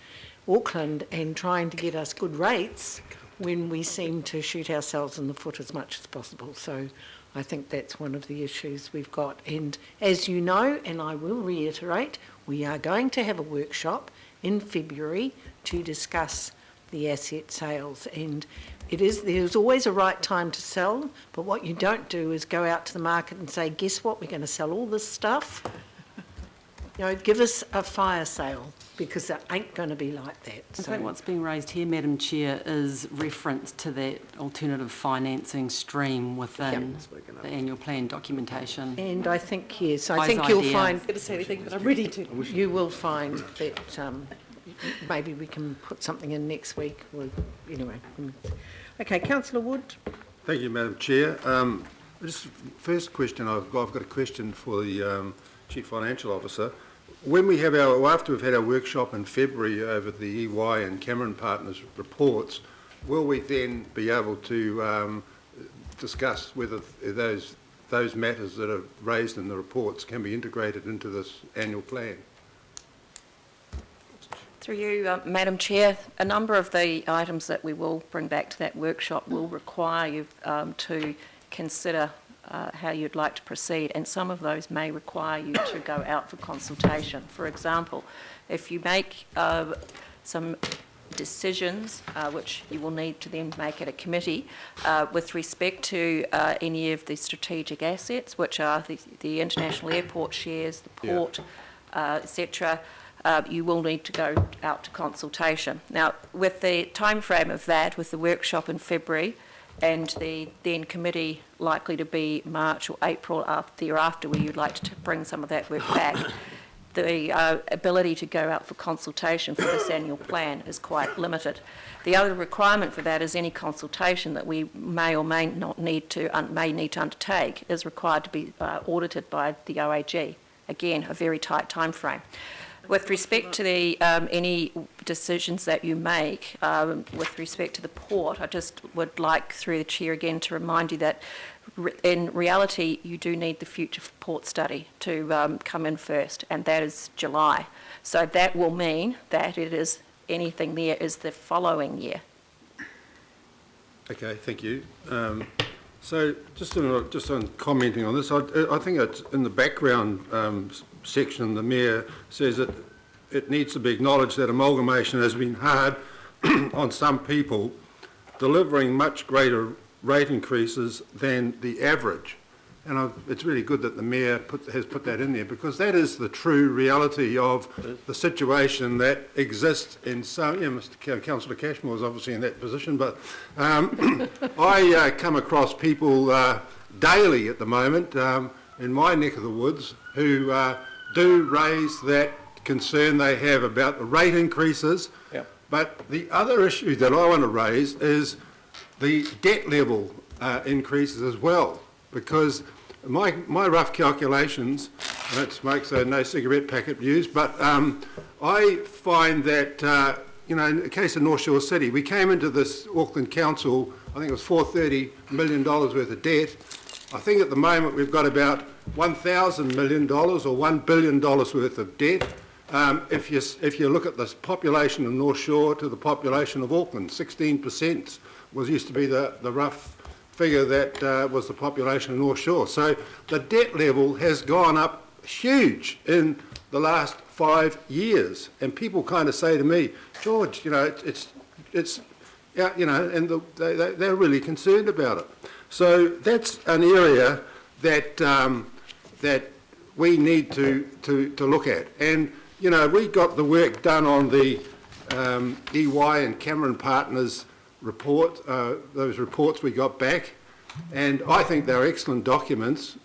Auckland and trying to get us good rates when we seem to shoot ourselves in the foot as much as possible. So I think that's one of the issues we've got. And as you know, and I will reiterate, we are going to have a workshop in February to discuss the asset sales. And there's always a right time to sell, but what you don't do is go out to the market and say, guess what, we're going to sell all this stuff. Give us a fire sale, because it ain't going to be like that. I think what's being raised here, Madam Chair, is reference to that alternative financing stream within the annual plan documentation. And I think, yes, I think you'll find... I'm not going to say anything, but I'm ready to. You will find that maybe we can put something in next week. Anyway. Okay, Councillor Wood. Thank you, Madam Chair. Just first question, I've got a question for the Chief Financial Officer. When we have after we've had our workshop in February over the EY and Cameron Partners reports, will we then be able to discuss whether those matters that are raised in the reports can be integrated into this annual plan? Through you, Madam Chair, a number of the items that we will bring back to that workshop will require you to consider how you'd like to proceed, and some of those may require you to go out for consultation. For example, if you make some decisions, which you will need to then make at a committee, with respect to any of the strategic assets, which are the international airport shares, the port, etc., you will need to go out to consultation. Now, with the time frame of that, with the workshop in February, and the then committee likely to be March or April thereafter, where you'd like to bring some of that work back, the ability to go out for consultation for this annual plan is quite limited. The other requirement for that is any consultation that we may or may not need to undertake is required to be audited by the OAG. Again, a very tight time frame. With respect to the any decisions that you make with respect to the port, I just would like, through the chair again, to remind you that in reality you do need the future port study to come in first, and that is July. So that will mean that it is anything there is the following year. Okay, thank you. So just on commenting on this, I think it's in the background section, the Mayor says that it needs to be acknowledged that amalgamation has been hard on some people, delivering much greater rate increases than the average. And it's really good that the Mayor has put that in there, because that is the true reality of the situation that exists in some, Councillor Cashmore is obviously in that position, but I come across people daily at the moment in my neck of the woods who do raise that concern they have about the rate increases. Yep. But the other issue that I want to raise is the debt level increases as well, because my rough calculations, I don't smoke, so no cigarette packet used, but I find that, in the case of North Shore City, we came into this Auckland Council, I think it was $430 million worth of debt. I think at the moment we've got about $1,000 million or $1 billion worth of debt. If you look at the population of North Shore to the population of Auckland, 16% used to be the rough figure that was the population of North Shore. So the debt level has gone up huge in the last 5 years, and people kind of say to me, George, it's and they're really concerned about it. So that's an area that that we need to look at. And we got the work done on the EY and Cameron Partners report, those reports we got back, and I think they're excellent documents.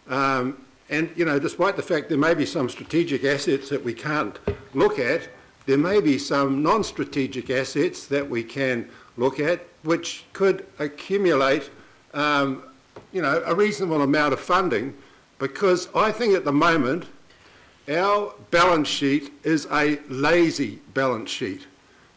And despite the fact there may be some strategic assets that we can't look at, there may be some non-strategic assets that we can look at, which could accumulate, a reasonable amount of funding, because I think at the moment our balance sheet is a lazy balance sheet,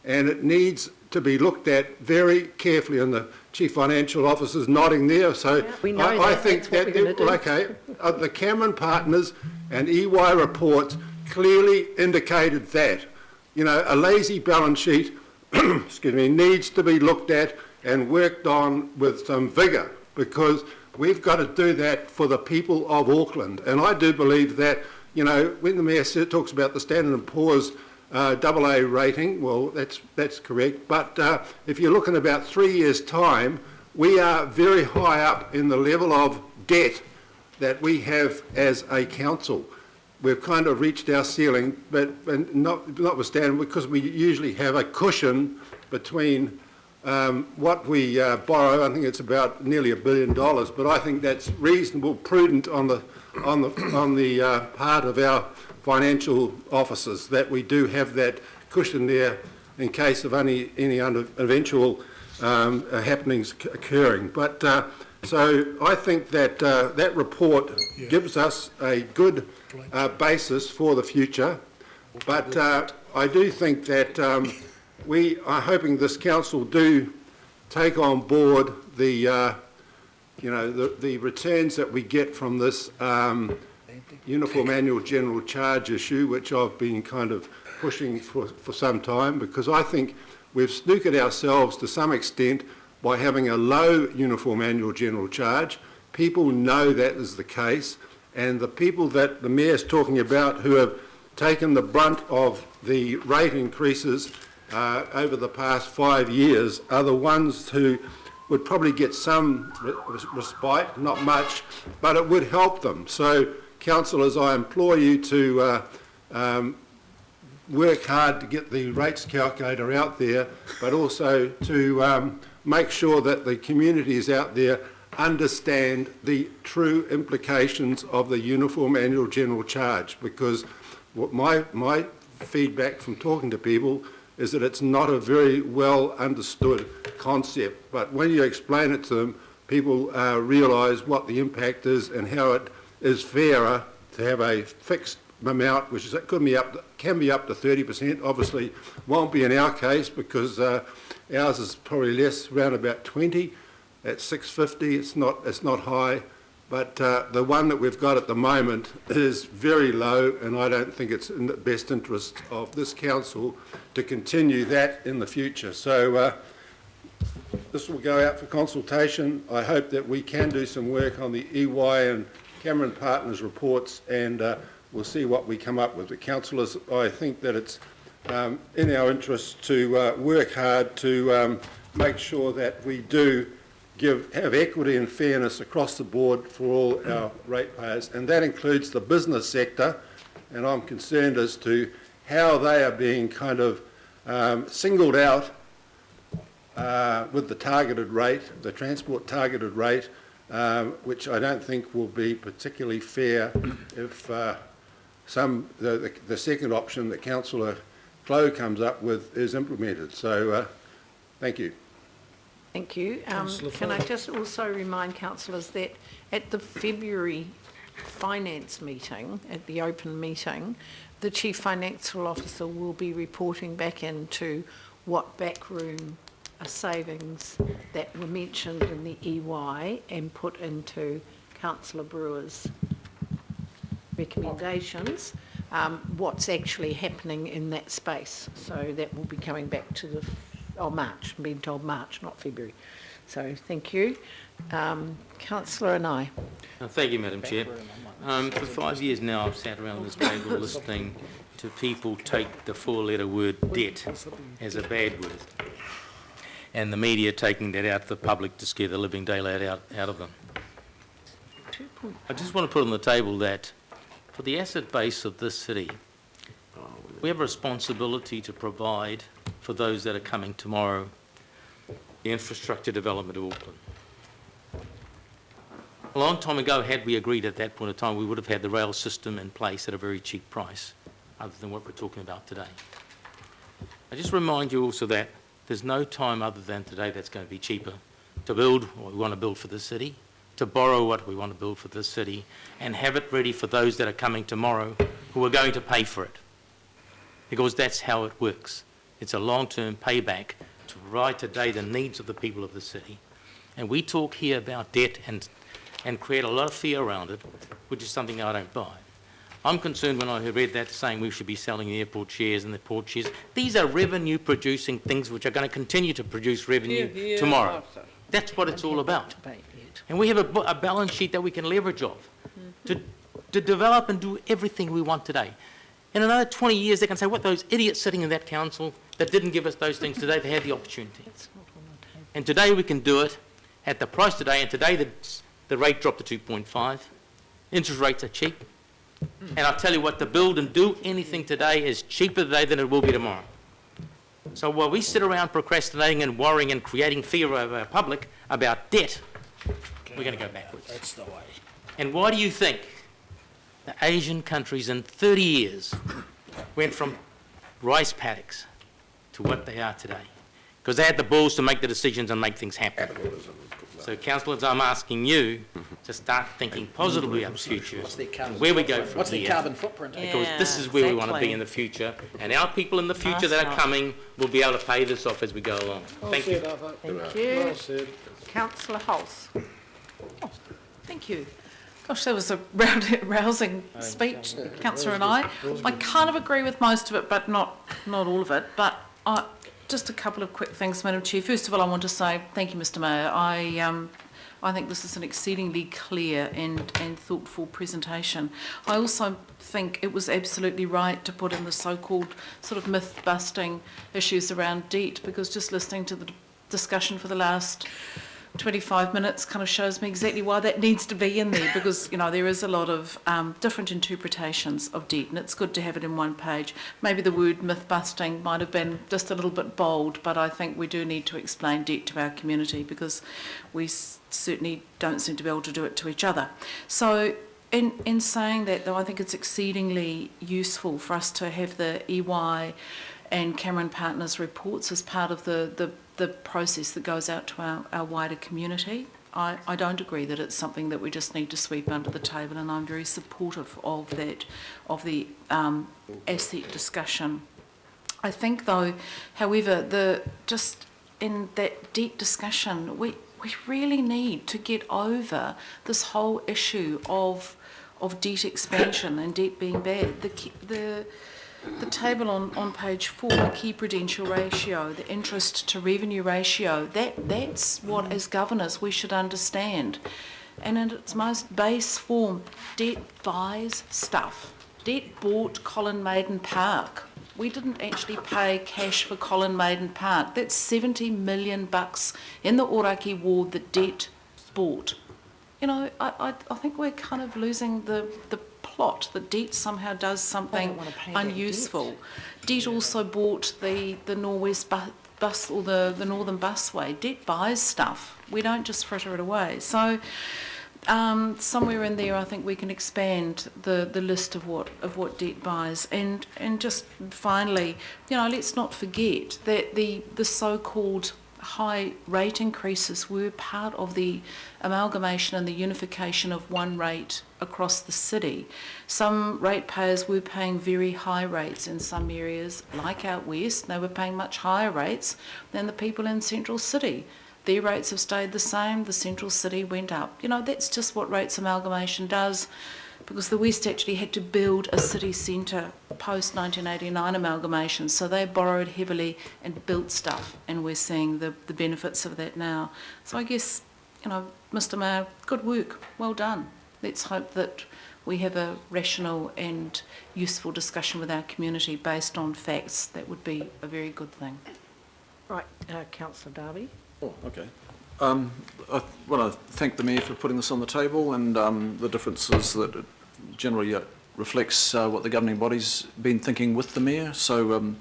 and it needs to be looked at very carefully, and the Chief Financial Officer's nodding there, so yeah, we know I think that, the Cameron Partners and EY reports clearly indicated that, a lazy balance sheet excuse me, needs to be looked at and worked on with some vigour, because we've got to do that for the people of Auckland. And I do believe that, when the Mayor talks about the Standard & Poor's AA rating, well, that's correct. But if you look in about 3 years' time, we are very high up in the level of debt that we have as a council. We've kind of reached our ceiling, but notwithstanding, because we usually have a cushion between what we borrow. I think it's about nearly $1 billion, but I think that's reasonable, prudent on the part of our financial officers, that we do have that cushion there in case of any eventual happenings occurring. But so I think that that report gives us a good basis for the future. But I do think that we are hoping this council do take on board the the returns that we get from this uniform annual general charge issue, which I've been kind of pushing for some time, because I think we've snookered ourselves to some extent by having a low uniform annual general charge. People know that is the case, and the people that the Mayor's talking about who have taken the brunt of the rate increases over the past 5 years are the ones who would probably get some respite, not much, but it would help them. So, councillors, I implore you to work hard to get the rates calculator out there, but also to make sure that the communities out there understand the true implications of the uniform annual general charge, because what my feedback from talking to people is that it's not a very well understood concept, but when you explain it to them, people realise what the impact is and how it is fairer to have a fixed amount, which is, can be up to 30%. Obviously, won't be in our case because ours is probably less, around about 20 at 650. It's not high, but the one that we've got at the moment is very low, and I don't think it's in the best interest of this council to continue that in the future. So this will go out for consultation. I hope that we can do some work on the EY and Cameron Partners reports, and we'll see what we come up with. The councillors, I think that it's in our interest to work hard to make sure that we do have equity and fairness across the board for all our ratepayers, and that includes the business sector, and I'm concerned as to how they are being kind of singled out with the targeted rate, the transport targeted rate, which I don't think will be particularly fair if the second option that Councillor Clow comes up with is implemented. So thank you. Thank you. Can I just also remind councillors that at the February finance meeting, at the open meeting, the Chief Financial Officer will be reporting back into what backroom savings that were mentioned in the EY and put into Councillor Brewer's recommendations, what's actually happening in that space. So that will be coming back to the March, I'm being told March, not February. So thank you. Councillor and I. Thank you, Madam Chair. For 5 years now I've sat around this table listening to people take the four-letter word debt as a bad word, and the media taking that out to the public to scare the living daylight out of them. I just want to put on the table that for the asset base of this city, we have a responsibility to provide for those that are coming tomorrow the infrastructure development of Auckland. A long time ago, had we agreed at that point in time, we would have had the rail system in place at a very cheap price, other than what we're talking about today. I just remind you also that there's no time other than today that's going to be cheaper to build what we want to build for the city, to borrow what we want to build for the city, and have it ready for those that are coming tomorrow who are going to pay for it. Because that's how it works. It's a long-term payback to provide today the needs of the people of the city. And we talk here about debt and create a lot of fear around it, which is something I don't buy. I'm concerned when I read that saying we should be selling the airport shares and the port shares. These are revenue-producing things which are going to continue to produce revenue tomorrow. That's what it's all about. And we have a balance sheet that we can leverage off to develop and do everything we want today. In another 20 years, they can say, what, those idiots sitting in that council that didn't give us those things today, they had the opportunity. And today we can do it at the price today, and today the rate dropped to 2.5. Interest rates are cheap. And I'll tell you what, to build and do anything today is cheaper today than it will be tomorrow. So while we sit around procrastinating and worrying and creating fear of our public about debt, we're going to go backwards. That's the way. And why do you think the Asian countries in 30 years went from rice paddocks to what they are today? Because they had the balls to make the decisions and make things happen. So, councillors, I'm asking you to start thinking positively about the future, where we go from What's here. the carbon footprint? Because this is where we want to be in the future, and our people in the future that are coming will be able to pay this off as we go along. Thank you. Thank you. Councillor Hulse. Oh, thank you. Gosh, that was a rousing speech, Councillor and I. I kind of agree with most of it, but not all of it. But just a couple of quick things, Madam Chair. First of all, I want to say thank you, Mr Mayor. I think this is an exceedingly clear and thoughtful presentation. I also think it was absolutely right to put in the so-called sort of myth-busting issues around debt, because just listening to the discussion for the last 25 minutes kind of shows me exactly why that needs to be in there, because, you know, there is a lot of different interpretations of debt, and it's good to have it in one page. Maybe the word myth-busting might have been just a little bit bold, but I think we do need to explain debt to our community, because we certainly don't seem to be able to do it to each other. So in saying that, though, I think it's exceedingly useful for us to have the EY and Cameron Partners reports as part of the process that goes out to our wider community. I don't agree that it's something that we just need to sweep under the table, and I'm very supportive of that, of the asset discussion. I think, though, however, just in that debt discussion, we really need to get over this whole issue of debt expansion and debt being bad. The table on page 4, the key prudential ratio, the interest to revenue ratio, that's what as governors we should understand. And in its most base form, debt buys stuff. Debt bought Colin Maiden Park. We didn't actually pay cash for Colin Maiden Park. That's $70 million in the Ōrākei ward that debt bought. You know, I think we're kind of losing the plot that debt somehow does something unuseful. Debt also bought the Norwest bus or the Northern Busway. Debt buys stuff. We don't just fritter it away. So somewhere in there, I think we can expand the list of what debt buys. And just finally, you know, let's not forget that the so-called high rate increases were part of the amalgamation and the unification of one rate across the city. Some ratepayers were paying very high rates in some areas, like out west. They were paying much higher rates than the people in Central City. Their rates have stayed the same, the Central City went up. You know, that's just what rates amalgamation does, because the West actually had to build a city centre post-1989 amalgamation, so they borrowed heavily and built stuff, and we're seeing the benefits of that now. So I guess, you know, Mr Mayor, good work, well done. Let's hope that we have a rational and useful discussion with our community based on facts. That would be a very good thing. Right, Councillor Darby. Oh, okay. I want to thank the Mayor for putting this on the table, and the differences that it generally reflects what the governing body's been thinking with the Mayor, so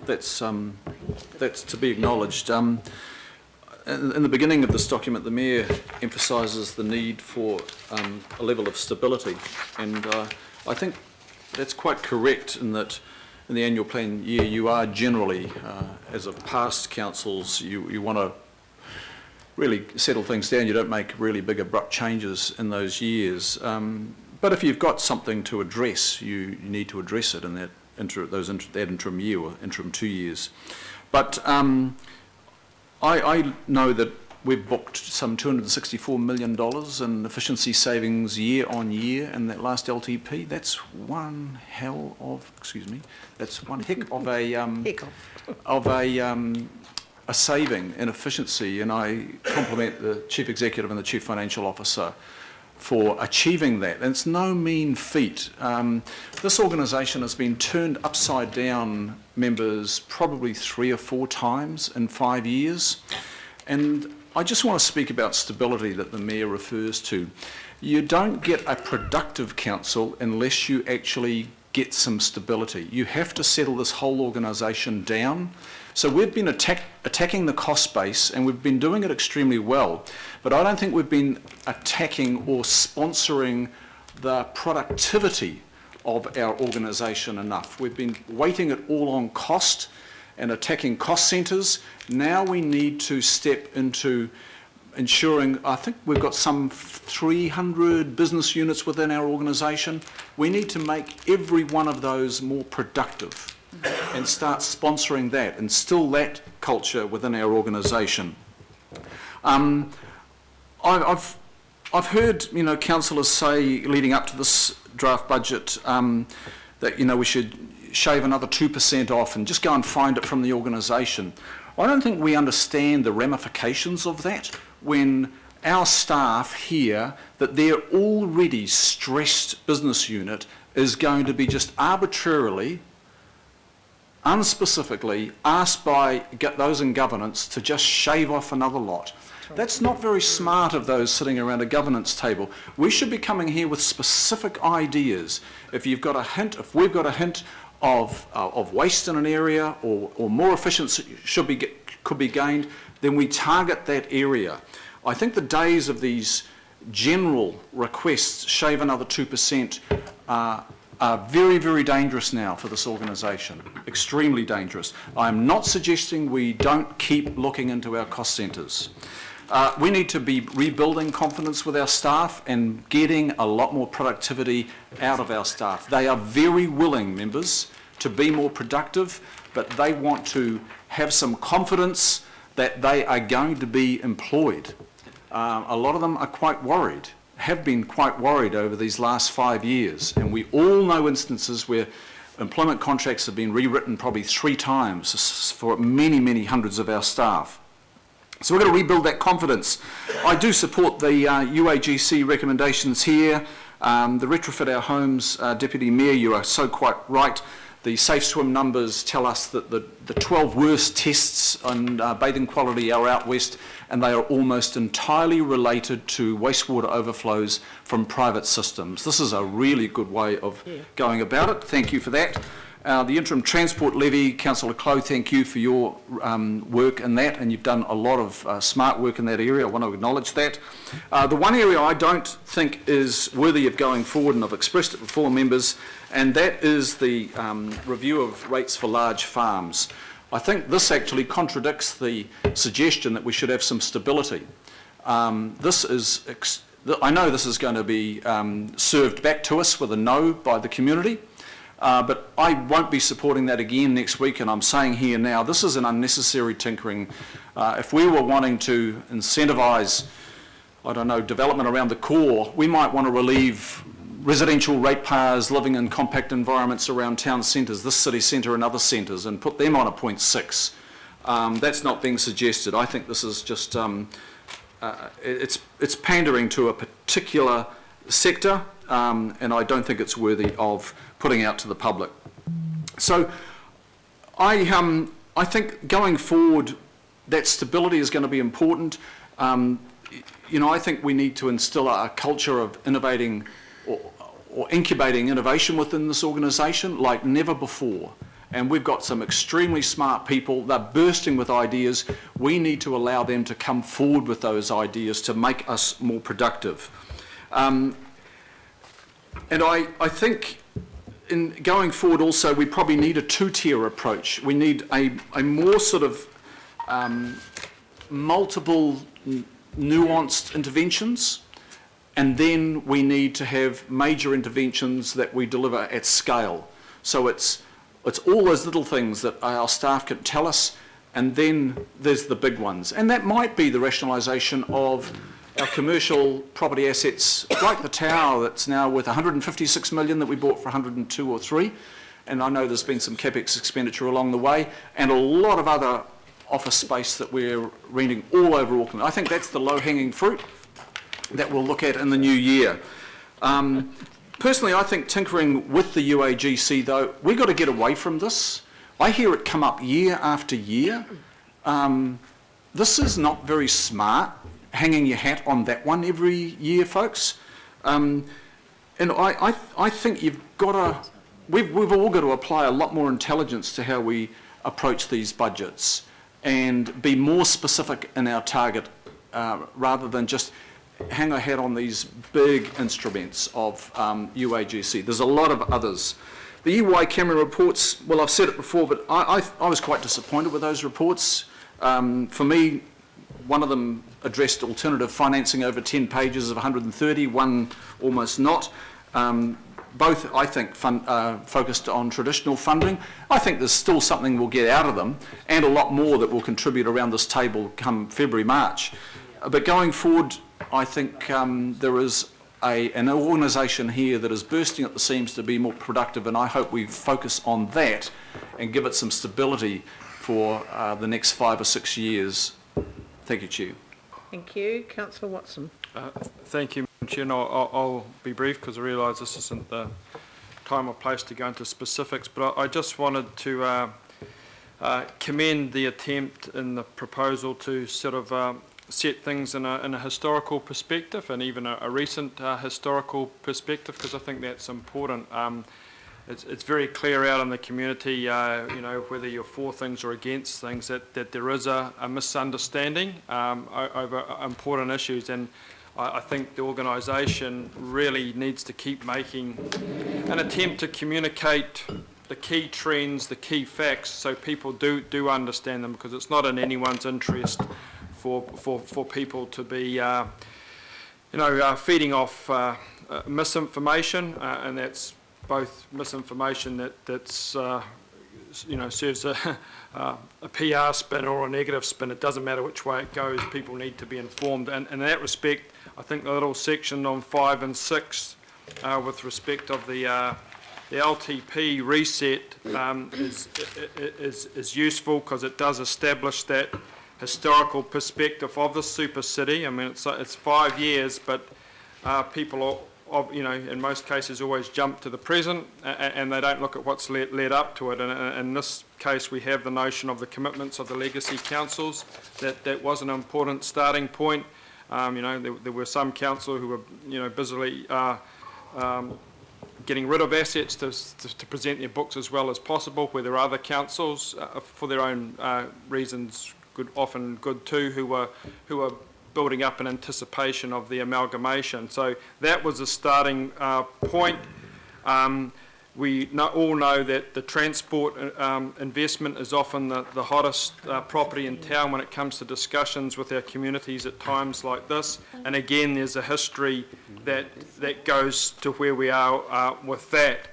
that's to be acknowledged. In the beginning of this document, the Mayor emphasises the need for a level of stability, and I think that's quite correct in that in the annual plan year you are generally, as of past councils, you want to really settle things down. You don't make really big abrupt changes in those years. But if you've got something to address, you need to address it in that interim year or interim 2 years. But I know that we've booked some $264 million in efficiency savings year on year in that last LTP. That's one heck of a saving in efficiency, and I compliment the Chief Executive and the Chief Financial Officer for achieving that. And it's no mean feat. This organisation has been turned upside down, members, probably 3 or 4 times in 5 years. And I just want to speak about stability that the Mayor refers to. You don't get a productive council unless you actually get some stability. You have to settle this whole organisation down. So we've been attacking the cost base, and we've been doing it extremely well, but I don't think we've been attacking or sponsoring the productivity of our organisation enough. We've been weighting it all on cost and attacking cost centres. Now we need to step into ensuring, I think we've got some 300 business units within our organisation. We need to make every one of those more productive and start sponsoring that, instill that culture within our organisation. I've heard, you know, councillors say leading up to this draft budget that, you know, we should shave another 2% off and just go and find it from the organisation. I don't think we understand the ramifications of that when our staff hear that their already stressed business unit is going to be just arbitrarily, unspecifically asked by those in governance to just shave off another lot. That's not very smart of those sitting around a governance table. We should be coming here with specific ideas. If we've got a hint of waste in an area or more efficiency could be gained, then we target that area. I think the days of these general requests, shave another 2%, are very, very dangerous now for this organisation, extremely dangerous. I'm not suggesting we don't keep looking into our cost centres. We need to be rebuilding confidence with our staff and getting a lot more productivity out of our staff. They are very willing, members, to be more productive, but they want to have some confidence that they are going to be employed. A lot of them are quite worried, have been quite worried over these last 5 years, and we all know instances where employment contracts have been rewritten probably 3 times for many, many hundreds of our staff. So we're going to rebuild that confidence. I do support the UAGC recommendations here. The retrofit our homes, Deputy Mayor, you are so quite right. The Safe Swim numbers tell us that the 12 worst tests on bathing quality are out west, and they are almost entirely related to wastewater overflows from private systems. This is a really good way of going about it. Thank you for that. The interim transport levy, Councillor Clough, thank you for your work in that, and you've done a lot of smart work in that area. I want to acknowledge that. The one area I don't think is worthy of going forward, and I've expressed it before, members, and that is the review of rates for large farms. I think this actually contradicts the suggestion that we should have some stability. I know this is going to be served back to us with a no by the community. But I won't be supporting that again next week, and I'm saying here now, this is an unnecessary tinkering. If we were wanting to incentivise, I don't know, development around the core, we might want to relieve residential ratepayers living in compact environments around town centres, this city centre and other centres, and put them on a 0.6. That's not being suggested. I think this is just, it's pandering to a particular sector, and I don't think it's worthy of putting out to the public. So I think going forward that stability is going to be important. I think we need to instill a culture of innovating or incubating innovation within this organisation like never before. And we've got some extremely smart people. They're bursting with ideas. We need to allow them to come forward with those ideas to make us more productive. And I think in going forward also we probably need a 2-tier approach. We need a more sort of multiple nuanced interventions, and then we need to have major interventions that we deliver at scale. So it's all those little things that our staff can tell us, and then there's the big ones. And that might be the rationalisation of our commercial property assets, like the tower that's now worth 156 million that we bought for 102 or 3. And I know there's been some CapEx expenditure along the way, and a lot of other office space that we're renting all over Auckland. I think that's the low-hanging fruit that we'll look at in the new year. Personally, I think tinkering with the UAGC, though, we've got to get away from this. I hear it come up year after year. This is not very smart, hanging your hat on that one every year, folks. And I think you've got to, we've all got to apply a lot more intelligence to how we approach these budgets and be more specific in our target rather than just hang our hat on these big instruments of UAGC. There's a lot of others. The EY Cameron reports, well, I've said it before, but I was quite disappointed with those reports. For me, one of them addressed alternative financing over 10 pages of 130, one almost not. Both, I think, focused on traditional funding. I think there's still something we'll get out of them, and a lot more that will contribute around this table come February, March. But going forward, I think there is an organisation here that is bursting at the seams to be more productive, and I hope we focus on that and give it some stability for the next 5 or 6 years. Thank you, Chair. Thank you. Councillor Watson. Thank you, Madam Chair. And I'll be brief because I realise this isn't the time or place to go into specifics, but I just wanted to commend the attempt in the proposal to sort of set things in a historical perspective, and even a recent historical perspective, because I think that's important. It's very clear out in the community, whether you're for things or against things, that there is a misunderstanding over important issues, and I think the organisation really needs to keep making an attempt to communicate the key trends, the key facts, so people do understand them, because it's not in anyone's interest for people to be, feeding off misinformation, and that's both misinformation that's serves a PR spin or a negative spin. It doesn't matter which way it goes. People need to be informed, and in that respect, I think the little section on 5 and 6 with respect of the LTP reset is useful, because it does establish that historical perspective of the super city. I mean, it's 5 years, but people in most cases always jump to the present, and they don't look at what's led up to it. And in this case, we have the notion of the commitments of the legacy councils. That was an important starting point. There were some council who were, busily getting rid of assets to present their books as well as possible, where there are other councils, for their own reasons, often good too, who were building up in anticipation of the amalgamation. So that was a starting point. We all know that the transport investment is often the hottest property in town when it comes to discussions with our communities at times like this. And again, there's a history that goes to where we are with that.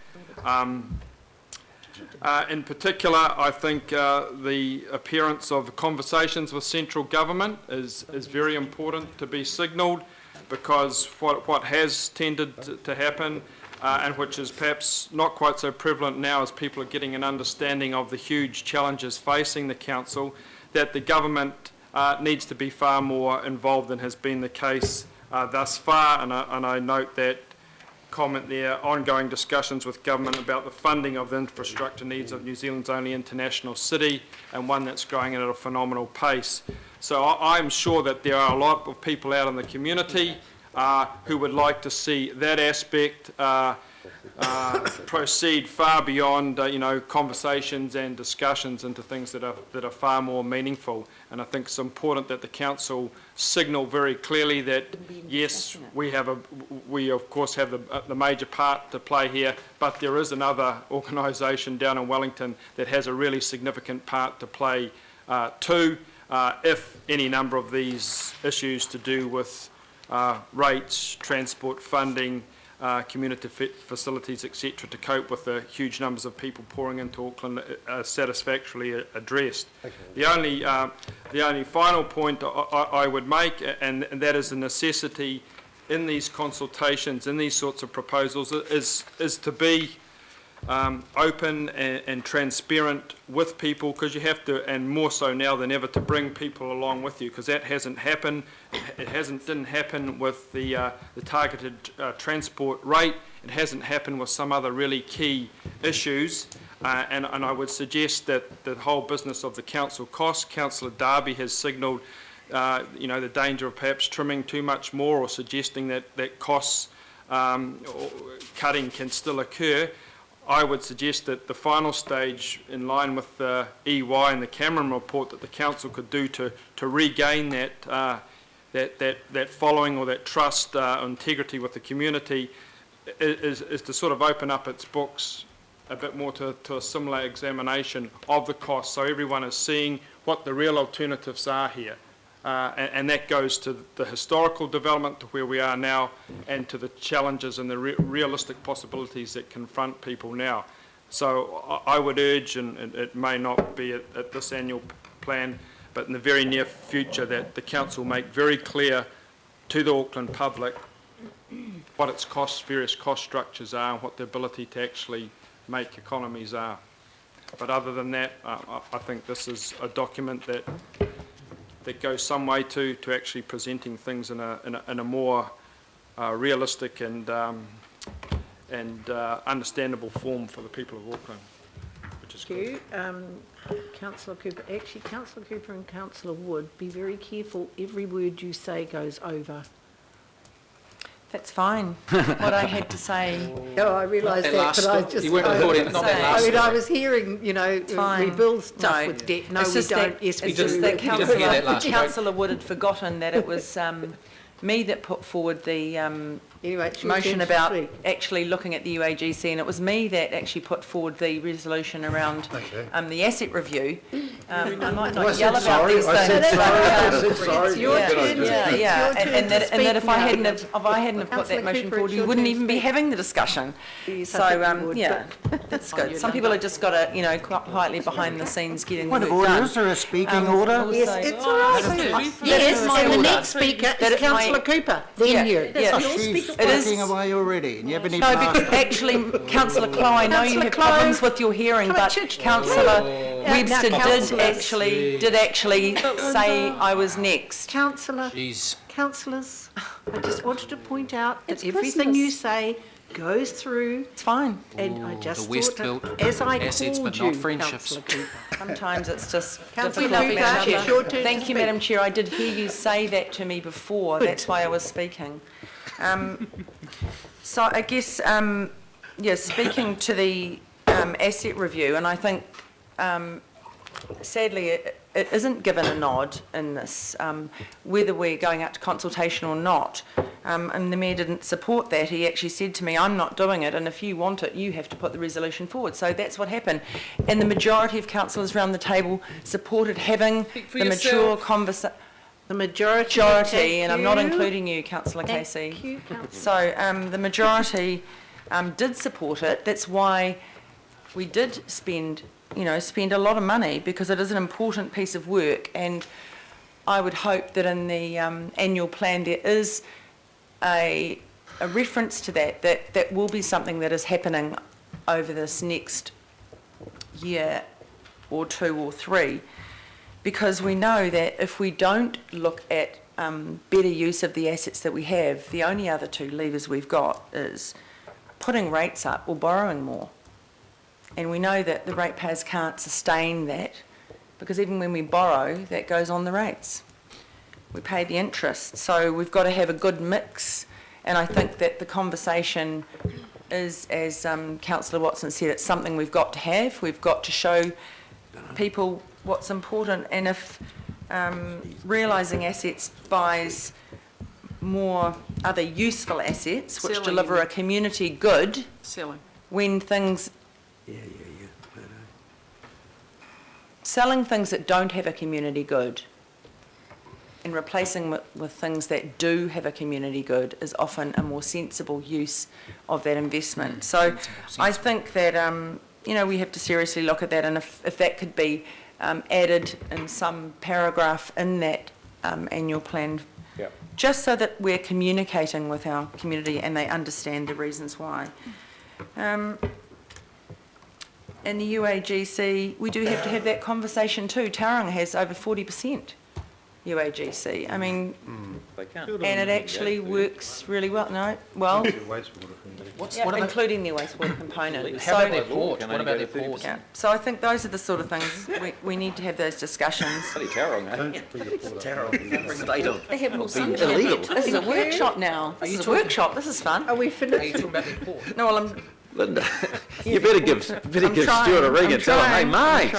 In particular, I think the appearance of conversations with central government is very important to be signalled, because what has tended to happen, and which is perhaps not quite so prevalent now as people are getting an understanding of the huge challenges facing the council, that the government needs to be far more involved than has been the case thus far. And I note that comment there, ongoing discussions with government about the funding of the infrastructure needs of New Zealand's only international city, and one that's growing at a phenomenal pace. So I'm sure that there are a lot of people out in the community who would like to see that aspect proceed far beyond conversations and discussions into things that are far more meaningful. And I think it's important that the council signal very clearly that yes, we of course have the major part to play here, but there is another organisation down in Wellington that has a really significant part to play too, if any number of these issues to do with rates, transport funding, community facilities, etc., to cope with the huge numbers of people pouring into Auckland satisfactorily addressed. Okay. The only final point I would make, and that is the necessity in these consultations, in these sorts of proposals, is to be open and transparent with people, because you have to, and more so now than ever, to bring people along with you, because that hasn't happened. It didn't happen with the targeted transport rate. It hasn't happened with some other really key issues. And I would suggest that the whole business of the council costs, Councillor Darby has signalled the danger of perhaps trimming too much more, or suggesting that costs cutting can still occur. I would suggest that the final stage, in line with the EY and the Cameron report, that the council could do to regain that following, or that trust, integrity with the community, is to sort of open up its books a bit more to a similar examination of the costs, so everyone is seeing what the real alternatives are here. And that goes to the historical development, to where we are now, and to the challenges and the realistic possibilities that confront people now. So I would urge, and it may not be at this annual plan, but in the very near future, that the council make very clear to the Auckland public what its various cost structures are, and what the ability to actually make economies are. But other than that, I think this is a document that goes some way to actually presenting things in a more realistic and understandable form for the people of Auckland, which is good. Councillor Cooper, actually Councillor Cooper and Councillor Wood, be very careful, every word you say goes over. That's fine. What I had to say. No, I realise that, but I just... You weren't recording, not that last I was hearing, we build stuff with debt. No, we don't. Yes, we do. Councillor Wood had forgotten that it was me that put forward the Anyway, it's your motion turn to about speak. actually looking at the UAGC, and it was me that actually put forward the resolution around the asset review. I might not yell about these things. It's your turn to speak. Yeah, It's your turn and to that speak if I now. hadn't put that Councillor motion Cooper, forward, it's you your wouldn't turn to even be speak. having the discussion. Yes, So, I think we would, yeah, that's good. Some people are just got to, quietly behind the scenes getting the Point of work order, done. is there a speaking order? Yes, it's all right. Yes, Yes, my and the order. next speaker That is is my- councillor Cooper, then you. Yeah. She's It is- speaking away already, and you haven't even No, asked because her. actually, councillor Clow, I know you Councillor have Clow. problems with your hearing, but councillor Webster now, councillors. did actually say I was next. Councillor, Jeez. councillors, I just wanted to point out that It's everything Christmas. you say goes through, It's fine. and I just the West thought, built as I assets, called but you, not friendships. councillor Cooper. Sometimes it's just Councillor difficult. Cooper, Madam Chair. it's your turn to Thank you, speak. Madam Chair. I did hear you say that to me before. That's why I was speaking. So I guess, speaking to the asset review, and I think sadly it isn't given a nod in this, whether we're going out to consultation or not. And the Mayor didn't support that. He actually said to me, I'm not doing it, and if you want it, you have to put the resolution forward. So that's what happened. And the majority of councillors around the table supported having the mature conversation. The majority, And I'm not including you, councillor Casey. Thank you, councillor. So the majority did support it. That's why we did spend a lot of money, because it is an important piece of work, and I would hope that in the annual plan there is a reference to that will be something that is happening over this next year or 2 or 3, because we know that if we don't look at better use of the assets that we have, the only other 2 levers we've got is putting rates up or borrowing more. And we know that the ratepayers can't sustain that, because even when we borrow, that goes on the rates. We pay the interest. So we've got to have a good mix. And I think that the conversation is, as Councillor Watson said, it's something we've got to have. We've got to show people what's important. And if realising assets buys more other useful assets, which Selling. deliver a community good, Selling. when things... Selling things that don't have a community good and replacing with things that do have a community good is often a more sensible use of that investment. So I think that, we have to seriously look at that, and if that could be added in some paragraph in that annual plan, just so that we're communicating with our community and they understand the reasons why. In the UAGC, we do have to have that conversation too. Tauranga has over 40% UAGC. I mean, and it actually works really well. No, well, including the wastewater component. How about their port? What about their port? Yeah. So I think those are the sort of things we need to have those discussions. Bloody Tauranga. They have more sun. illegal. This is a workshop now. This is a workshop. This is fun. Are we Are finished? you talking about their port? No, well, Linda, you better give Stuart a ring and tell him, hey mate,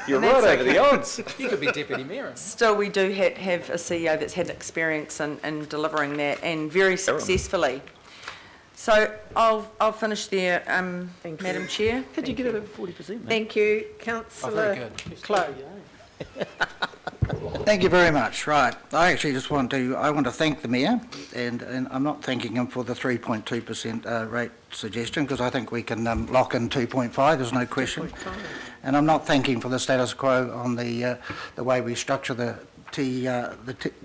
you're And that's right over the okay. odds. You could be deputy mayor. Still, we do have a CEO that's had experience in delivering that, and very successfully. So I'll finish there, Madam Chair. How'd you get it over 40%? Thank you, Oh, councillor very good. Clow. Thank you very much. Right. I actually just want to thank the Mayor, and I'm not thanking him for the 3.2% rate suggestion, because I think we can lock in 2.5, there's no question. And I'm not thanking for the status quo on the way we structure the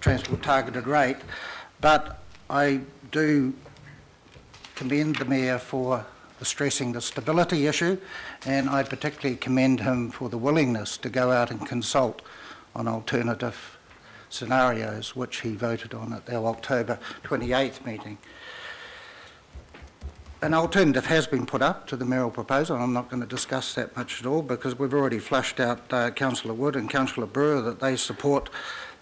transport targeted rate, but I do commend the Mayor for stressing the stability issue, and I particularly commend him for the willingness to go out and consult on alternative scenarios, which he voted on at our October 28th meeting. An alternative has been put up to the mayoral proposal, and I'm not going to discuss that much at all, because we've already flushed out Councillor Wood and Councillor Brewer that they support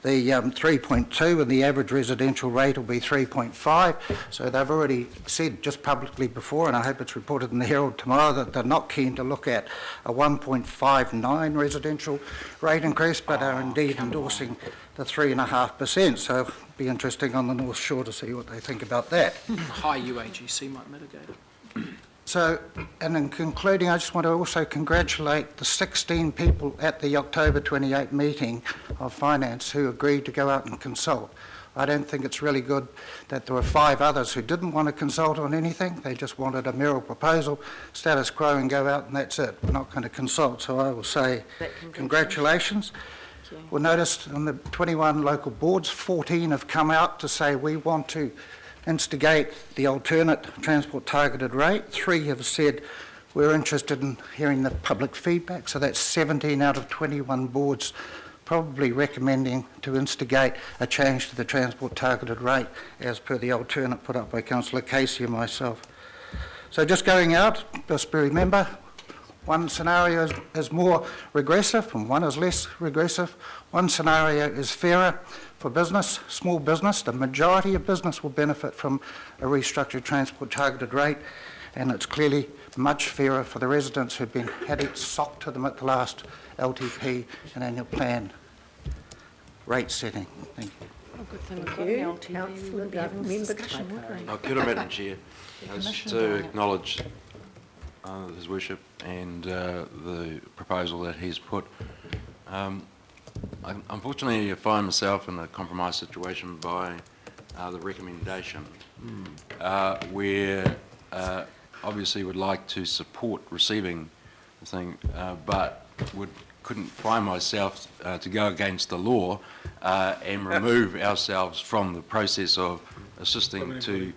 the 3.2 and the average residential rate will be 3.5. So they've already said just publicly before, and I hope it's reported in the Herald tomorrow, that they're not keen to look at a 1.59 residential rate increase, but are indeed endorsing the 3.5%. So it'll be interesting on the North Shore to see what they think about that. High UAGC might mitigate it. So, and in concluding, I just want to also congratulate the 16 people at the October 28 meeting of Finance who agreed to go out and consult. I don't think it's really good that there were 5 others who didn't want to consult on anything. They just wanted a mere proposal, status quo, and go out, and that's it. We're not going to consult. So I will say congratulations. We'll notice on the 21 local boards, 14 have come out to say we want to instigate the alternate transport targeted rate. 3 have said we're interested in hearing the public feedback. So that's 17 out of 21 boards probably recommending to instigate a change to the transport targeted rate as per the alternate put up by Councillor Casey and myself. So just going out, just remember, one scenario is more regressive and one is less regressive. One scenario is fairer for business, small business. The majority of business will benefit from a restructured transport targeted rate, and it's clearly much fairer for the residents who've had it socked to them at the last LTP and annual plan rate setting. Thank you. Thank you. Councillor Member. Kia ora, Madam Chair. Just to acknowledge His Worship and the proposal that he's put. Unfortunately, I find myself in a compromised situation by the recommendation, where obviously would like to support receiving the thing, but couldn't find myself to go against the law and remove ourselves from the process of assisting to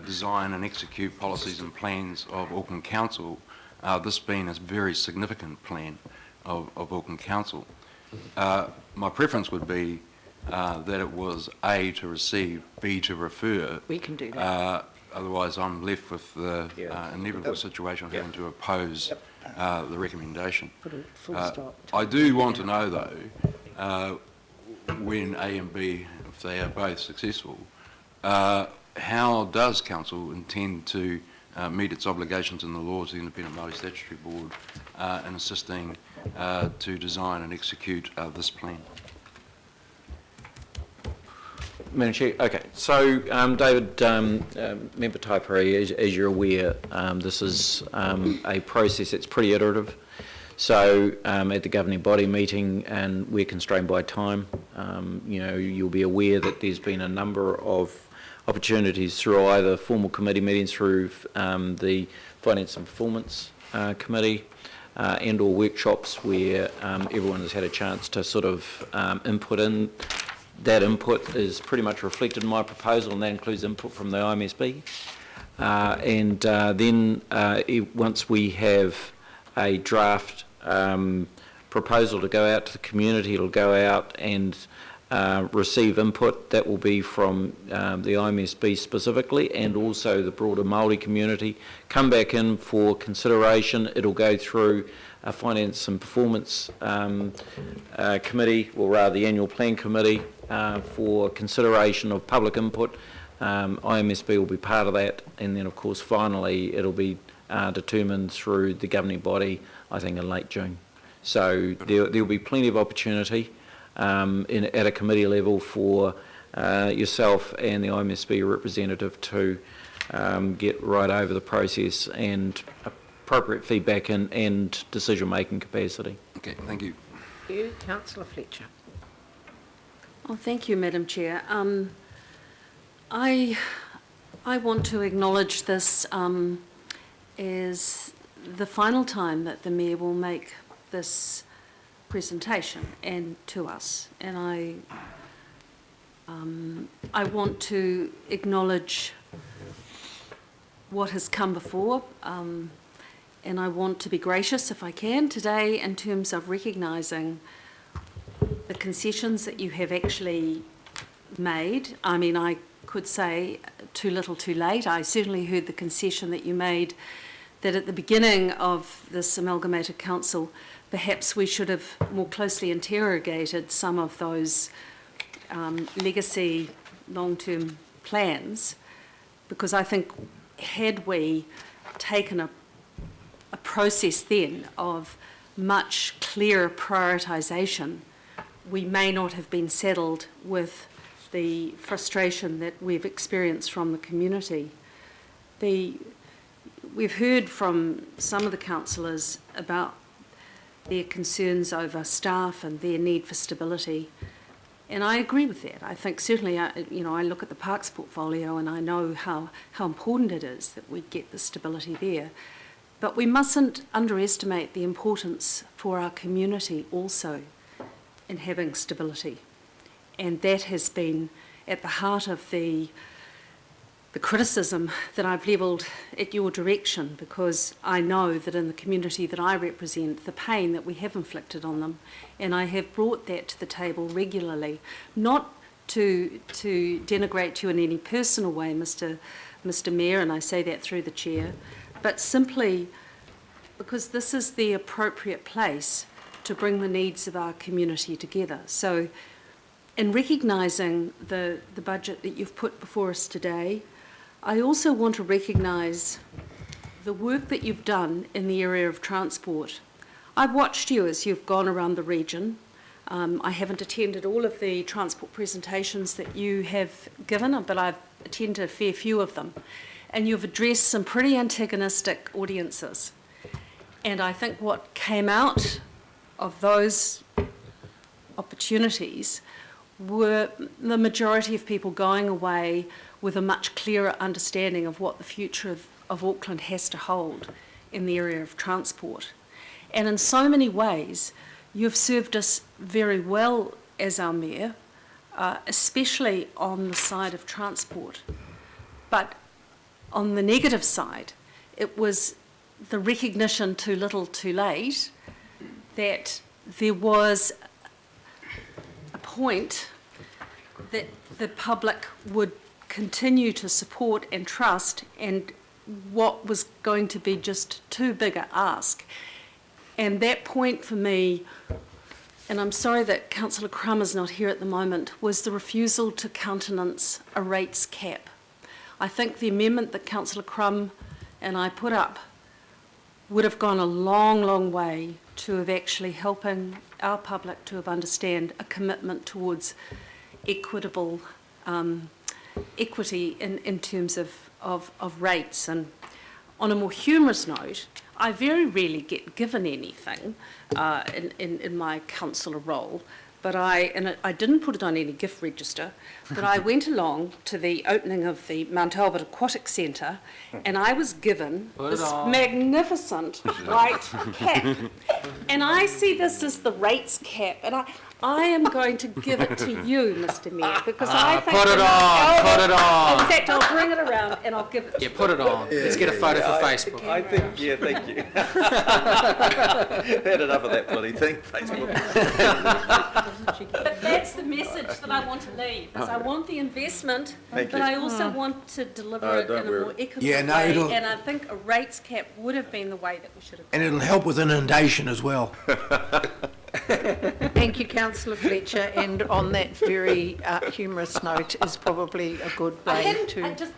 design and execute policies and plans of Auckland Council, this being a very significant plan of Auckland Council. My preference would be that it was A, to receive, B, to refer. We can do that. Otherwise, I'm left with the inevitable situation of having to oppose the recommendation. Put a full stop. I do want to know, though, when A and B, if they are both successful, how does Council intend to meet its obligations in the law to the Independent Māori Statutory Board in assisting to design and execute this plan? Madam Chair, okay. So, David, Member Taipari, as you're aware, this is a process that's pretty iterative. So, at the governing body meeting, and we're constrained by time, you'll be aware that there's been a number of opportunities through either formal committee meetings, through the Finance and Performance Committee, and or workshops where everyone has had a chance to sort of input in. That input is pretty much reflected in my proposal, and that includes input from the IMSB. Then once we have a draft proposal to go out to the community, it'll go out and receive input that will be from the IMSB specifically, and also the broader Māori community, come back in for consideration. It'll go through a Finance and Performance Committee, or rather the Annual Plan Committee, for consideration of public input. IMSB will be part of that, and then of course finally it'll be determined through the governing body, I think in late June. So there'll be plenty of opportunity at a committee level for yourself and the IMSB representative to get right over the process and appropriate feedback and decision-making capacity. Okay, thank you. Thank you. Councillor Fletcher. Oh, thank you, Madam Chair. I want to acknowledge this as the final time that the Mayor will make this presentation and to us, and I want to acknowledge what has come before, and I want to be gracious, if I can, today in terms of recognising the concessions that you have actually made. I mean, I could say too little too late. I certainly heard the concession that you made that at the beginning of this amalgamated council, perhaps we should have more closely interrogated some of those legacy long-term plans, because I think had we taken a process then of much clearer prioritisation, we may not have been saddled with the frustration that we've experienced from the community. We've heard from some of the councillors about their concerns over staff and their need for stability, and I agree with that. I think certainly, I look at the parks portfolio and I know how important it is that we get the stability there. But we mustn't underestimate the importance for our community also in having stability. And that has been at the heart of the criticism that I've levelled at your direction, because I know that in the community that I represent, the pain that we have inflicted on them, and I have brought that to the table regularly, not to denigrate you in any personal way, Mr. Mayor, and I say that through the chair, but simply because this is the appropriate place to bring the needs of our community together. So in recognising the budget that you've put before us today, I also want to recognise the work that you've done in the area of transport. I've watched you as you've gone around the region. I haven't attended all of the transport presentations that you have given, but I've attended a fair few of them. And you've addressed some pretty antagonistic audiences. And I think what came out of those opportunities were the majority of people going away with a much clearer understanding of what the future of Auckland has to hold in the area of transport. And in so many ways, you've served us very well as our mayor, especially on the side of transport. But on the negative side, it was the recognition too little too late that there was a point that the public would continue to support and trust, and what was going to be just too big a ask. And that point for me, and I'm sorry that Councillor Crum is not here at the moment, was the refusal to countenance a rates cap. I think the amendment that Councillor Crum and I put up would have gone a long, long way to have actually helping our public to have understand a commitment towards equitable equity in terms of rates. And on a more humorous note, I very rarely get given anything in my councillor role, but I didn't put it on any gift register, but I went along to the opening of the Mount Albert Aquatic Centre, and I was given this magnificent white cap. And I see this as the rates cap, and I am going to give it to you, Mr. Mayor, because I think... Put it on. In fact, I'll bring it around and I'll give it to you. Yeah, put it on. Let's get a photo for Facebook. I think, yeah, thank you. Had enough of that bloody thing, Facebook. But that's the message that I want to leave, is I want the investment, but I also want to deliver it in a more equitable way, and I think a rates cap would have been the way that we should have gone. And it'll help with inundation as well. Thank you, Councillor Fletcher, and on that very humorous note is probably a good way to... there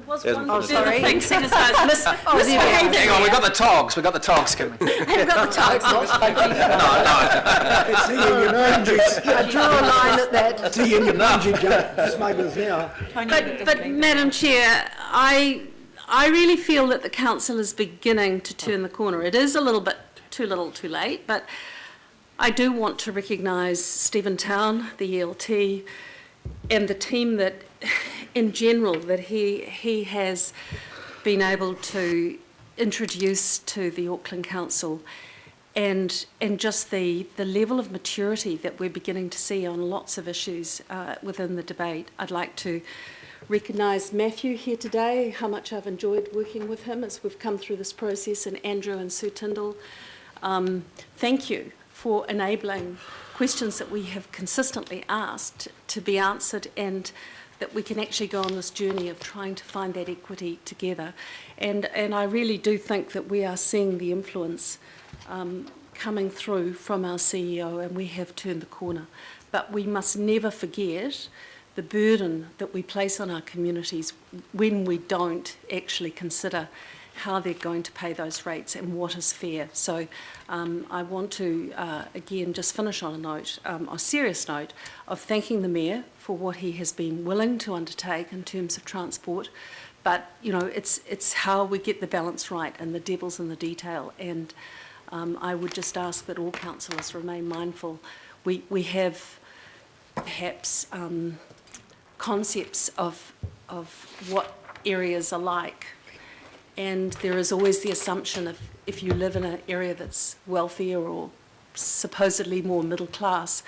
was one sorry. thing said as far as Hang on, we've got the togs coming. I've got the togs not smoking. It's the Unionanjis. I drew a line at that. It's the Unionanji smugglers now. But Madam Chair, I really feel that the council is beginning to turn the corner. It is a little bit too little too late, but I do want to recognise Stephen Town, the ELT, and the team that, in general, that he has been able to introduce to the Auckland Council, and just the level of maturity that we're beginning to see on lots of issues within the debate. I'd like to recognise Matthew here today, how much I've enjoyed working with him as we've come through this process, and Andrew and Sue Tyndall. Thank you for enabling questions that we have consistently asked to be answered, and that we can actually go on this journey of trying to find that equity together. And I really do think that we are seeing the influence coming through from our CEO, and we have turned the corner. but we must never forget the burden that we place on our communities when we don't actually consider how they're going to pay those rates and what is fair. So I want to, again, just finish on a note, a serious note, of thanking the Mayor for what he has been willing to undertake in terms of transport. But, you know, it's how we get the balance right, and the devil's in the detail. And I would just ask that all councillors remain mindful. We have perhaps concepts of what areas are like, and there is always the assumption of if you live in an area that's wealthier or supposedly more middle class,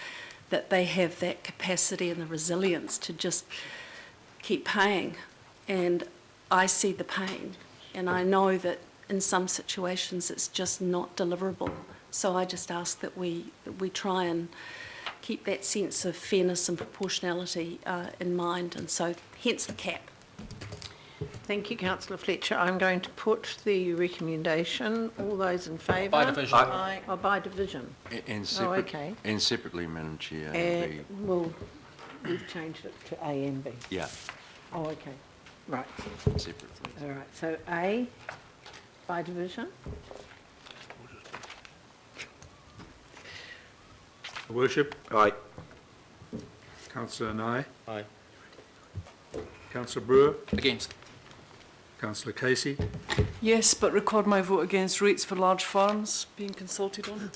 that they have that capacity and the resilience to just keep paying. And I see the pain, and I know that in some situations it's just not deliverable. So I just ask that we try and keep that sense of fairness and proportionality in mind, and so hence the cap. Thank you, Councillor Fletcher. I'm going to put the recommendation. All those in favour? By division. Aye. Oh, by division. And okay. And separately, Madam Chair. And well, we've changed it to A and B. Yeah, Oh, okay. Right. separately. All right. So A by division. Your Worship. Aye. Councillor Nye. Aye. Councillor Brewer. Against. Councillor Casey. Yes, but record my vote against rates for large farms being consulted on.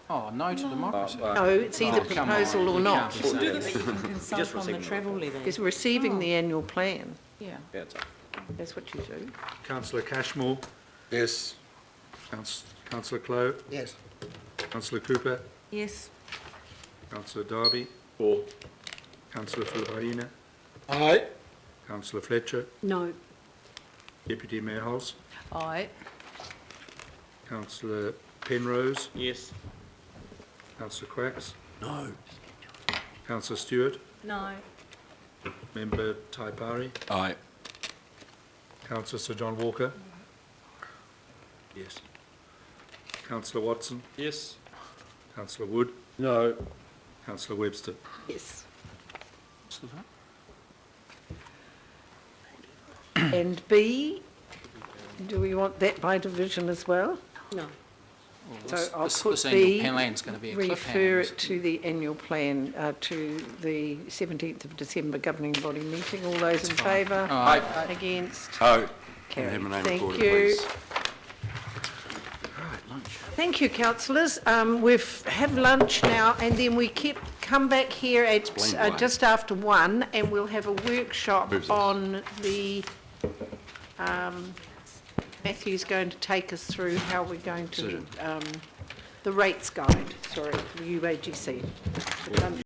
Oh, no to democracy. No, it's either Oh, come proposal on, or you not. can't say that. You can consult on the travel levy. It's receiving the annual plan. Yeah. That's what you do. Councillor Cashmore. Yes. Councillor Clow. Yes. Councillor Cooper. Yes. Councillor Darby. Four. Councillor Filipaina. Aye. Councillor Fletcher. No. Deputy Mayor Hulse. Aye. Councillor Penrose. Yes. Councillor Quacks. No. Councillor Stewart. No. Member Taipari. Aye. Councillor Sir John Walker. Yes. Councillor Watson. Yes. Councillor Wood. No. Councillor Webster. Yes. And B, do we want that by division as well? No. So This- I'll this- put this annual B, plan's going to be a refer cliffhanger. it to the annual plan, to the 17th of December governing body meeting. All those in favour? Aye. Against? Oh, Carried. have my name Thank recorded, you. please. Thank you, councillors. We've have lunch now, and then we come back here at Explain why. just after 1, and we'll have a workshop Moves us. on the, Matthew's going to take us through how we're going to, the rates guide, sorry, for the UAGC.